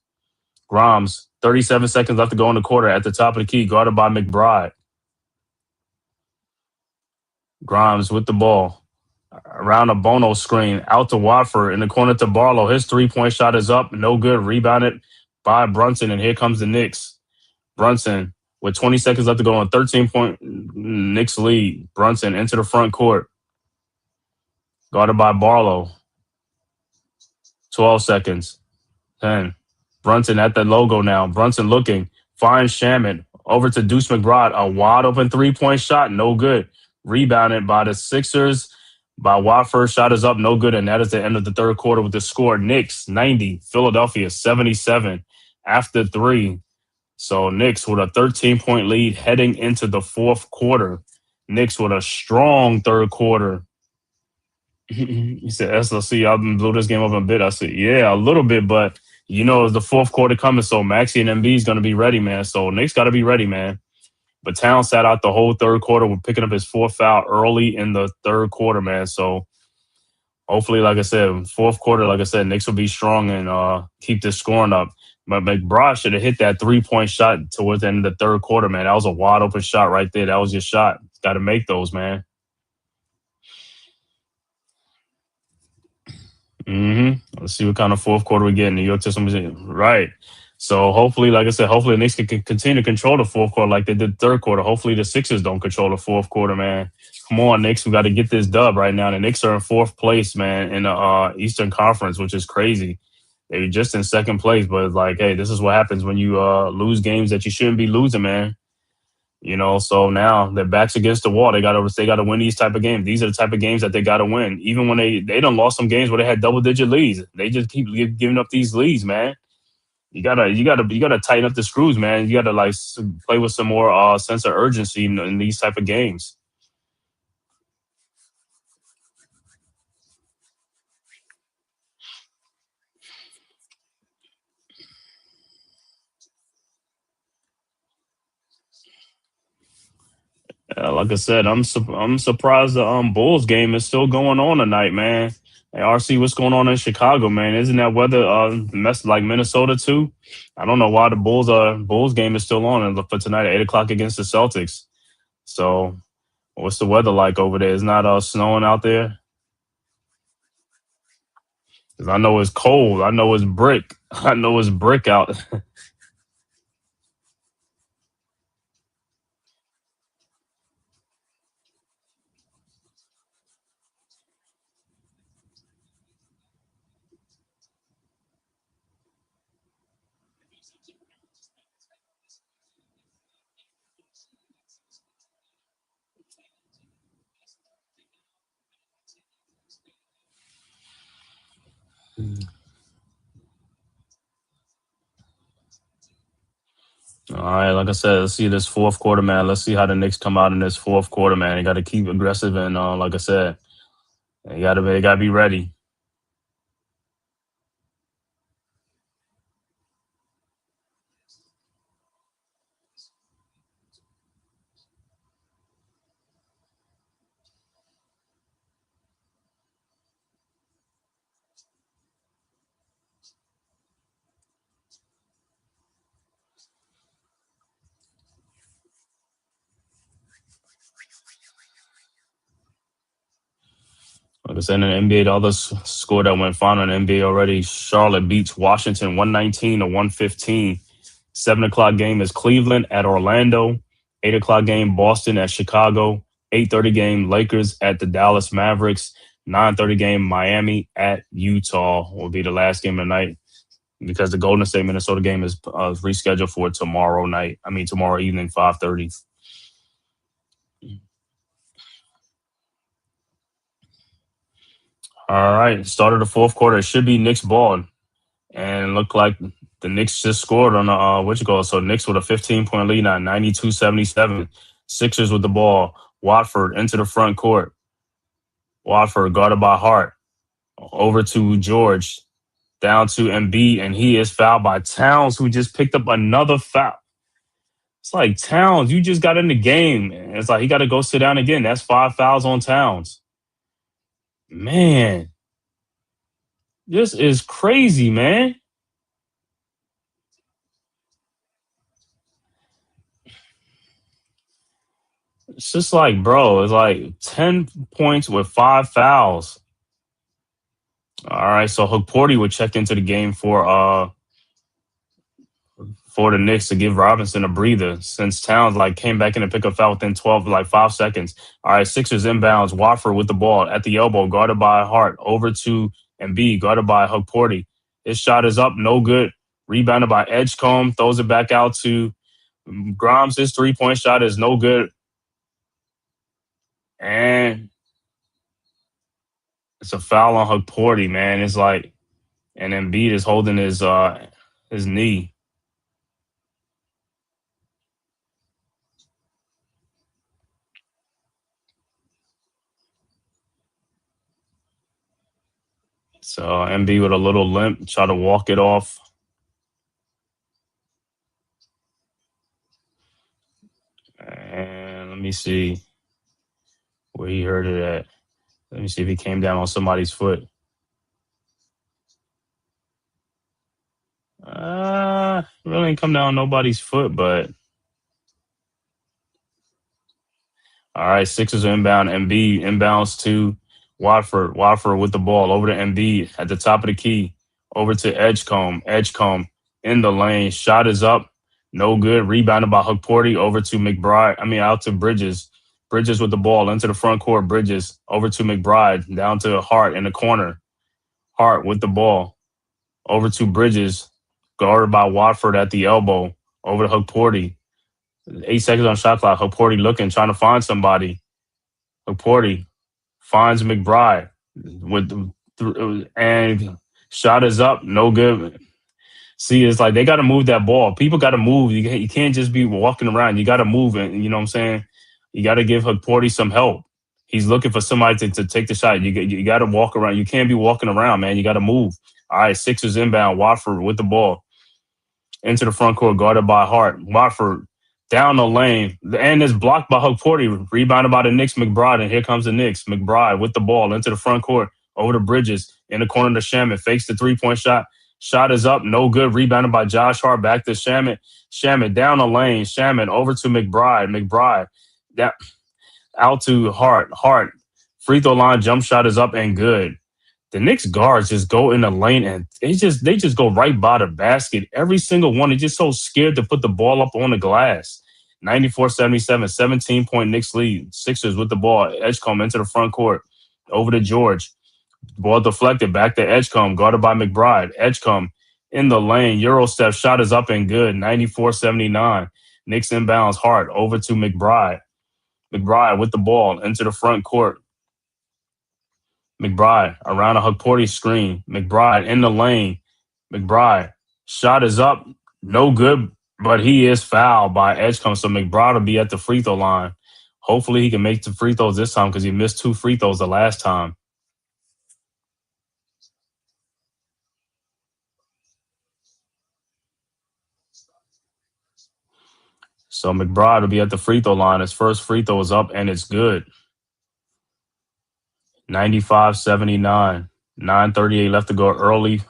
Grimes. 37 seconds left to go in the quarter at the top of the key. Guarded by McBride. Grimes with the ball. Around a Bono screen. Out to Watford. In the corner to Barlow. His 3-point shot is up. No good. Rebounded by Brunson. And here comes the Knicks. Brunson with 20 seconds left to go on 13-point Knicks lead. Brunson into the front court. Guarded by Barlow. 12 seconds. 10. Brunson at the logo now. Brunson looking. Finds Shamit. Over to Deuce McBride. A wide open 3-point shot. No good. Rebounded by the Sixers. By Watford. Shot is up. No good. And that is the end of the third quarter with the score. Knicks 90. Philadelphia 77. After 3. So Knicks with a 13-point lead heading into the fourth quarter. Knicks with a strong third quarter. He said, SLC, y'all blew this game up a bit. I said, yeah, a little bit, but it's the fourth quarter coming, so Maxey and MB is going to be ready, man. So Knicks got to be ready, man. But Towns sat out the whole third quarter. We're picking up his fourth foul early in the third quarter, man. So hopefully, like I said, fourth quarter, like I said, Knicks will be strong and keep this scoring up. But McBride should have hit that 3-point shot towards the end of the third quarter, man. That was a wide open shot right there. That was your shot. Got to make those, man. Let's see what kind of fourth quarter we get in New York. Right. So hopefully, like I said, hopefully the Knicks can continue to control the fourth quarter like they did the third quarter. Hopefully the Sixers don't control the fourth quarter, man. Come on, Knicks. We got to get this dub right now. The Knicks are in fourth place, man, in the Eastern Conference, which is crazy. They're just in second place, but it's like, hey, this is what happens when you lose games that you shouldn't be losing, man. So now their backs against the wall. They got to win these type of games. These are the type of games that they got to win. Even when they done lost some games where they had double-digit leads, they just keep giving up these leads, man. You gotta tighten up the screws, man. You gotta play with some more sense of urgency in these type of games. Like I said, I'm surprised the Bulls game is still going on tonight, man. Hey, RC, what's going on in Chicago, man? Isn't that weather mess like Minnesota too? I don't know why the Bulls game is still on for tonight at 8:00 against the Celtics. So, what's the weather like over there? It's not snowing out there. 'Cause I know it's cold. I know it's brick. I know it's brick out. All right, like I said, let's see this fourth quarter, man. Let's see how the Knicks come out in this fourth quarter, man. They got to keep aggressive and, like I said, they got to be ready. Like I said, in the NBA, the other score that went final in the NBA already, Charlotte beats Washington 119-115. 7:00 game is Cleveland at Orlando. 8:00 game, Boston at Chicago. 8:30 game, Lakers at the Dallas Mavericks. 9:30 game, Miami at Utah will be the last game of the night because the Golden State Minnesota game is rescheduled for tomorrow evening, 5:30. All right, start of the fourth quarter. It should be Knicks ball, and it looked like the Knicks just scored on the So Knicks with a 15-point lead now, 92-77. Sixers with the ball. Watford into the front court. Watford guarded by Hart. Over to George. Down to Embiid, and he is fouled by Towns, who just picked up another foul. It's like, Towns, you just got in the game. It's like he got to go sit down again. That's 5 fouls on Towns. Man, this is crazy, man. It's just like, bro, it's like 10 points with 5 fouls. All right, so Hukporti would check into the game for the Knicks to give Robinson a breather since Towns came back in and pick a foul within 5 seconds. All right, Sixers inbounds. Watford with the ball at the elbow, guarded by Hart. Over to Embiid, guarded by Hukporti. His shot is up, no good. Rebounded by Edgecombe, throws it back out to Grimes. His 3-point shot is no good. And it's a foul on Hukporti, man. It's like, and Embiid is holding his knee. So Embiid with a little limp, try to walk it off. And let me see where he hurt it at. Let me see if he came down on somebody's foot. Really ain't come down on nobody's foot, but all right, Sixers are inbound. Embiid inbounds to Watford. Watford with the ball over to Embiid at the top of the key. Over to Edgecombe. Edgecombe in the lane. Shot is up. No good. Rebounded by Hukporti. Over to McBride. Out to Bridges. Bridges with the ball into the front court. Bridges over to McBride. Down to Hart in the corner. Hart with the ball. Over to Bridges. Guarded by Watford at the elbow. Over to Hukporti. 8 seconds on shot clock. Hukporti looking, trying to find somebody. Hukporti finds McBride and shot is up, no good. See, it's like they got to move that ball. People got to move. You can't just be walking around. You got to move it. You know what I'm saying? You got to give Hukporti some help. He's looking for somebody to take the shot. You got to walk around. You can't be walking around, man. You got to move. All right, Sixers inbound. Watford with the ball into the front court, guarded by Hart. Watford down the lane, and it's blocked by Hukporti, rebounded by the Knicks, McBride, and here comes the Knicks. McBride with the ball into the front court, over to Bridges, in the corner to Shamet, fakes the 3-point shot. Shot is up, no good, rebounded by Josh Hart, back to Shamet. Shamet down the lane, Shamet over to McBride. McBride out to Hart. Hart, free throw line, jump shot is up and good. The Knicks guards just go in the lane and they just go right by the basket. Every single one. They're just so scared to put the ball up on the glass. 94-77, 17-point Knicks lead. Sixers with the ball. Edgecombe into the front court. Over to George. Ball deflected. Back to Edgecombe. Guarded by McBride. Edgecombe in the lane. Euro step. Shot is up and good. 94-79. Knicks inbounds. Hart over to McBride. McBride with the ball into the front court. McBride around a Hukporti screen. McBride in the lane. McBride shot is up, no good, but he is fouled by Edgecombe. So McBride will be at the free throw line. Hopefully he can make the free throws this time because he missed 2 free throws the last time. So McBride will be at the free throw line. His first free throw is up and it's good. 95-79. 9:38 left to go, early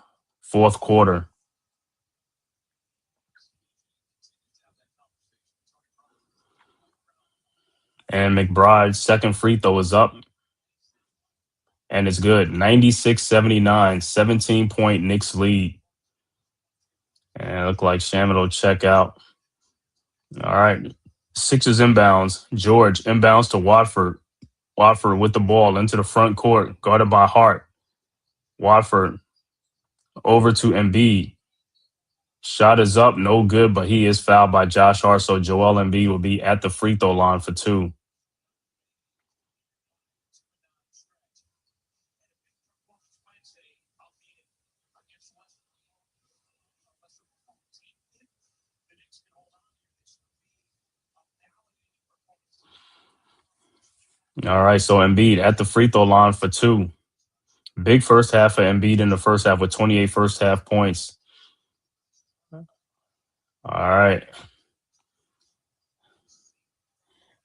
fourth quarter. And McBride's second free throw is up. And it's good. 96-79. 17-point Knicks lead. And it looked like Shamet will check out. All right. Sixers inbounds. George inbounds to Watford. Watford with the ball into the front court, guarded by Hart. Watford over to Embiid. Shot is up, no good, but he is fouled by Josh Hart, so Joel Embiid will be at the free throw line for 2. All right, so Embiid at the free throw line for 2. Big first half for Embiid in the first half with 28 first half points. All right.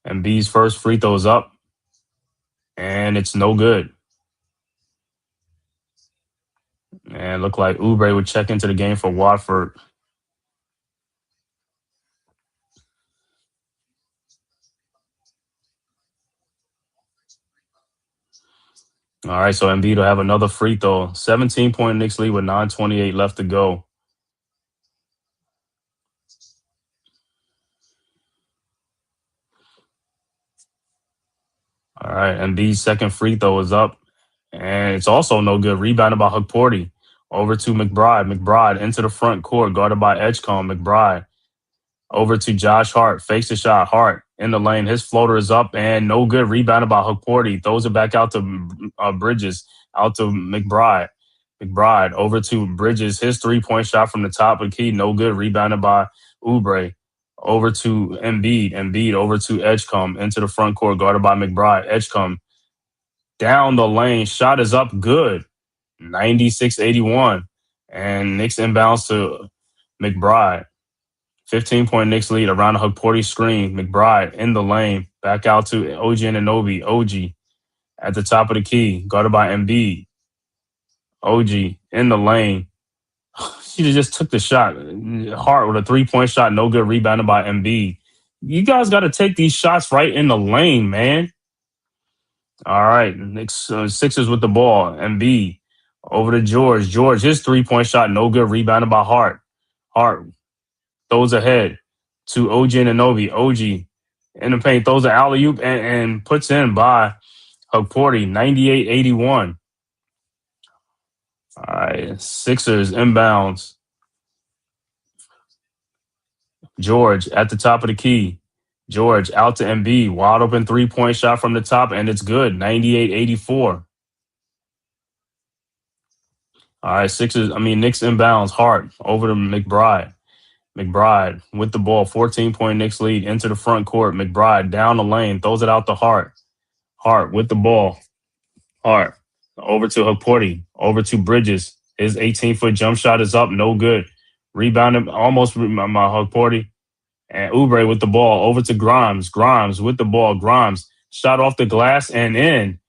Embiid's first free throw is up, and it's no good. And look like Oubre would check into the game for Watford. All right, so Embiid will have another free throw. 17-point Knicks lead with 9:28 left to go. All right, Embiid's second free throw is up, and it's also no good. Rebounded by Hukporti. Over to McBride. McBride into the front court, guarded by Edgecombe. McBride over to Josh Hart. Fakes the shot. Hart in the lane. His floater is up and no good. Rebounded by Hukporti. Throws it back out to Bridges. Out to McBride. McBride over to Bridges. His three-point shot from the top of the key. No good. Rebounded by Oubre. Over to Embiid. Embiid over to Edgecombe. Into the front court. Guarded by McBride. Edgecombe down the lane. Shot is up. Good. 96-81. And Knicks inbounds to McBride. 15-point Knicks lead around the Hukporti screen. McBride in the lane. Back out to OG Anunoby. OG at the top of the key. Guarded by Embiid. OG in the lane. She just took the shot. Hart with a three-point shot. No good. Rebounded by Embiid. You guys got to take these shots right in the lane, man. All right. Knicks, Sixers with the ball. Embiid over to George. George, his three-point shot. No good. Rebounded by Hart. Hart throws ahead to OG Anunoby. OG in the paint, throws an alley-oop and puts in by Hukporti, 98-81. All right, Sixers inbounds. George at the top of the key. George out to Embiid. Wide open three-point shot from the top, and it's good, 98-84. All right, Knicks inbounds. Hart over to McBride. McBride with the ball, 14-point Knicks lead into the front court. McBride down the lane, throws it out to Hart. Hart with the ball. Hart over to Hukporti, over to Bridges. His 18-foot jump shot is up, no good. Rebounded almost by Hukporti. And Oubre with the ball over to Grimes. Grimes with the ball. Grimes shot off the glass and in.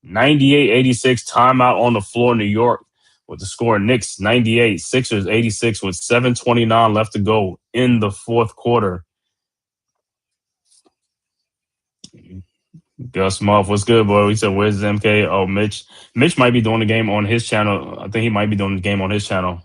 98-86, timeout on the floor, New York. With the score, Knicks 98, Sixers 86 with 7:29 left to go in the fourth quarter. Gus Muff, what's good, boy? We said, where's MK? Oh, Mitch. Mitch might be doing the game on his channel. I think he might be doing the game on his channel.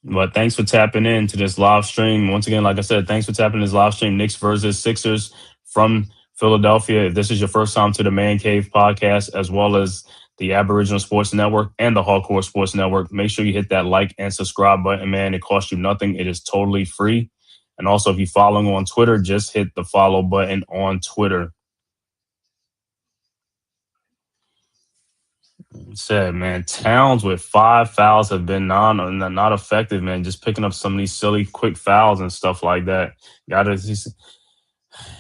But thanks for tapping in to this live stream. Once again, like I said, thanks for tapping in this live stream. Knicks versus Sixers from Philadelphia. If this is your first time to the Man Cave podcast, as well as the Aboriginal Sports Network and the Hardcore Sports Network, make sure you hit that like and subscribe button, man. It costs you nothing. It is totally free. And also, if you're following on Twitter, just hit the follow button on Twitter. Said, man, Towns with 5 fouls have been not effective, man. Just picking up some of these silly quick fouls and stuff like that.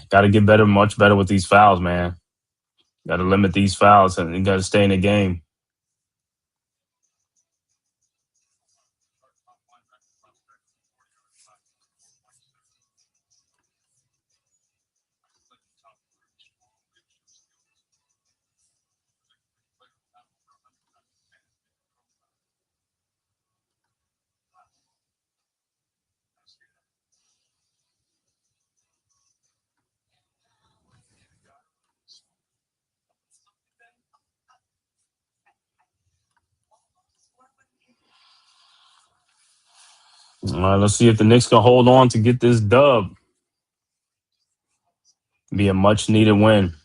Gotta get better, much better with these fouls, man. Gotta limit these fouls and you gotta stay in the game. All right, let's see if the Knicks can hold on to get this dub. Be a much needed win.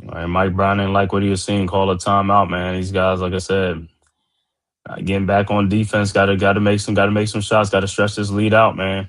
All right, Mike Brown didn't like what he was seeing. Call a timeout, man. These guys, like I said, getting back on defense. Got to make some shots. Got to stretch this lead out, man.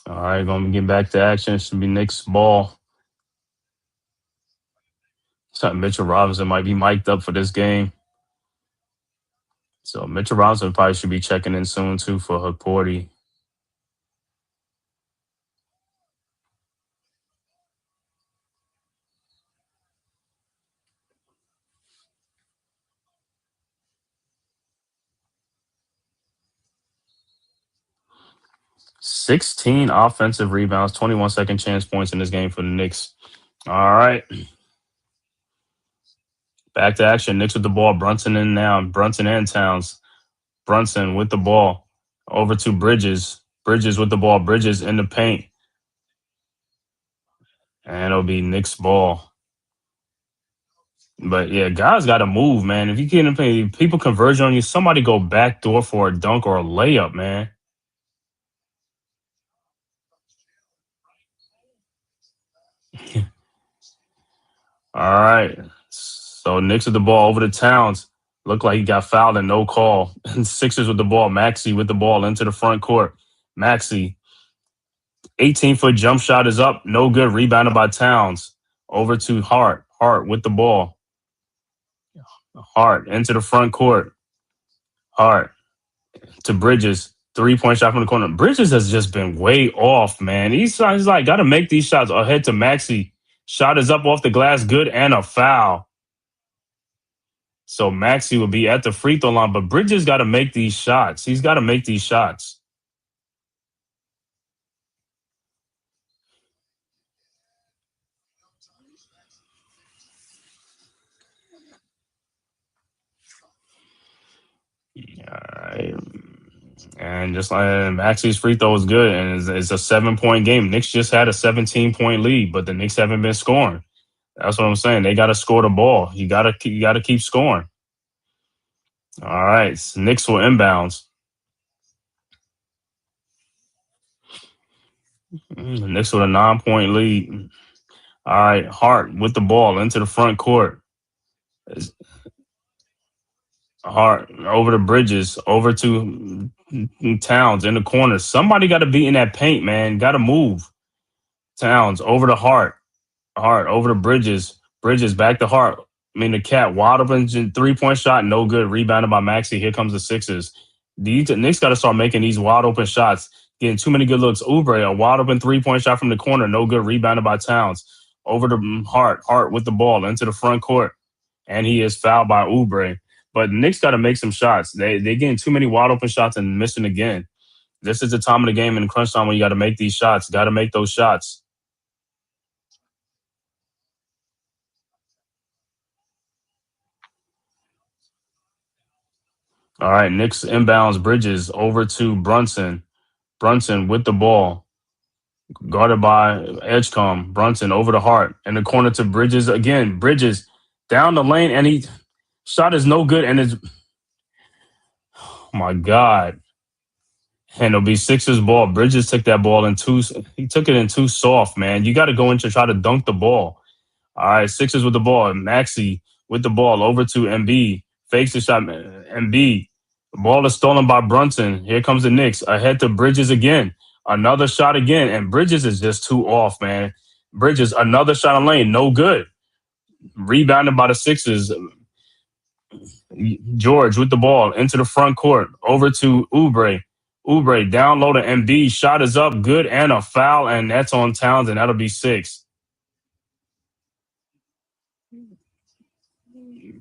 All right, gonna get back to action. It should be Knicks ball. So Mitchell Robinson might be mic'd up for this game. So Mitchell Robinson probably should be checking in soon too for Haporti. $16 offensive rebounds, 21 second chance points in this game for the Knicks. All right. Back to action. Knicks with the ball. Brunson in now. Brunson and Towns. Brunson with the ball. Over to Bridges. Bridges with the ball. Bridges in the paint. And it'll be Knicks ball. But yeah, guys got to move, man. If you can't play, people converge on you, somebody go backdoor for a dunk or a layup, man. All right. So Knicks with the ball over to Towns. Looked like he got fouled and no call. And Sixers with the ball. Maxey with the ball into the front court. Maxey, 18-foot jump shot is up. No good. Rebounded by Towns. Over to Hart. Hart with the ball. Hart into the front court. Hart to Bridges. 3-point shot from the corner. Bridges has just been way off, man. He's like, got to make these shots. Ahead to Maxey. Shot is up off the glass. Good and a foul. So Maxey will be at the free throw line, but Bridges got to make these shots. He's got to make these shots. All right. And just like Maxey's free throw is good, and it's a 7-point game. Knicks just had a 17-point lead, but the Knicks haven't been scoring. That's what I'm saying. They got to score the ball. You got to keep scoring. All right, Knicks will inbounds. The Knicks with a 9-point lead. All right, Hart with the ball into the front court. Hart over to Bridges, over to Towns in the corner. Somebody got to be in that paint, man. Got to move. Towns over to Hart. Hart over to Bridges. Bridges back to Hart. The Cat wide open 3-point shot, no good. Rebounded by Maxey. Here comes the Sixers. The Knicks got to start making these wide open shots. Getting too many good looks. Oubre, a wide open 3-point shot from the corner, no good. Rebounded by Towns. Over to Hart. Hart with the ball into the front court. And he is fouled by Oubre. But Knicks got to make some shots. They getting too many wide open shots and missing again. This is the time of the game in crunch time when you got to make these shots. Got to make those shots. All right, Knicks inbounds Bridges over to Brunson. Brunson with the ball. Guarded by Edgecombe. Brunson over to Hart. In the corner to Bridges again. Bridges down the lane, and he shot is no good. And it's, oh my God. And it'll be Sixers ball. Bridges took that ball he took it in too soft, man. You got to go in to try to dunk the ball. All right, Sixers with the ball. Maxey with the ball over to Embiid. Fakes the shot. Embiid. The ball is stolen by Brunson. Here comes the Knicks. Ahead to Bridges again. Another shot again, and Bridges is just too off, man. Bridges, another shot on lane, no good. Rebounded by the Sixers. George with the ball into the front court, over to Oubre. Oubre down low to Embiid. Shot is up, good, and a foul, and that's on Towns, and that'll be 6.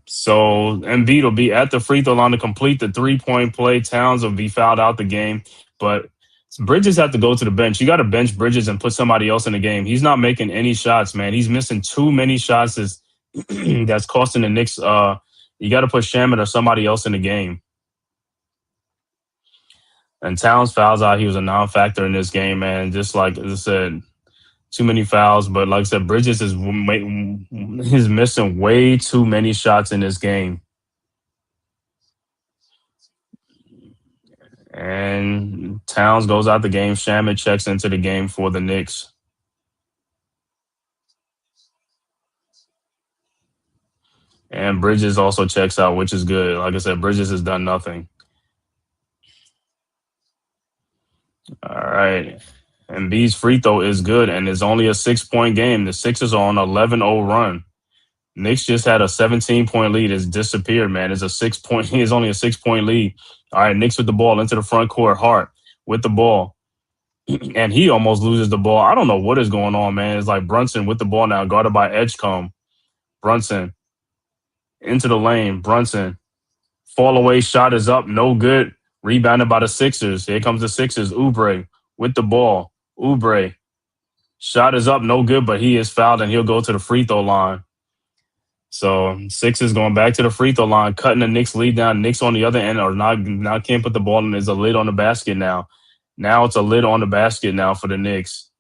So Embiid will be at the free throw line to complete the 3-point play. Towns will be fouled out the game, but Bridges have to go to the bench. You got to bench Bridges and put somebody else in the game. He's not making any shots, man. He's missing too many shots. That's costing the Knicks. You got to put Shamet or somebody else in the game. And Towns fouls out. He was a non-factor in this game, man. Just like I said, too many fouls. But like I said, Bridges is missing way too many shots in this game. And Towns goes out the game. Shamet checks into the game for the Knicks. And Bridges also checks out, which is good. Like I said, Bridges has done nothing. All right. Embiid's free throw is good, and it's only a 6-point game. The Sixers are on an 11-0 run. Knicks just had a 17-point lead. It's disappeared, man. It's only a 6-point lead. All right, Knicks with the ball into the front court. Hart with the ball. And he almost loses the ball. I don't know what is going on, man. It's like Brunson with the ball now, guarded by Edgecombe. Brunson into the lane. Brunson. Fall away shot is up. No good. Rebounded by the Sixers. Here comes the Sixers. Oubre with the ball. Oubre. Shot is up. No good, but he is fouled, and he'll go to the free throw line. So Sixers going back to the free throw line, cutting the Knicks lead down. Knicks on the other end are now can't put the ball in. There's a lid on the basket now. Now it's a lid on the basket now for the Knicks.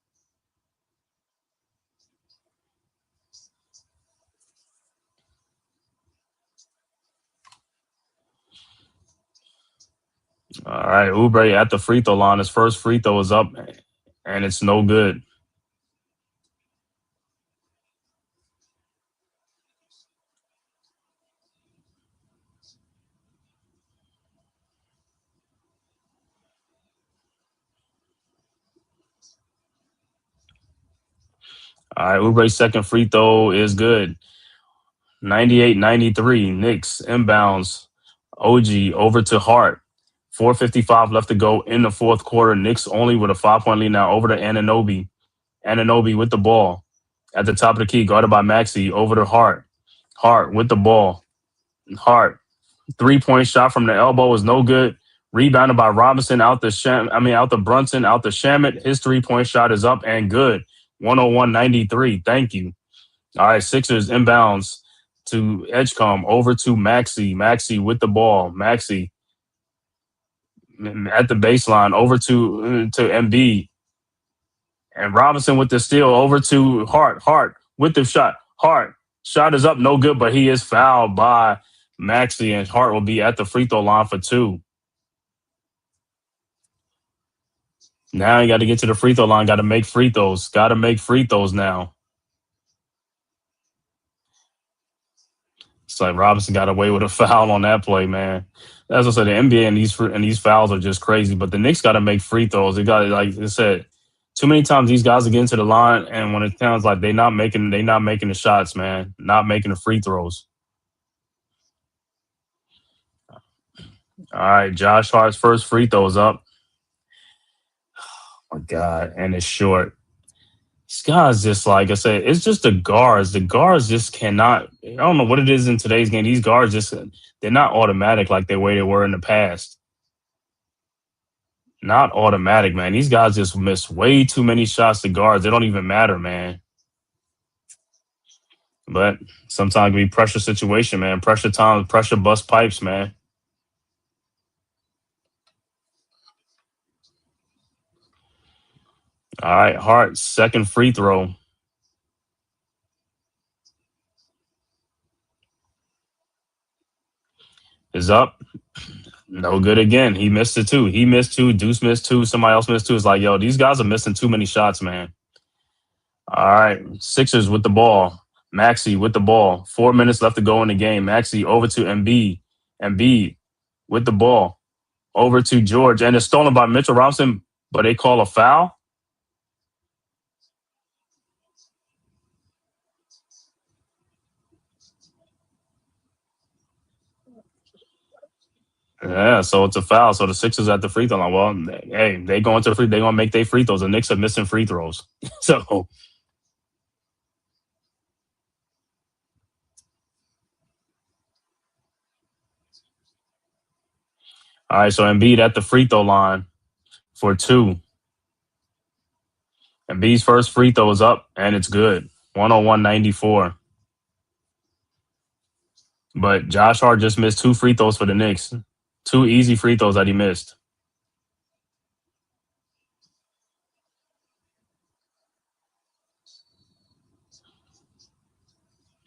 All right, Oubre at the free throw line. His first free throw is up, and it's no good. All right, Oubre's second free throw is good. 98-93, Knicks inbounds. OG over to Hart. 4:55 left to go in the fourth quarter. Knicks only with a 5-point lead now over to Anunoby. Anunoby with the ball at the top of the key, guarded by Maxey. Over to Hart. Hart with the ball. Hart, 3-point shot from the elbow is no good. Rebounded by Robinson out the Brunson, out the Shamet. His 3-point shot is up and good. 101-93. Thank you. All right, Sixers inbounds to Edgecombe, over to Maxey. Maxey with the ball. Maxey at the baseline, over to Embiid. And Robinson with the steal, over to Hart. Hart with the shot. Hart, shot is up, no good, but he is fouled by Maxey, and Hart will be at the free throw line for 2. Now you got to get to the free throw line. Got to make free throws. Got to make free throws now. It's like Robinson got away with a foul on that play, man. As I said, the NBA and these fouls are just crazy. But the Knicks got to make free throws. They got, like I said, too many times these guys are getting to the line, and when it sounds like they're not making the shots, man, not making the free throws. All right, Josh Hart's first free throw is up. Oh my God, and it's short. These guys just, like I said, it's just the guards. The guards just cannot. I don't know what it is in today's game. These guards they're not automatic like the way they were in the past. Not automatic, man. These guys just miss way too many shots to guards. They don't even matter, man. But sometimes it can be pressure situation, man. Pressure time, pressure bust pipes, man. All right, Hart, second free throw. Is up. No good again. He missed it too. He missed 2. Deuce missed 2. Somebody else missed 2. It's like, yo, these guys are missing too many shots, man. All right, Sixers with the ball. Maxey with the ball. 4 minutes left to go in the game. Maxey over to Embiid. Embiid with the ball. Over to George. And it's stolen by Mitchell Robinson. But they call a foul? Yeah, so it's a foul. So the Sixers at the free throw line. Well, hey, they going to they gonna make their free throws. The Knicks are missing free throws. So all right, so Embiid at the free throw line for 2. Embiid's first free throw is up and it's good. 101-94. But Josh Hart just missed 2 free throws for the Knicks. 2 easy free throws that he missed.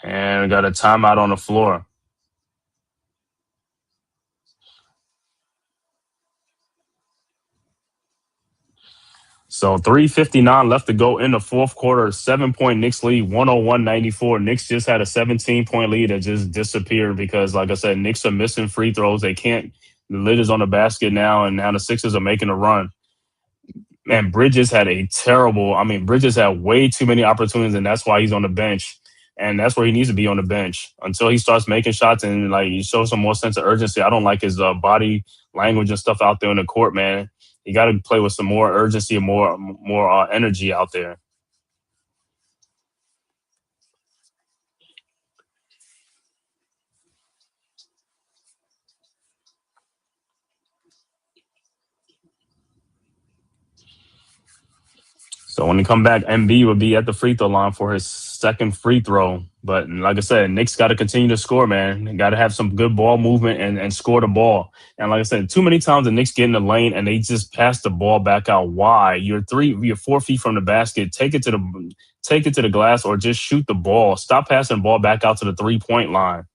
And we got a timeout on the floor. So 3:59 left to go in the fourth quarter. 7-point Knicks lead, 101-94. Knicks just had a 17-point lead that just disappeared because, like I said, Knicks are missing free throws. They can't. The lid is on the basket now, and now the Sixers are making a run. Man, Bridges had Bridges had way too many opportunities, and that's why he's on the bench. And that's where he needs to be on the bench until he starts making shots and like he shows some more sense of urgency. I don't like his body language and stuff out there on the court, man. You got to play with some more urgency and more energy out there. So when he come back, MB will be at the free throw line for his second free throw. But like I said, Knicks got to continue to score, man. Got to have some good ball movement and score the ball. And like I said, too many times the Knicks get in the lane and they just pass the ball back out. Why? You're 4 feet from the basket. Take it to the glass or just shoot the ball. Stop passing the ball back out to the 3-point line.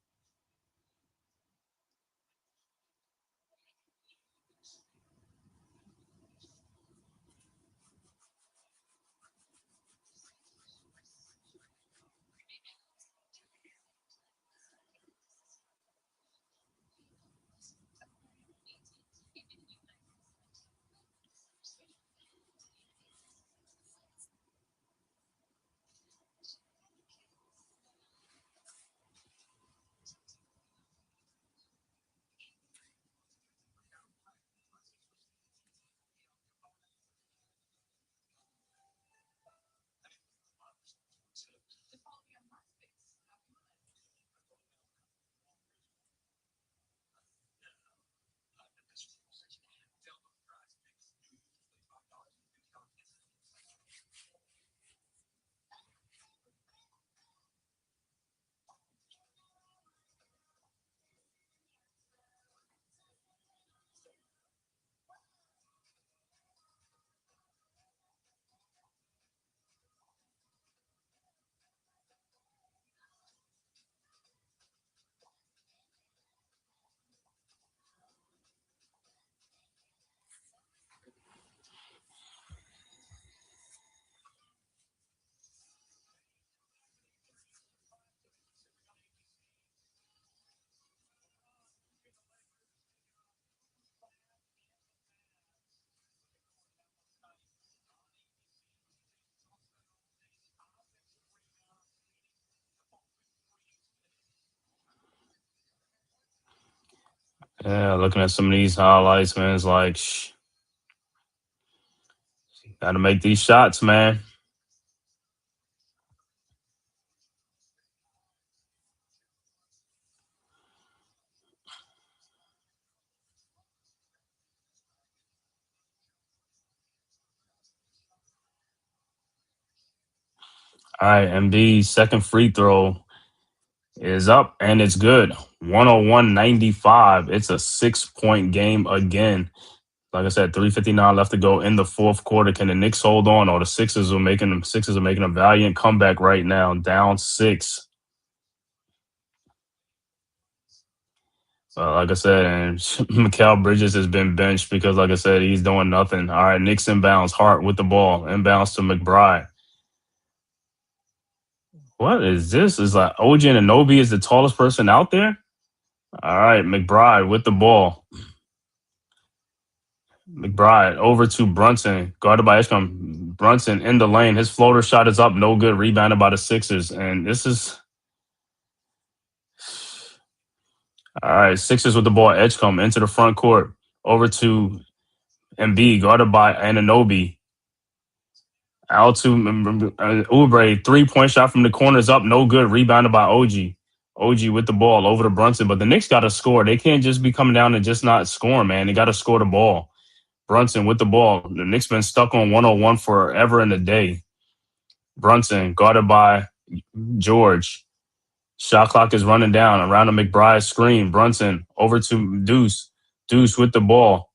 Yeah, looking at some of these highlights, man, it's like, got to make these shots, man. All right, MD's second free throw is up and it's good. 101-95. It's a 6-point game again. Like I said, 3:59 left to go in the fourth quarter. Can the Knicks hold on? Or the Sixers are making a valiant comeback right now, down 6. Like I said, and Mikal Bridges has been benched because, like I said, he's doing nothing. All right, Knicks inbounds. Hart with the ball. Inbounds to McBride. What is this? Is like OG Anunoby is the tallest person out there? All right, McBride with the ball. McBride over to Brunson, guarded by Edgecombe. Brunson in the lane. His floater shot is up, no good. Rebounded by the Sixers. And this is all right. Sixers with the ball. Edgecombe into the front court. Over to Embiid, guarded by Anunoby. Out to Oubre. 3-point shot from the corner is up, no good. Rebounded by OG. OG with the ball over to Brunson. But the Knicks got to score. They can't just be coming down and just not scoring, man. They got to score the ball. Brunson with the ball. The Knicks been stuck on 101 forever in the day. Brunson guarded by George. Shot clock is running down around the McBride screen. Brunson over to Deuce. Deuce with the ball.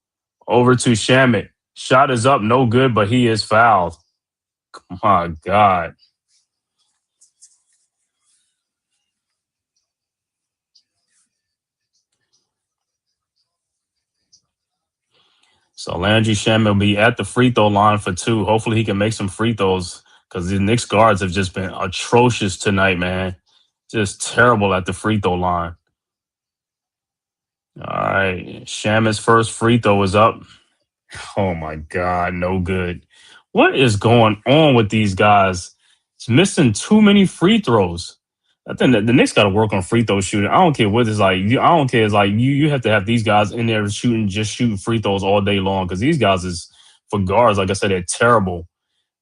Over to Shamet. Shot is up, no good, but he is fouled. My God. So Landry Shamet will be at the free throw line for 2. Hopefully he can make some free throws because the Knicks guards have just been atrocious tonight, man. Just terrible at the free throw line. All right. Shamet's first free throw is up. Oh, my God. No good. What is going on with these guys? It's missing too many free throws. I think that the Knicks got to work on free throw shooting. I don't care what it's like. I don't care. It's like you have to have these guys in there shooting free throws all day long because these guys is, for guards, like I said, they're terrible.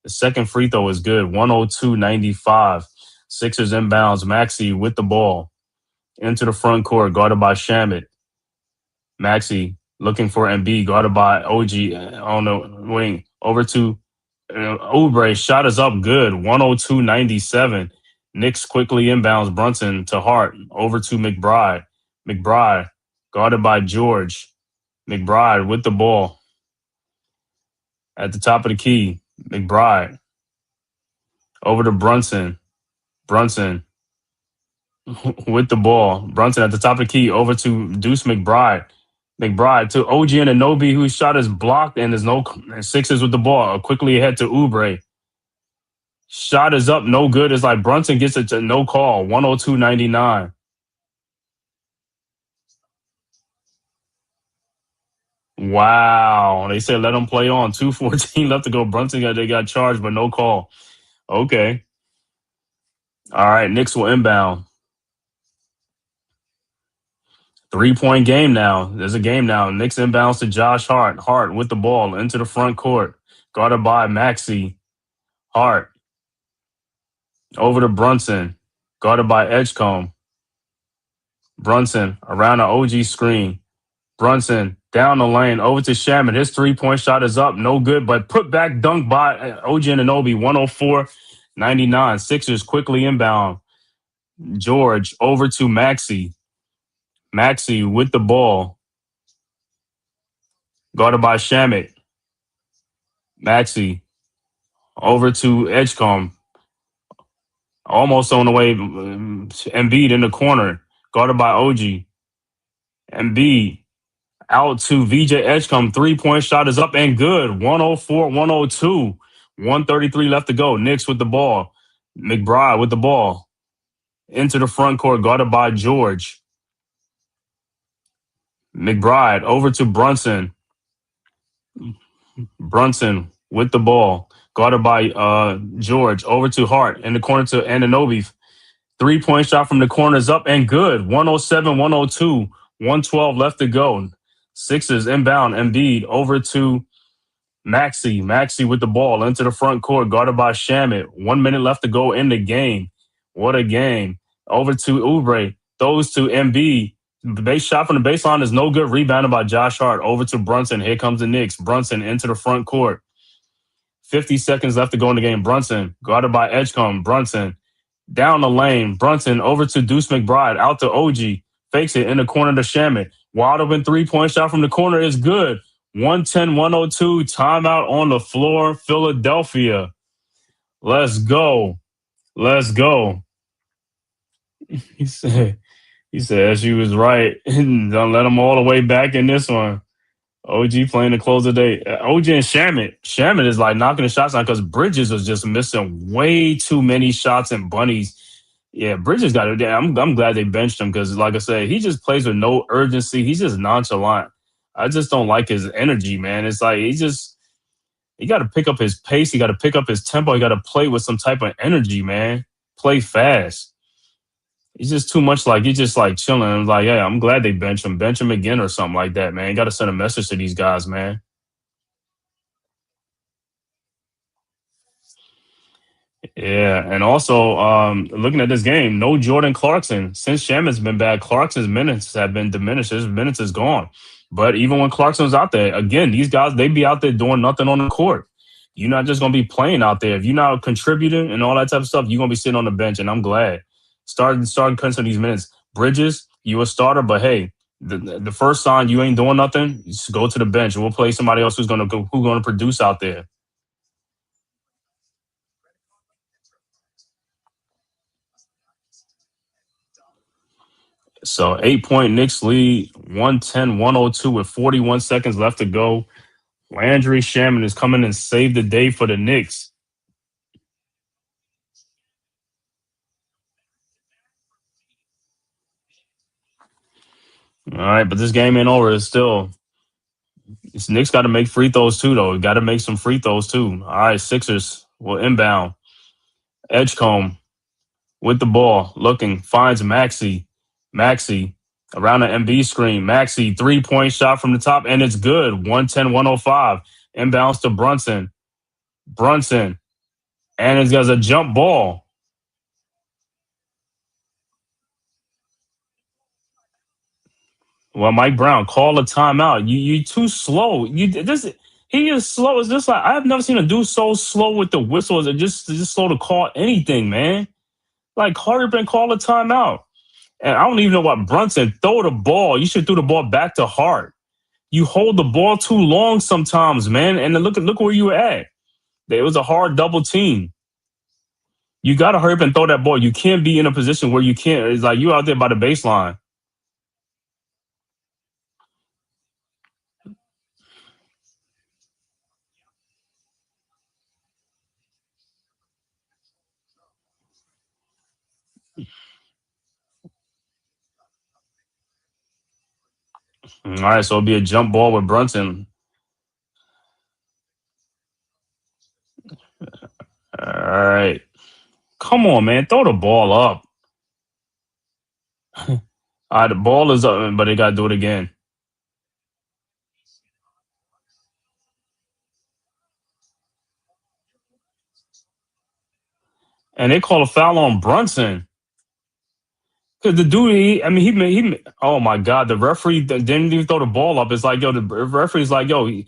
The second free throw is good. 102-95. Sixers inbounds. Maxey with the ball into the front court, guarded by Shamet. Maxey looking for Embiid, guarded by OG on the wing. Over to Oubre. Shot is up good. 102-97. Knicks quickly inbounds Brunson to Hart. Over to McBride. McBride guarded by George. McBride with the ball. At the top of the key. McBride. Over to Brunson. Brunson with the ball. Brunson at the top of the key. Over to Deuce McBride. McBride to OG Anunoby, whose shot is blocked and there's no Sixers with the ball. Quickly ahead to Oubre. Shot is up, no good. It's like Brunson gets it to no call. 102-99. Wow. They said let him play on. 2:14 left to go. Brunson they got charged, but no call. Okay. All right. Knicks will inbound. 3-point game now. There's a game now. Knicks inbounds to Josh Hart. Hart with the ball into the front court. Guarded by Maxey. Hart. Over to Brunson. Guarded by Edgecombe. Brunson around the OG screen. Brunson down the lane. Over to Shamet. His 3-point shot is up. No good, but put back dunk by OG Anunoby. 104-99. Sixers quickly inbound. George over to Maxey. Maxey with the ball. Guarded by Shamet. Maxey over to Edgecombe. Almost on the way. Embiid in the corner. Guarded by OG. Embiid out to VJ Edgecombe. 3-point shot is up and good. 104-102. 133 left to go. Knicks with the ball. McBride with the ball. Into the front court. Guarded by George. McBride over to Brunson. Brunson with the ball. Guarded by George. Over to Hart. In the corner to Anunoby. 3-point shot from the corner is up and good. 107-102. 112 left to go. Sixers inbound. Embiid over to Maxey. Maxey with the ball into the front court. Guarded by Shamet. 1 minute left to go in the game. What a game. Over to Oubre. Throws to Embiid. The base shot from the baseline is no good. Rebounded by Josh Hart. Over to Brunson. Here comes the Knicks. Brunson into the front court. 50 seconds left to go in the game. Brunson guarded by Edgecombe. Brunson down the lane. Brunson over to Deuce McBride. Out to OG. Fakes it in the corner to Shamet. Wide open 3-point shot from the corner is good. 110-102. Timeout on the floor. Philadelphia. Let's go. Let's go. He said, she was right. Don't let them all the way back in this one. OG playing to close the day. OG and Shamet. Shamet is like knocking the shots down because Bridges was just missing way too many shots and bunnies. Yeah, Bridges got it. I'm glad they benched him because, like I said, he just plays with no urgency. He's just nonchalant. I just don't like his energy, man. It's like he got to pick up his pace. He got to pick up his tempo. He got to play with some type of energy, man. Play fast. He's just too much like he's just like chilling. I'm like, yeah, I'm glad they bench him. Bench him again or something like that, man. You got to send a message to these guys, man. Yeah, and also looking at this game, no Jordan Clarkson. Since Shaman's been back, Clarkson's minutes have been diminished. His minutes is gone. But even when Clarkson's out there, again, these guys they be out there doing nothing on the court. You're not just gonna be playing out there. If you're not contributing and all that type of stuff, you're gonna be sitting on the bench. And I'm glad starting cutting some of these minutes. Bridges, you a starter, but hey, the first sign you ain't doing nothing, just go to the bench. We'll play somebody else who's gonna produce out there. So 8 point Knicks lead, 110-102 with 41 seconds left to go. Landry Shaman is coming and saved the day for the Knicks. All right, but this game ain't over. It's still this Knicks got to make free throws too, though. Got to make some free throws too. All right, Sixers will inbound. Edgecombe with the ball, looking, finds Maxey. Maxey around the MB screen. Maxey 3-point shot from the top, and it's good. 110-105. Inbounds to Brunson. Brunson. And it's got a jump ball. Well, Mike Brown, call a timeout. You too slow. He is slow. It's just like I've never seen a dude so slow with the whistles and just slow to call anything, man. Like hurry up and call a timeout. And I don't even know what Brunson throw the ball. You should throw the ball back to Hart. You hold the ball too long sometimes, man. And then look where you were at. It was a hard double team. You got to hurry up and throw that ball. You can't be in a position where you can't. It's like you out there by the baseline. All right, so it'll be a jump ball with Brunson. All right. Come on, man. Throw the ball up. All right, the ball is up, but they got to do it again. And they call a foul on Brunson. Because the dude, oh my God, the referee didn't even throw the ball up. It's like, yo, the referee's like, yo,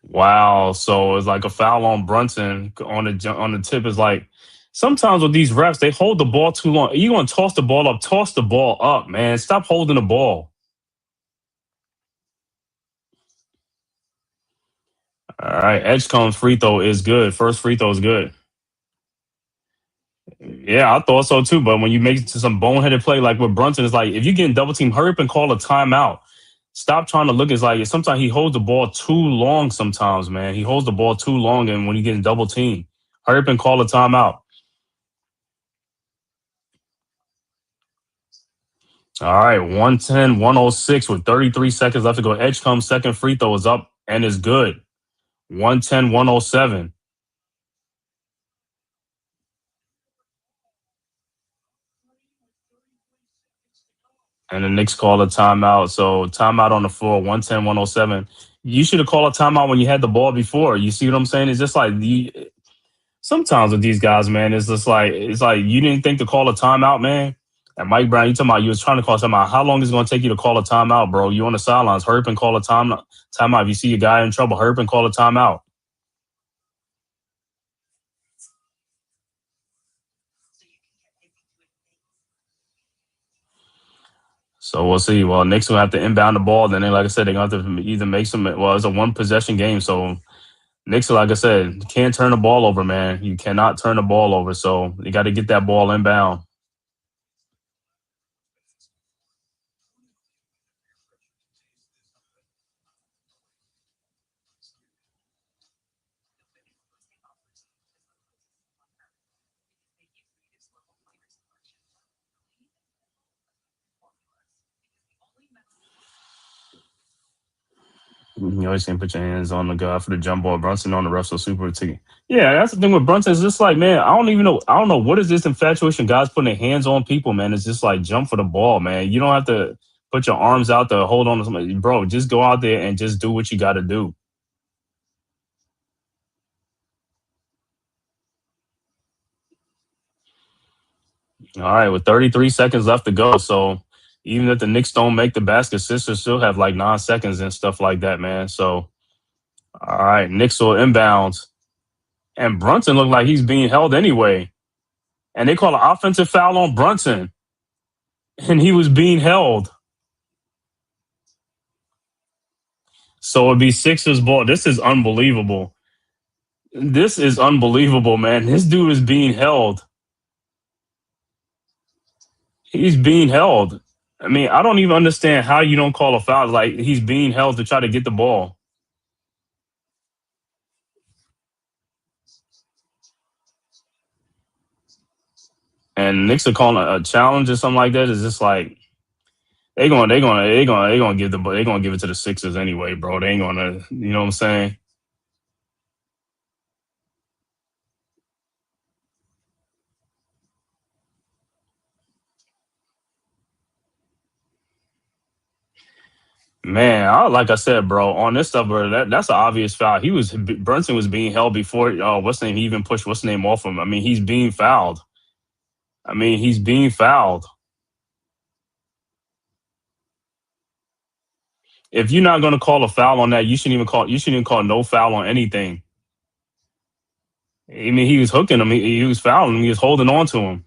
wow. So it's like a foul on Brunson on the tip. Is like, sometimes with these refs, they hold the ball too long. You going to toss the ball up, man. Stop holding the ball. All right, Edgecombe's free throw is good. First free throw is good. Yeah, I thought so too. But when you make it to some boneheaded play like with Brunson, it's like if you're getting double team, hurry up and call a timeout. Stop trying to look. It's like sometimes he holds the ball too long. Sometimes, man, he holds the ball too long, and when you getting double team, hurry up and call a timeout. All right, 110-106 with 33 seconds left to go. Edgecombe's second free throw is up and is good. 110-107. And the Knicks call a timeout. So timeout on the floor, 110-107. You should have called a timeout when you had the ball before. You see what I'm saying? It's just like sometimes with these guys, man, it's like you didn't think to call a timeout, man. And Mike Brown, you talking about you was trying to call a timeout. How long is it going to take you to call a timeout, bro? You on the sidelines. Hurry up and call a timeout. If you see a guy in trouble, hurry up and call a timeout. So we'll see. Well, Knicks will have to inbound the ball. Then, like I said, they're going to have to either make some. Well, it's a one possession game, so Knicks, like I said, can't turn the ball over, man. You cannot turn the ball over. So you got to get that ball inbound. You always can put your hands on the guy for the jump ball. Brunson on the Russell super ticket. Yeah, that's the thing with Brunson. It's just like, man, I don't even know. I don't know what is this infatuation. Guys putting their hands on people, man. It's just like jump for the ball, man. You don't have to put your arms out to hold on to somebody, bro. Just go out there and just do what you got to do. All right, with 33 seconds left to go. So even if the Knicks don't make the basket, sisters still have like 9 seconds and stuff like that, man. So all right, Knicks will inbounds. And Brunson looked like he's being held anyway. And they call an offensive foul on Brunson. And he was being held. So it'd be Sixers ball. This is unbelievable. This is unbelievable, man. This dude is being held. He's being held. I mean, I don't even understand how you don't call a foul. Like, he's being held to try to get the ball. And Knicks are calling a challenge or something like that. It's just like they're gonna give it to the Sixers anyway, bro. They ain't gonna, you know what I'm saying? Man, like I said, bro, on this stuff, bro, that's an obvious foul. Brunson was being held before. What's the name? He even pushed what's the name off him. I mean, he's being fouled. If you're not going to call a foul on that, you shouldn't even call no foul on anything. I mean, he was hooking him. He was fouling him. He was holding on to him.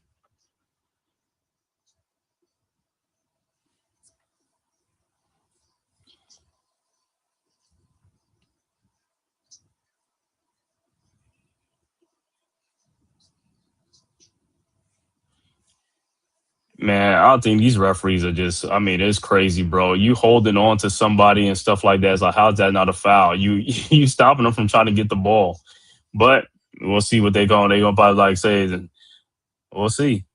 Man, I think these referees are just, I mean, it's crazy, bro. You holding on to somebody and stuff like that. It's like, how's that not a foul? You stopping them from trying to get the ball. But we'll see what they gonna probably like say. We'll see.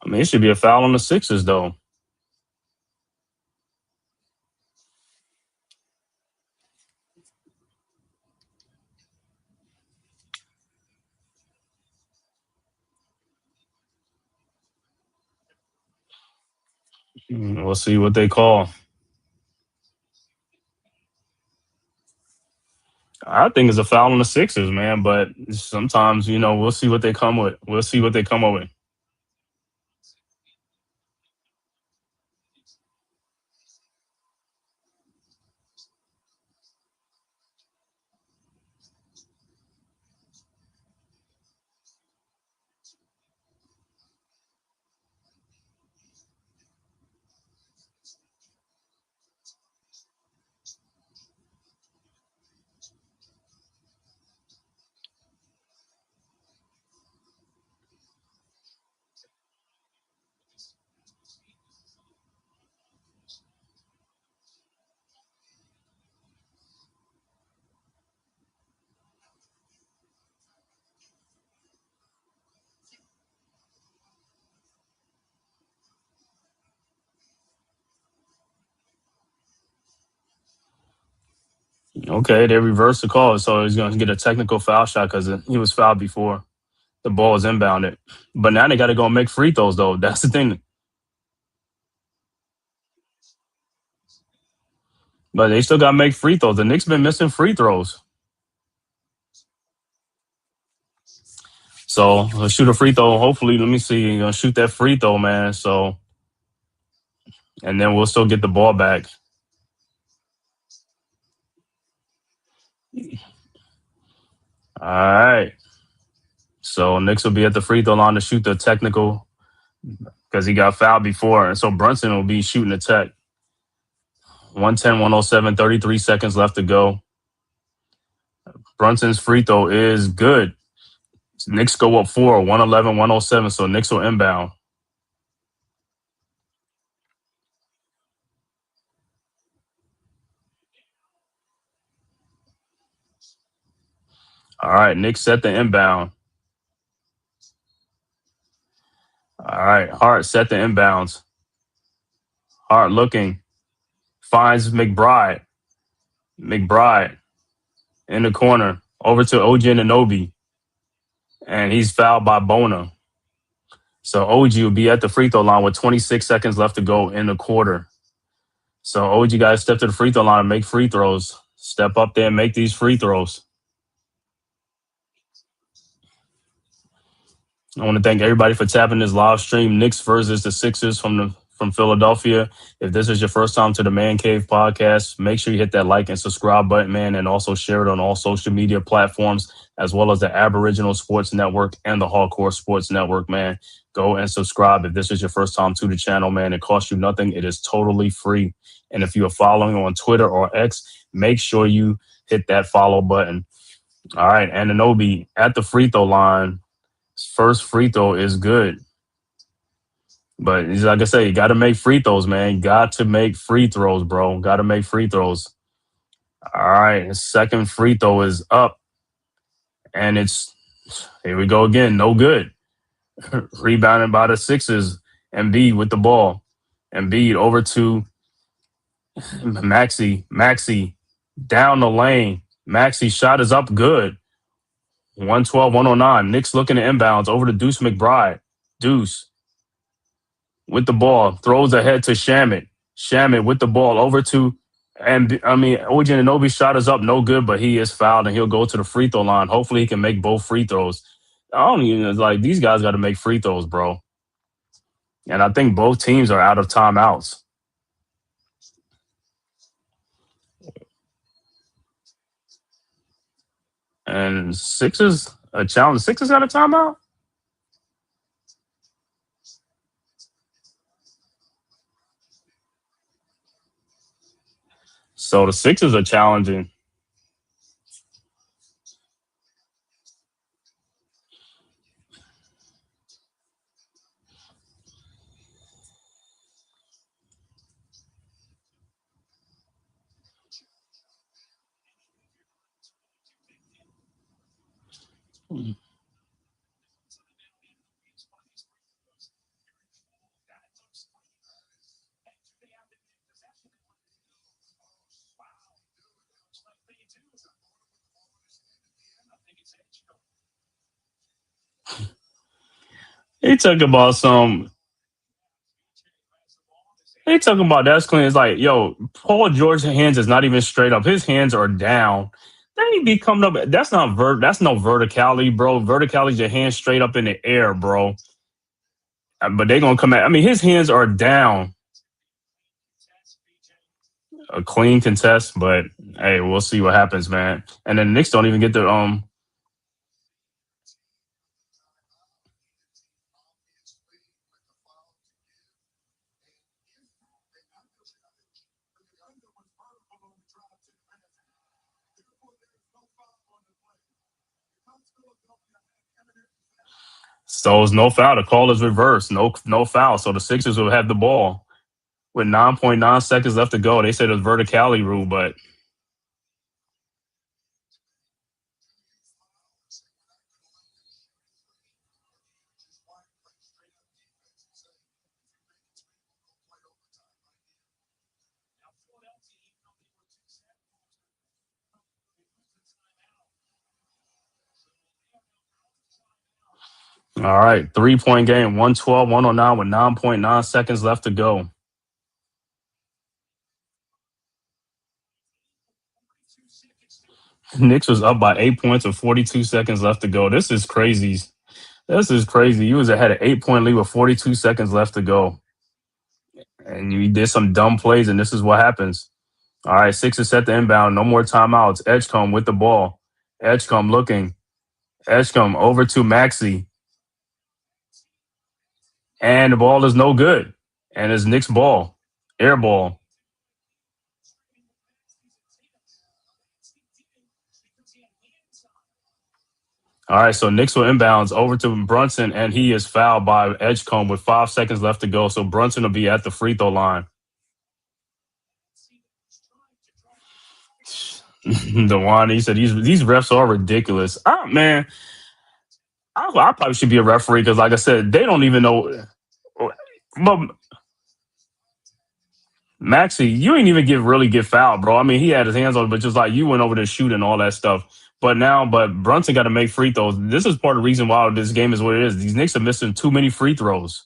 I mean, it should be a foul on the Sixers, though. We'll see what they call. I think it's a foul on the Sixers, man. But sometimes, we'll see what they come with. We'll see what they come up with. Okay, they reverse the call, so he's going to get a technical foul shot because he was fouled before the ball is inbounded. But now they got to go make free throws, though. That's the thing. But they still got to make free throws. The Knicks been missing free throws. So let's shoot a free throw. Hopefully, let me see. You're going to shoot that free throw, man. So, and then we'll still get the ball back. All right. So Knicks will be at the free throw line to shoot the technical. because he got fouled before. And so Brunson will be shooting the tech. 110-107, 33 seconds left to go. Brunson's free throw is good. Knicks go up 4, 111-107, so Knicks will inbound. All right, Knicks set the inbound. All right, Hart set the inbounds. Hart looking. Finds McBride. McBride in the corner. Over to OG Anunoby. And he's fouled by Bona. So OG will be at the free throw line with 26 seconds left to go in the quarter. So OG got to step to the free throw line and make free throws. Step up there and make these free throws. I want to thank everybody for tapping this live stream. Knicks versus the Sixers from Philadelphia. If this is your first time to the Man Cave podcast, make sure you hit that like and subscribe button, man, and also share it on all social media platforms, as well as the Aboriginal Sports Network and the Hardcore Sports Network, man. Go and subscribe if this is your first time to the channel, man. It costs you nothing. It is totally free. And if you are following on Twitter or X, make sure you hit that follow button. All right, Anunoby at the free throw line. First free throw is good. But like I say, you got to make free throws, man. Got to make free throws, bro. Got to make free throws. All right, second free throw is up. And here we go again, no good. Rebounded by the Sixers. Embiid with the ball. Embiid over to Maxey. Maxey down the lane. Maxey shot is up good. 112-109. Knicks looking at inbounds over to Deuce McBride. Deuce with the ball. Throws ahead to Shamet. Shamet with the ball over to, OG Anunoby's shot is up, no good, but he is fouled and he'll go to the free throw line. Hopefully he can make both free throws. I don't even, like, these guys got to make free throws, bro. And I think both teams are out of timeouts. And Sixers, a challenge. Sixers got a timeout? So the Sixers are challenging. He talking about that's clean. It's like, yo, Paul George's hands is not even straight up. His hands are down. Then he be coming up. That's no verticality, bro. Verticality is your hands straight up in the air, bro. But they gonna come at. I mean, his hands are down. A clean contest, but hey, we'll see what happens, man. And then the Knicks don't even get the So it's no foul. The call is reversed. No foul. So the Sixers will have the ball with 9.9 seconds left to go. They said it was verticality rule, but all right. 3-point game, 112-109 with 9.9 seconds left to go. Knicks was up by 8 points with 42 seconds left to go. This is crazy. You was ahead an 8-point lead with 42 seconds left to go. And you did some dumb plays, and this is what happens. All right, Sixers set the inbound. No more timeouts. Edgecombe with the ball. Edgecombe looking. Edgecombe over to Maxey. And the ball is no good. And it's Knicks ball. Air ball. All right, so Knicks will inbounds over to Brunson, and he is fouled by Edgecombe with 5 seconds left to go. So Brunson will be at the free throw line. Dewan, he said these refs are ridiculous. Man, I probably should be a referee because, like I said, they don't even know. But Maxey, you ain't even really get fouled, bro. I mean, he had his hands on it, but just like you went over to shoot and all that stuff. But Brunson got to make free throws. This is part of the reason why this game is what it is. These Knicks are missing too many free throws.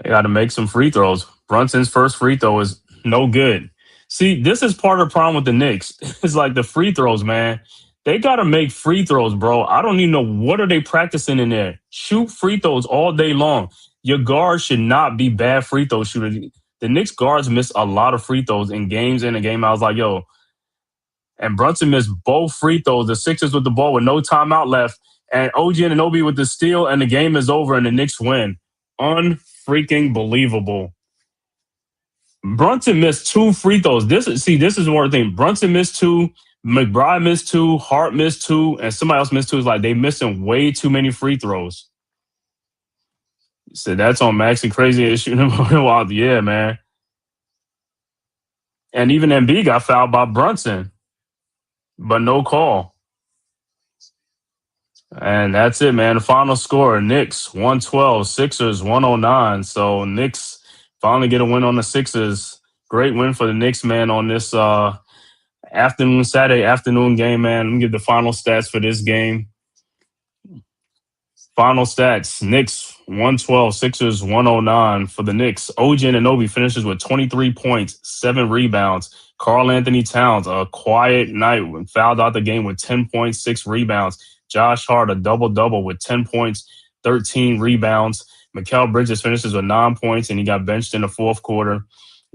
They got to make some free throws. Brunson's first free throw is no good. See, this is part of the problem with the Knicks. It's like the free throws, man. They got to make free throws, bro. I don't even know what are they practicing in there. Shoot free throws all day long. Your guards should not be bad free throw shooters. The Knicks guards miss a lot of free throws in games in a game. I was like, yo. And Brunson missed both free throws. The Sixers with the ball with no timeout left. And OG Anunoby with the steal, and the game is over, and the Knicks win. Unfreaking believable. Brunson missed 2 free throws. This is one thing. Brunson missed 2. McBride missed 2. Hart missed 2. And somebody else missed 2. It's like they missing way too many free throws. So that's on Maxey crazy issue. Yeah, man. And even Embiid got fouled by Brunson, but no call. And that's it, man. The final score, Knicks 112, Sixers 109. So Knicks finally get a win on the Sixers. Great win for the Knicks, man, on this Saturday afternoon game, man. Let me give the final stats for this game. Final stats, Knicks 112, Sixers 109. For the Knicks, OG Anunoby finishes with 23 points, 7 rebounds. Karl Anthony Towns, a quiet night, fouled out the game with 10 points, 6 rebounds. Josh Hart, a double-double with 10 points, 13 rebounds. Mikal Bridges finishes with 9 points, and he got benched in the fourth quarter.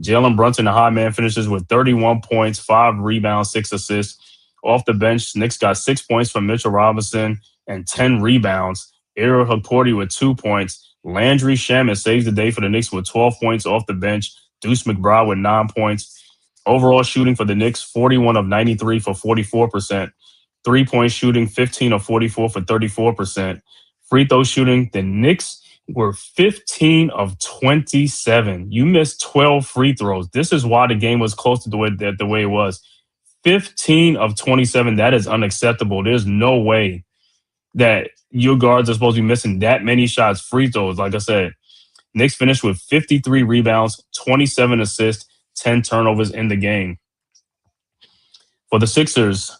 Jalen Brunson, the high man, finishes with 31 points, 5 rebounds, 6 assists. Off the bench, Knicks got 6 points from Mitchell Robinson and 10 rebounds. Ariel Haporti with 2 points. Landry Shamet saves the day for the Knicks with 12 points off the bench. Deuce McBride with 9 points. Overall shooting for the Knicks, 41 of 93 for 44%. 3-point shooting, 15 of 44 for 34%. Free throw shooting, the Knicks were 15 of 27. You missed 12 free throws. This is why the game was close to the way it was. 15 of 27, that is unacceptable. There's no way that your guards are supposed to be missing that many shots, free throws. Like I said, Knicks finished with 53 rebounds, 27 assists, 10 turnovers in the game. For the Sixers,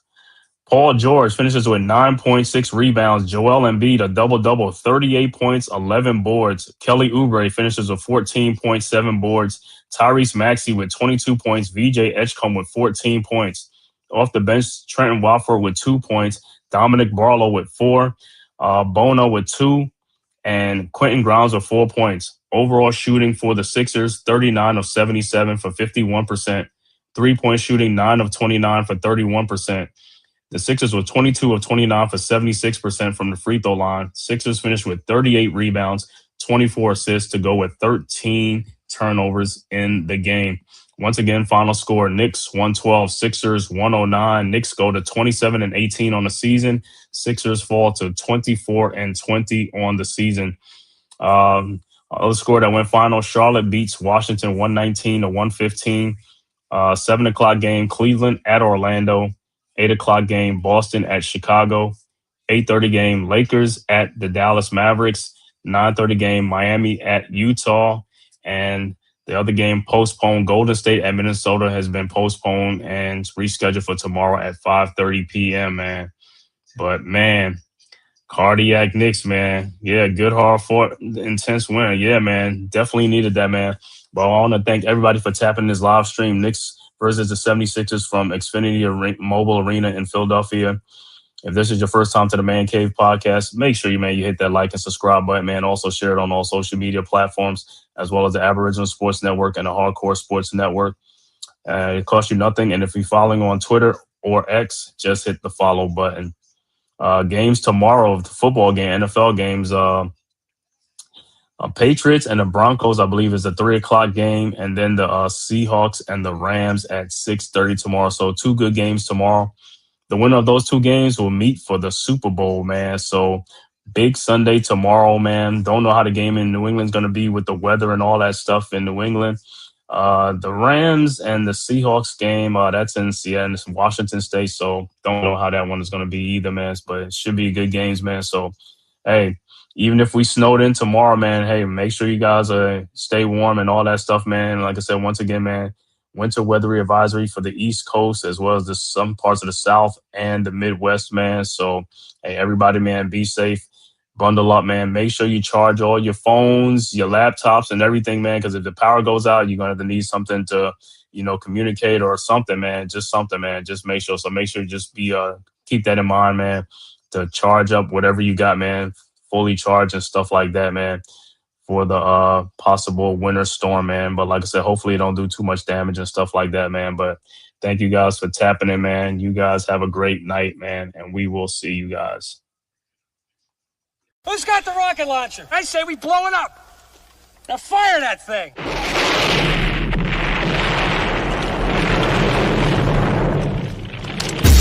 Paul George finishes with 9.6 rebounds. Joel Embiid, a double-double, 38 points, 11 boards. Kelly Oubre finishes with 14.7 boards. Tyrese Maxey with 22 points. VJ Edgecombe with 14 points. Off the bench, Trenton Watford with 2 points. Dominic Barlow with 4. Bono with 2. And Quentin Grimes with 4 points. Overall shooting for the Sixers, 39 of 77 for 51%. 3-point shooting, 9 of 29 for 31%. The Sixers were 22 of 29 for 76% from the free throw line. Sixers finished with 38 rebounds, 24 assists to go with 13 turnovers in the game. Once again, final score, Knicks 112, Sixers 109. Knicks go to 27-18 on the season. Sixers fall to 24-20 on the season. Other score that went final, Charlotte beats Washington 119-115. 7 o'clock game, Cleveland at Orlando. 8 o'clock game, Boston at Chicago. 8:30 game, Lakers at the Dallas Mavericks. 9:30 game, Miami at Utah. And the other game postponed, Golden State at Minnesota, has been postponed and rescheduled for tomorrow at 5:30 p.m., man. But, man, cardiac Knicks, man. Yeah, good, hard-fought, intense win. Yeah, man, definitely needed that, man. But I want to thank everybody for tapping this live stream. Knicks versus the 76ers from Xfinity Mobile Arena in Philadelphia. If this is your first time to the Man Cave podcast, make sure you hit that like and subscribe button, man. Also share it on all social media platforms, as well as the Aboriginal Sports Network and the Hardcore Sports Network. It costs you nothing. And if you're following on Twitter or X, just hit the follow button. Games tomorrow, the football game, NFL games. Patriots and the Broncos, I believe, is a 3:00 game, and then the Seahawks and the Rams at 6:30 tomorrow. So 2 good games tomorrow. The winner of those 2 games will meet for the Super Bowl, man. So big Sunday tomorrow, man. Don't know how the game in New England's going to be with the weather and all that stuff in New England. The Rams and the Seahawks game, that's in Seattle, Washington State. So don't know how that one is going to be either, man. But it should be good games, man. So, hey, even if we snowed in tomorrow, man, hey, make sure you guys stay warm and all that stuff, man. Like I said, once again, man, winter weather advisory for the East Coast as well as some parts of the South and the Midwest, man. So, hey, everybody, man, be safe. Bundle up, man. Make sure you charge all your phones, your laptops, and everything, man, because if the power goes out, you're going to have to need something to, communicate or something, man. Just something, man. Just make sure. So make sure you just keep that in mind, man, to charge up whatever you got, man, fully charged and stuff like that, man, for the possible winter storm, man. But like I said, hopefully it don't do too much damage and stuff like that, man. But thank you guys for tapping in, man. You guys have a great night, man, and we will see you guys. Who's got the rocket launcher? I say we blow it up. Now fire that thing.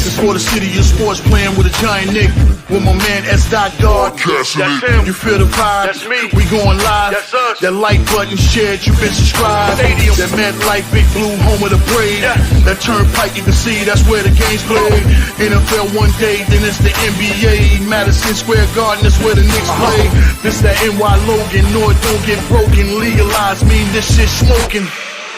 It's for the city of sports, playing with a giant Nick. With my man S. Dot God. That's him. You feel the vibe? That's me. We going live. That's us. That like button shared, you been subscribed. Stadium. That MetLife, Big Blue, home of the Braves. Yeah. That turnpike, you can see that's where the game's played. NFL one day, then it's the NBA. Madison Square Garden, that's where the Knicks play. This that NY Logan, North don't get broken. Legalize mean this shit smoking.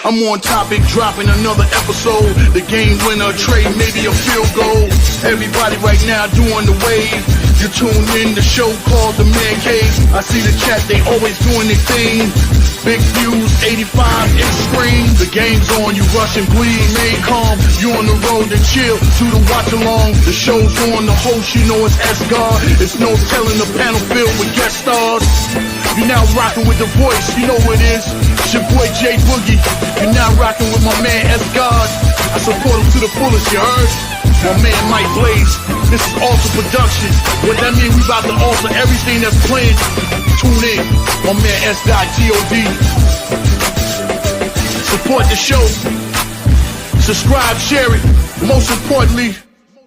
I'm on topic, dropping another episode. The game winner, trade, maybe a field goal. Everybody right now doing the wave. You tune in, the show called The Man Cave. I see the chat, they always doing their thing. Big views, 85 inch screen. The game's on, you rush and bleed. Remain calm, you on the road and chill. Do the watch along, the show's on. The host, you know it's S-God. It's no telling, the panel filled with guest stars. You now rocking with the voice, you know what it is. It's your boy J Boogie. You're now rocking with my man S-God. I support him to the fullest, you heard? My man Mike Blaze. This is Alter Productions. What that mean, we about to alter everything that's playing. Tune in. My man S.God. Support the show. Subscribe, share it. Most importantly,